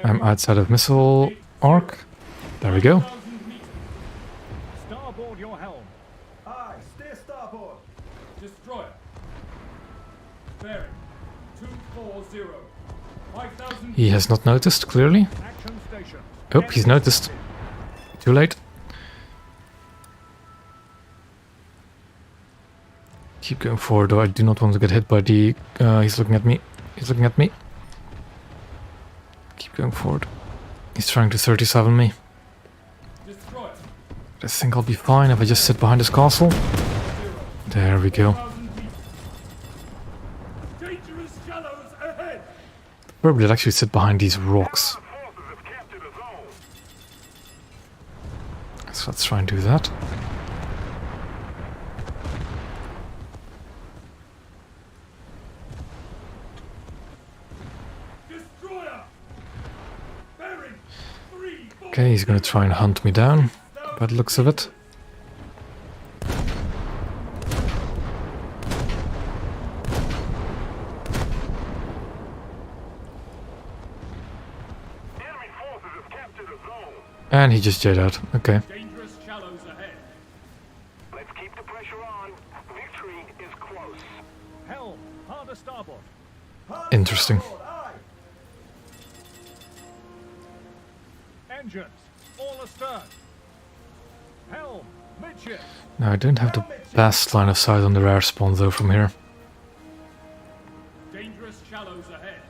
I'm outside of missile arc. There we go. 1,000 meters. Starboard your helm. Aye, steer starboard. Destroyer. Bearing 240. 5,000 He has not noticed, clearly. Action station. Oh, he's noticed. Too late. Keep going forward though, I do not want to get hit by the... he's looking at me. He's looking at me. Keep going forward. He's trying to 37 me. Destroyer. I think I'll be fine if I just sit behind this castle. There we go. 1,000 meters. Dangerous shallows ahead. Probably actually sit behind these rocks. Forces have captured a zone. So let's try and do that. Destroyer. Bearing 3, 4. Okay, he's gonna try and hunt me down, by the looks of it. Enemy forces have captured a zone. And he just jayed out. Okay. Dangerous shallows ahead. Let's keep the pressure on. Victory is close. Helm. Harder starboard. Hard Interesting. starboard. Aye. Engines. All astern. Helm. Midship. Now I don't have the best line of sight on the rare spawn though from here. Dangerous shallows ahead.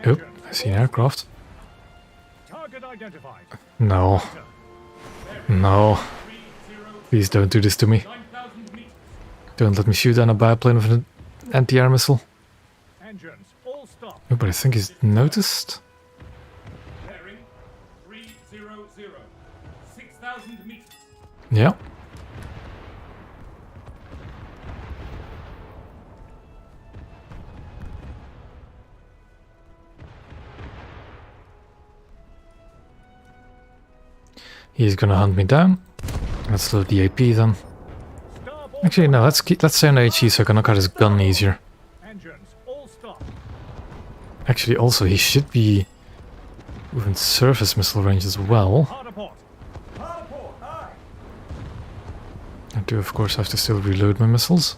Oh, Engines. I see an aircraft. Target identified. No. No. 3, 0, Please don't do this to me. 9,000 meters. Don't let me shoot down a biplane with an anti-air missile. Engines. All stop. Oh, but I think he's noticed. Bearing 300. 6,000 meters. Yeah. He's gonna hunt me down. Let's load the AP then. Starboard Actually, no. Let's stay on HE so I can knock out his gun easier. Engines, all stop. Actually, also he should be within surface missile range as well. Hard aport. Hard port, aye. I do, of course, have to still reload my missiles.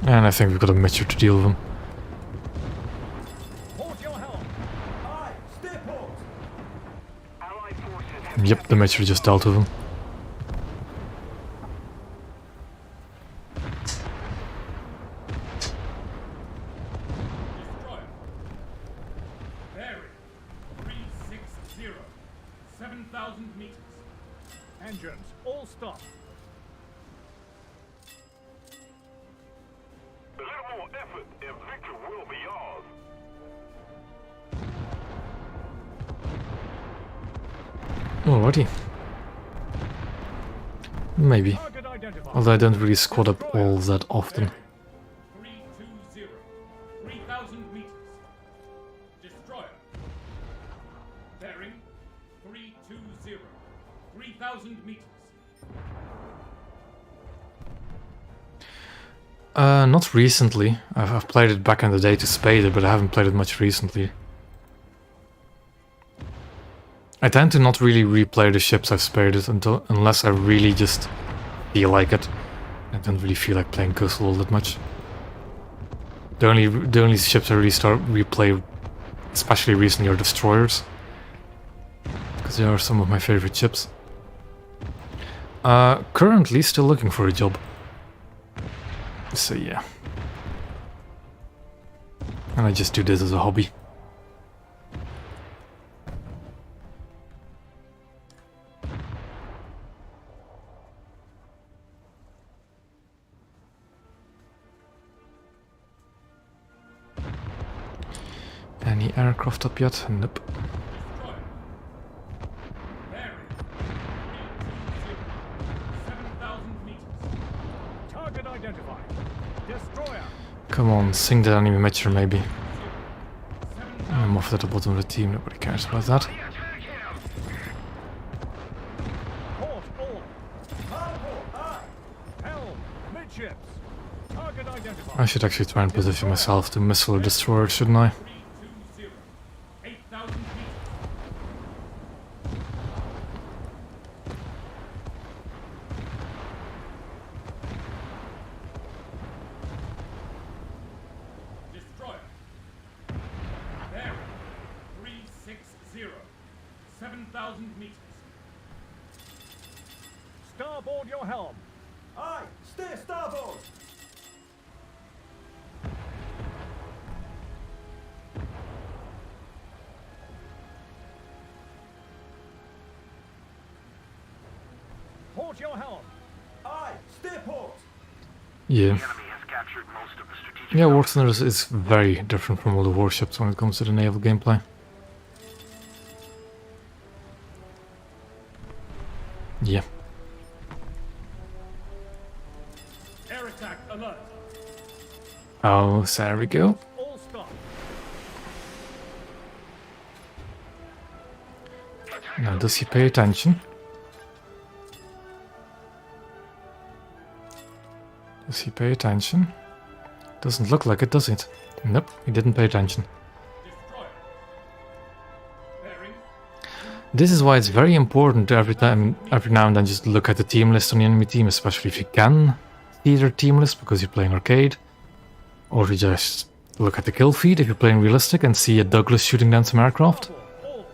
And I think we've got a Mitcher to deal with him. Port your helm. Aye, steer port. Allied forces have Yep, the Mitcher just dealt with him. Destroyer. Bearing. 360. 7,000 meters. Engines, all stop. a little more effort and victory will be ours. Alrighty. Maybe. Target identified. Although I don't really squad up all that often. 320. 3,000 meters. Destroyer. Bearing. 320. 3,000 meters. Not recently. I've played it back in the day to Spader, but I haven't played it much recently. I tend to not really replay the ships I've spaded unless I really just feel like it. I don't really feel like playing Coastal all that much. The only ships I really start replay, especially recently, are destroyers, because they are some of my favorite ships. Currently still looking for a job. So yeah. And I just do this as a hobby. Any aircraft up yet? Nope. Destroyer. Bearing. 320. 7,000 meters. Target identified. Destroyer. Come on, sing the enemy Mitcher maybe. I'm off at the bottom of the team, nobody cares about that. Port all. Hard port, aye. Helm. Midships. Target identified. I should actually try and position myself to missile a destroyer, shouldn't I? 320. 8,000 meters. Destroyer. Bearing. 360. 7,000 meters. Starboard your helm. Aye, steer starboard. Port your helm. Aye, steer port. Yeah. Enemy has captured most of the strategic. Yeah, War Thunder is very different from all the warships when it comes to the naval gameplay. Yeah. Air attack alert. Oh, so there we go. All stop. Now, does he pay attention? Does he pay attention? Doesn't look like it, does it? Nope, he didn't pay attention. Destroyer. Bearing. This is why it's very important to every now and then just look at the team list on the enemy team, especially if you can see their team list because you're playing arcade. Or if you just look at the kill feed if you're playing realistic and see a Douglas shooting down some aircraft. All.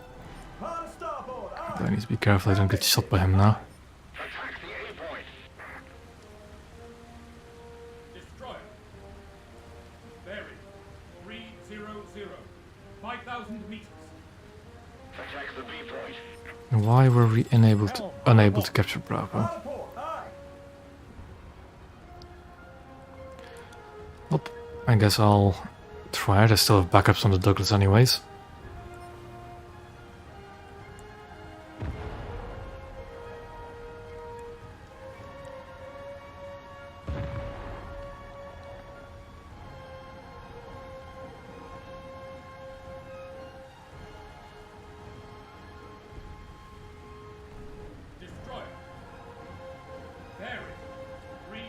Hard starboard, aye. I need to be careful I don't get shot by him now. Attack the A point. Destroyer. Bearing. 300. 5,000 meters. Attack the B point. And why were we unable to capture Bravo? Hard port, aye. Well, I guess I'll try it. I still have backups on the Douglas anyways.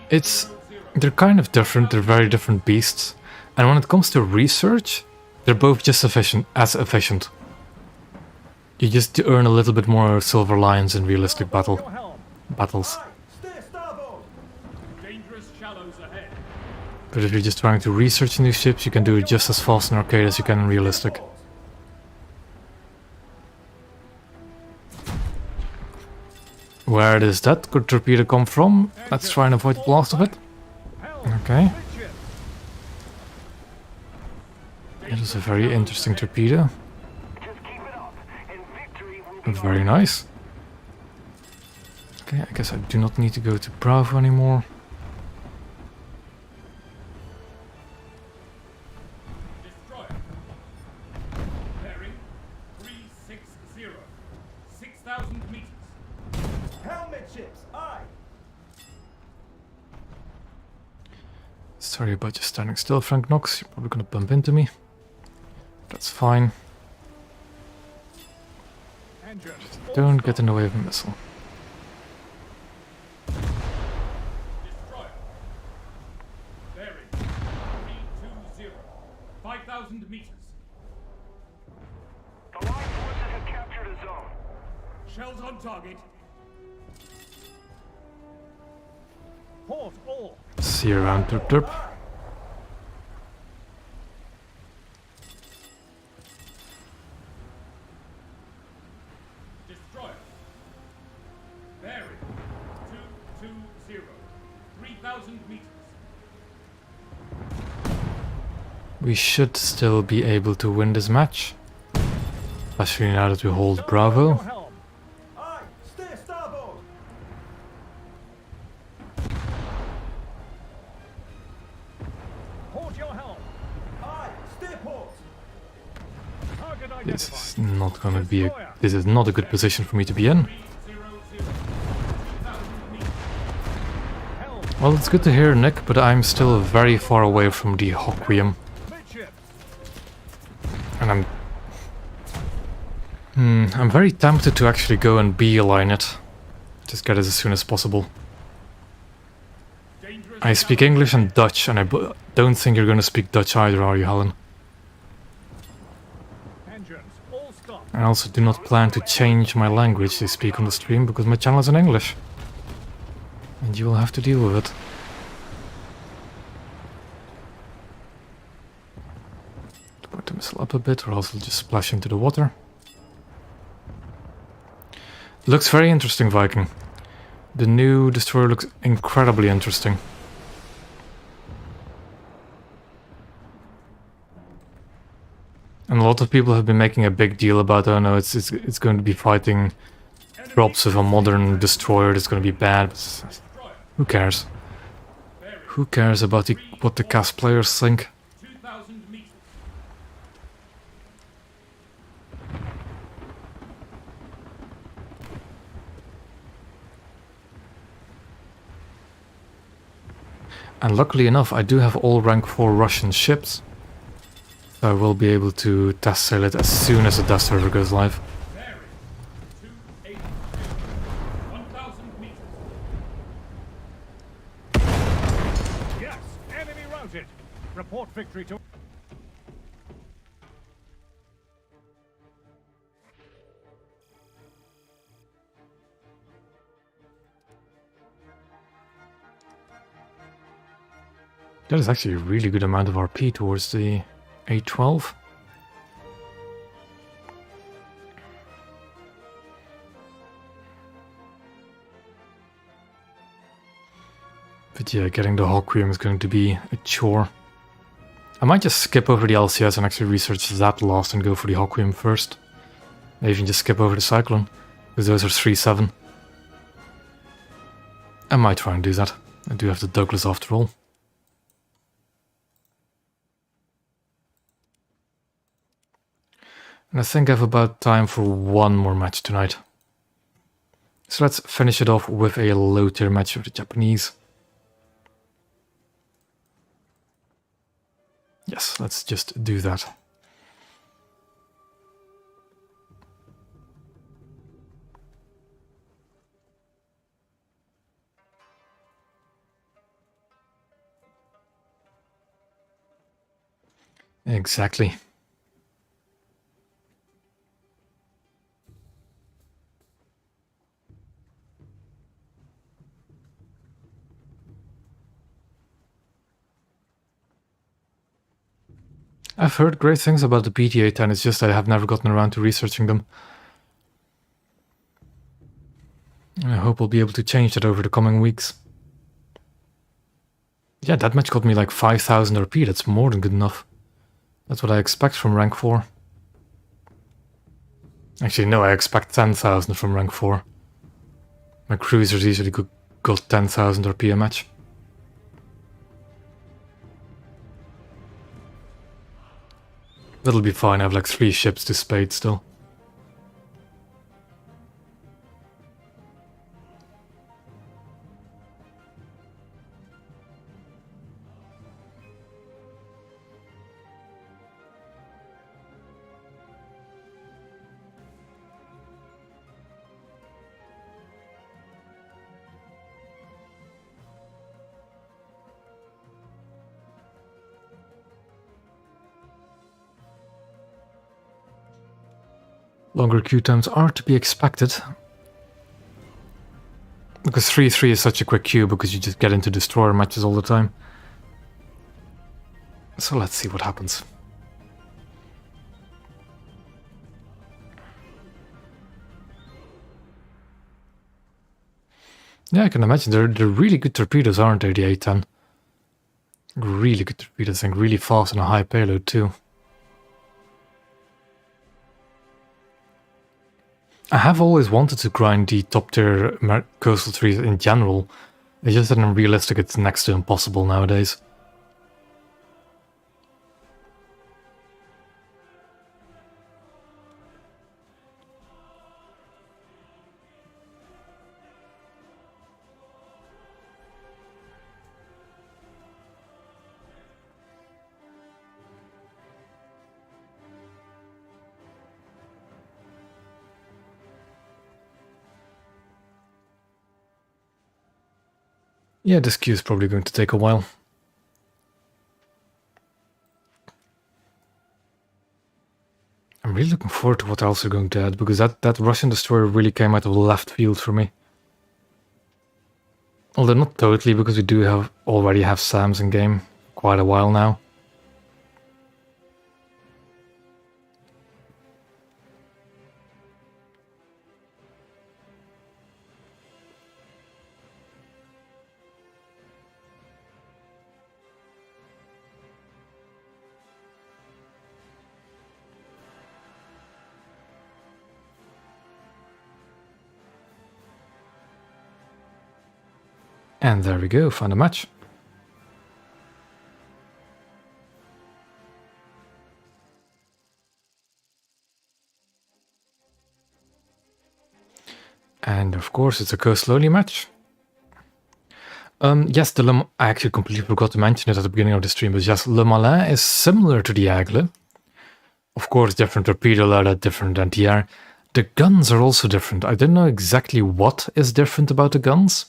They're kind of different, they're very different beasts. And when it comes to research, they're both just as efficient. You just earn a little bit more silver lions in realistic Your helm. battles. Aye, steer starboard. Dangerous shallows ahead. But if you're just trying to research new ships, you can do it just as fast in arcade as you can in realistic. Where does that good torpedo come from? Let's try and avoid the blast of it. Helm. Okay. Midship. It is a very interesting torpedo. Just keep it up, and victory will be Very nice. Okay, I guess I do not need to go to Bravo anymore. Destroyer. Bearing 360. 6,000 meters. Helm midships. Aye. Sorry about just standing still, Frank Knox. You're probably gonna bump into me. That's fine. Engines. Don't get in the way of a missile. Destroyer. Bearing 320. 5,000 meters. The line forces have captured a zone. Shells on target. Port all. See you around, derp derp. Destroyer. Bearing 220. 3,000 meters. We should still be able to win this match. Especially now that we hold Your Bravo. helm. Aye, steer starboard. Port your helm. Aye, steer port. Target This identified. is not gonna be this is not a good position for me to be in. 300. 2,000 meters. Helm. Well, it's good to hear, Nick, but I'm still very far away from the Hoquiam. Midship. And I'm very tempted to actually go and beeline it. Just get it as soon as possible. Dangerous I speak English and Dutch, and don't think you're gonna speak Dutch either, are you, Helen? Engines. All stop. I also do not plan to change my language to speak on the stream because my channel is in English. And you will have to deal with it. Point the missile up a bit, or else it'll just splash into the water. Looks very interesting, Viking. The new destroyer looks incredibly interesting. And a lot of people have been making a big deal about, oh no, it's going to be fighting drops of a modern destroyer that's going to be bad. But who cares? Who cares about what the cast players think? 2,000 meters. And luckily enough, I do have all rank 4 Russian ships. So I will be able to test sail it as soon as the test server goes live. Bearing 280. 1,000 meters. Yes. Enemy routed. Report victory to. That is actually a really good amount of RP towards the A12. But yeah, getting the Hoquiam is going to be a chore. I might just skip over the LCS and actually research that last and go for the Hoquiam first. Maybe even just skip over the Cyclone, because those are 3-7. I might try and do that. I do have the Douglas after all. And I think I have about time for one more match tonight. So let's finish it off with a low tier match with the Japanese. Yes, let's just do that. Exactly. I've heard great things about the PT-810, it's just I have never gotten around to researching them. I hope I'll be able to change that over the coming weeks. Yeah, that match got me like 5,000 RP, that's more than good enough. That's what I expect from rank 4. Actually, no, I expect 10,000 from rank 4. My cruisers easily got 10,000 RP a match. That'll be fine, I have like 3 ships to spade still. Longer queue times are to be expected. Because 3-3 is such a quick queue because you just get into destroyer matches all the time. So let's see what happens. Yeah, I can imagine. They're really good torpedoes, aren't they, the 810? Really good torpedoes and really fast and a high payload too. I have always wanted to grind the top tier coastal trees in general. It's just that in realistic it's next to impossible nowadays. Yeah, this queue is probably going to take a while. I'm really looking forward to what else they're going to add, because that Russian destroyer really came out of left field for me. Although not totally, because we do already have SAMs in game quite a while now. And there we go, found a match. And of course it's a coastal only match. Yes, I actually completely forgot to mention it at the beginning of the stream, but yes, Le Malin is similar to the Aigle. Of course, different torpedo loadout, different anti-air. The guns are also different. I don't know exactly what is different about the guns,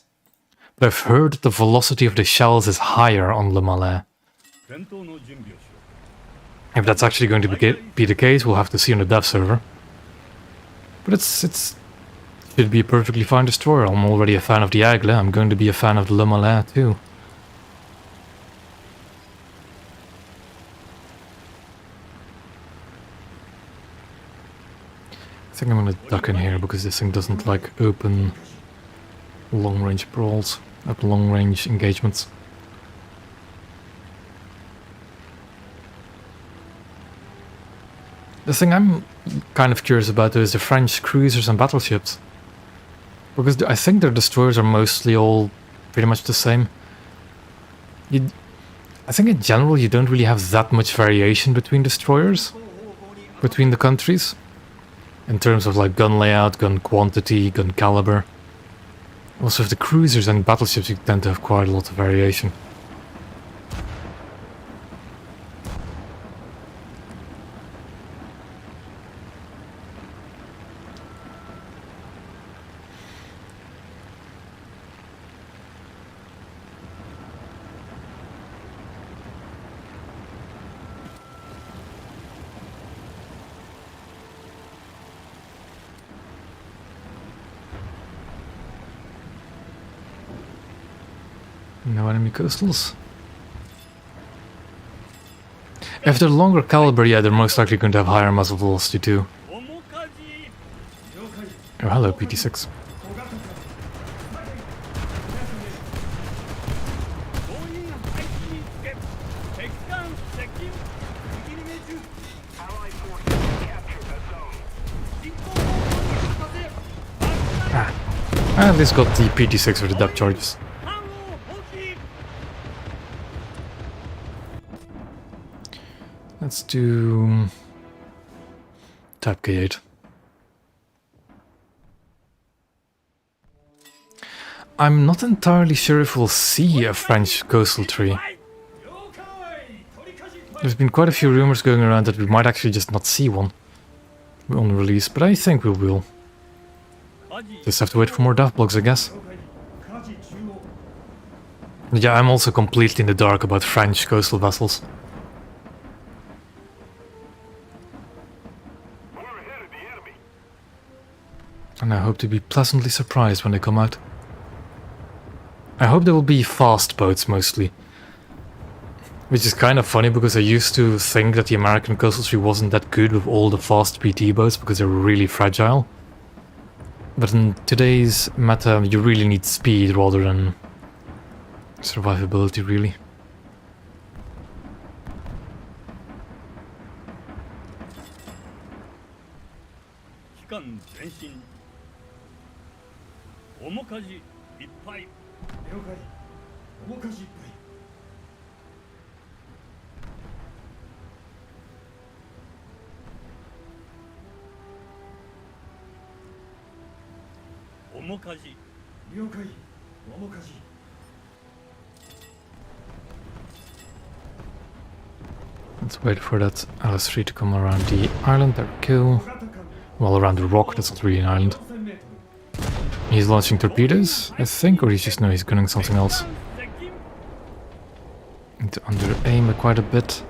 but I've heard the velocity of the shells is higher on Le Malin. If that's actually going to be the case, we'll have to see on the dev server. But it should be a perfectly fine destroyer. I'm already a fan of the Aigle, I'm going to be a fan of the Le Malin too. I think I'm going to duck in here because this thing doesn't like open long-range brawls, long-range engagements. The thing I'm kind of curious about though is the French cruisers and battleships. Because I think their destroyers are mostly all pretty much the same. I think in general you don't really have that much variation between destroyers, between the countries. In terms of like gun layout, gun quantity, gun caliber. Also with the cruisers and battleships you tend to have quite a lot of variation. No enemy coastals. If they're longer caliber, yeah, they're most likely going to have higher muzzle velocity too. 了解 Oh, hello, PT6. 小型艦動員配置につけ敵艦接近敵に命中 Allied forces captured a zone. 進行方向に果たせ I at least got the PT6 for the depth charges. 艦を放棄 Let's do Type K8. I'm not entirely sure if we'll see a French coastal tree. 了解取り舵 There's been quite a few rumors going around that we might actually just not see one on release, but I think we will. 舵 Just have to wait for more dev blogs, I guess. 了解舵中央 But yeah, I'm also completely in the dark about French coastal vessels. We're ahead of the enemy. And I hope to be pleasantly surprised when they come out. I hope they will be fast boats mostly. Which is kind of funny because I used to think that the American coastal tree wasn't that good with all the fast PT boats because they're really fragile. But in today's meta, you really need speed rather than survivability, really.機関前進面舵いっぱい了解面舵いっぱい面舵了解面舵 Let's wait for that LS3 to come around the island. There we go. 小型艦 Well, around the rock, that's not really an island. 4000メートル He's launching torpedoes, I think, or he's just, no, he's gunning something else. 接近 Need to under aim it quite a bit.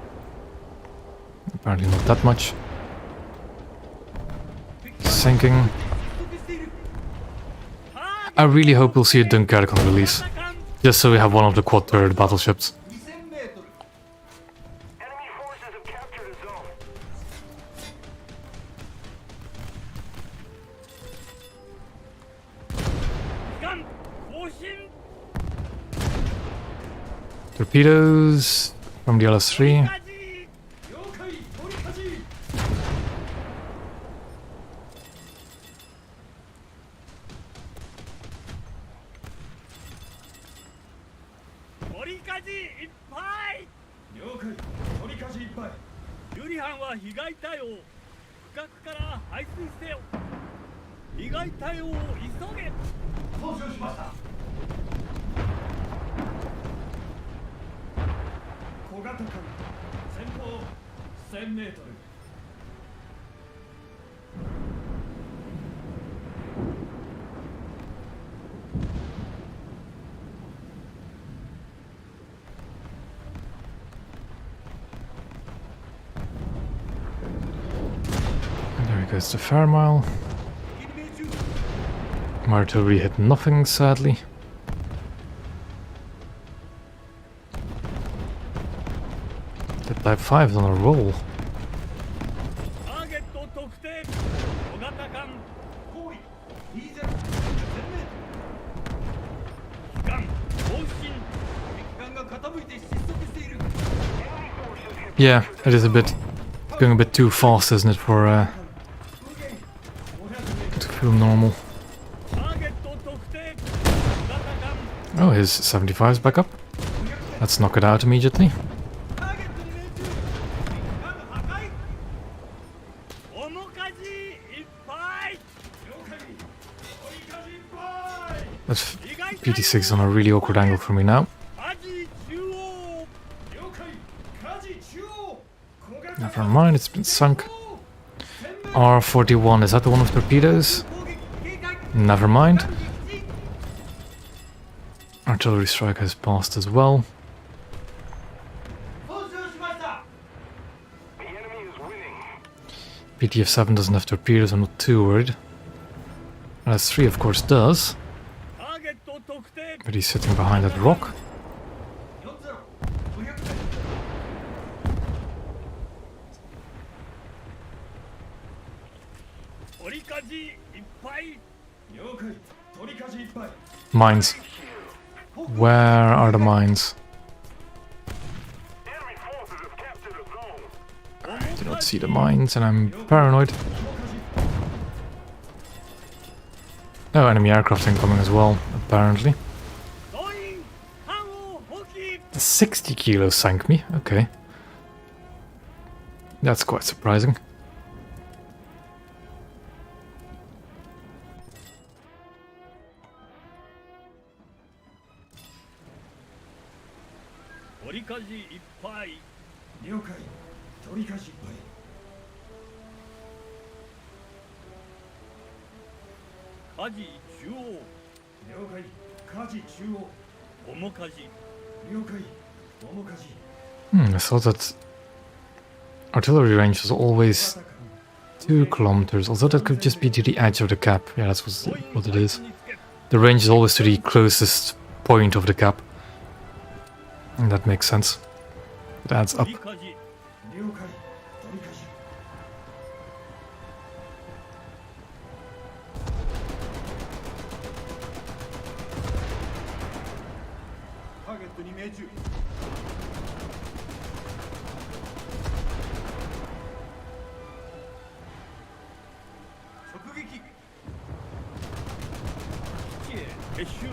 Apparently not that much. Sinking. 失速している I really hope we'll see a Dunkirk on release. 艦 Just so we have one of the quad-turret battleships. 2000メートル Enemy forces have captured a zone. 艦更新 Torpedoes from the LS3. 舵了解取り舵 取り舵いっぱい了解取り舵いっぱいユリ班は被害対応深くから排水せよ被害対応を急げ操縦しました小型艦前方1000メートル And there goes the Fairmile. My artillery hit nothing, sadly. The Type 5 is on a roll. ターゲット特定小型艦包囲 D0 1000メートル機関更新敵艦が傾いて失速している Yeah, it is a bit going a bit too fast, isn't it, for to feel normal. ターゲット特定小型艦 Oh, his 75's back up. Let's knock it out immediately. ターゲットに命中敵艦破壊面舵いっぱい了解取り舵いっぱい That's PT6 on a really awkward angle for me now. 舵中央了解舵中央小型 Never mind, it's been sunk. R41, is that the one with torpedoes? 攻撃警戒 Never mind. 艦撃 Artillery strike has passed as well. 操縦しました The enemy is winning. PTF7 doesn't have torpedoes, I'm not too worried. LS3 of course does, ターゲット特定 but he's sitting behind that rock. 取り舵いっぱい。了解。取り舵いっぱい。 Mines. Where are the mines? Enemy forces have captured a zone. I do not see the mines and I'm paranoid. No enemy aircraft incoming as well, apparently. 総員艦を放棄。 60 kilos sank me, okay. That's quite surprising. "取り舵いっぱい。了解。取り舵いっぱい。舵中央。了解。舵中央。面舵。了解。面舵。 I thought that artillery range was always 2 kilometers, although that could just be to the edge of the cap. Yeah, that's what it is. The range is always to the closest point of the cap. And that makes sense. It adds up. 取り舵。了解。取り舵。ターゲットに命中。直撃。基地へ撤収。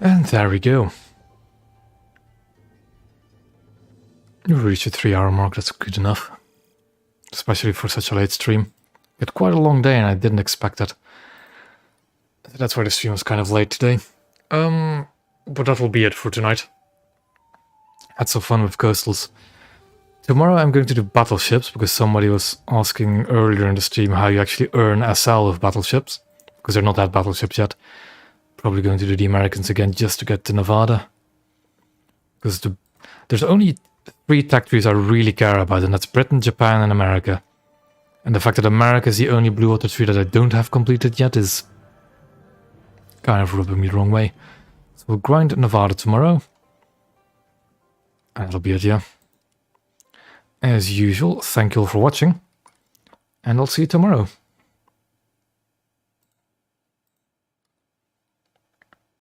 And there we go. We've reached the 3-hour mark, that's good enough. Especially for such a late stream. We had quite a long day and I didn't expect that. That's why the stream was kind of late today. But that will be it for tonight. Had some fun with coastals. Tomorrow I'm going to do battleships, because somebody was asking earlier in the stream how you actually earn SL with battleships. Because they're not that battleships yet. Probably going to do the Americans again just to get to Nevada. Because there's only 3 tech trees I really care about, and that's Britain, Japan, and America. And the fact that America is the only blue water tree that I don't have completed yet is kind of rubbing me the wrong way. So we'll grind Nevada tomorrow. And that'll be it, yeah. As usual, thank you all for watching. And I'll see you tomorrow.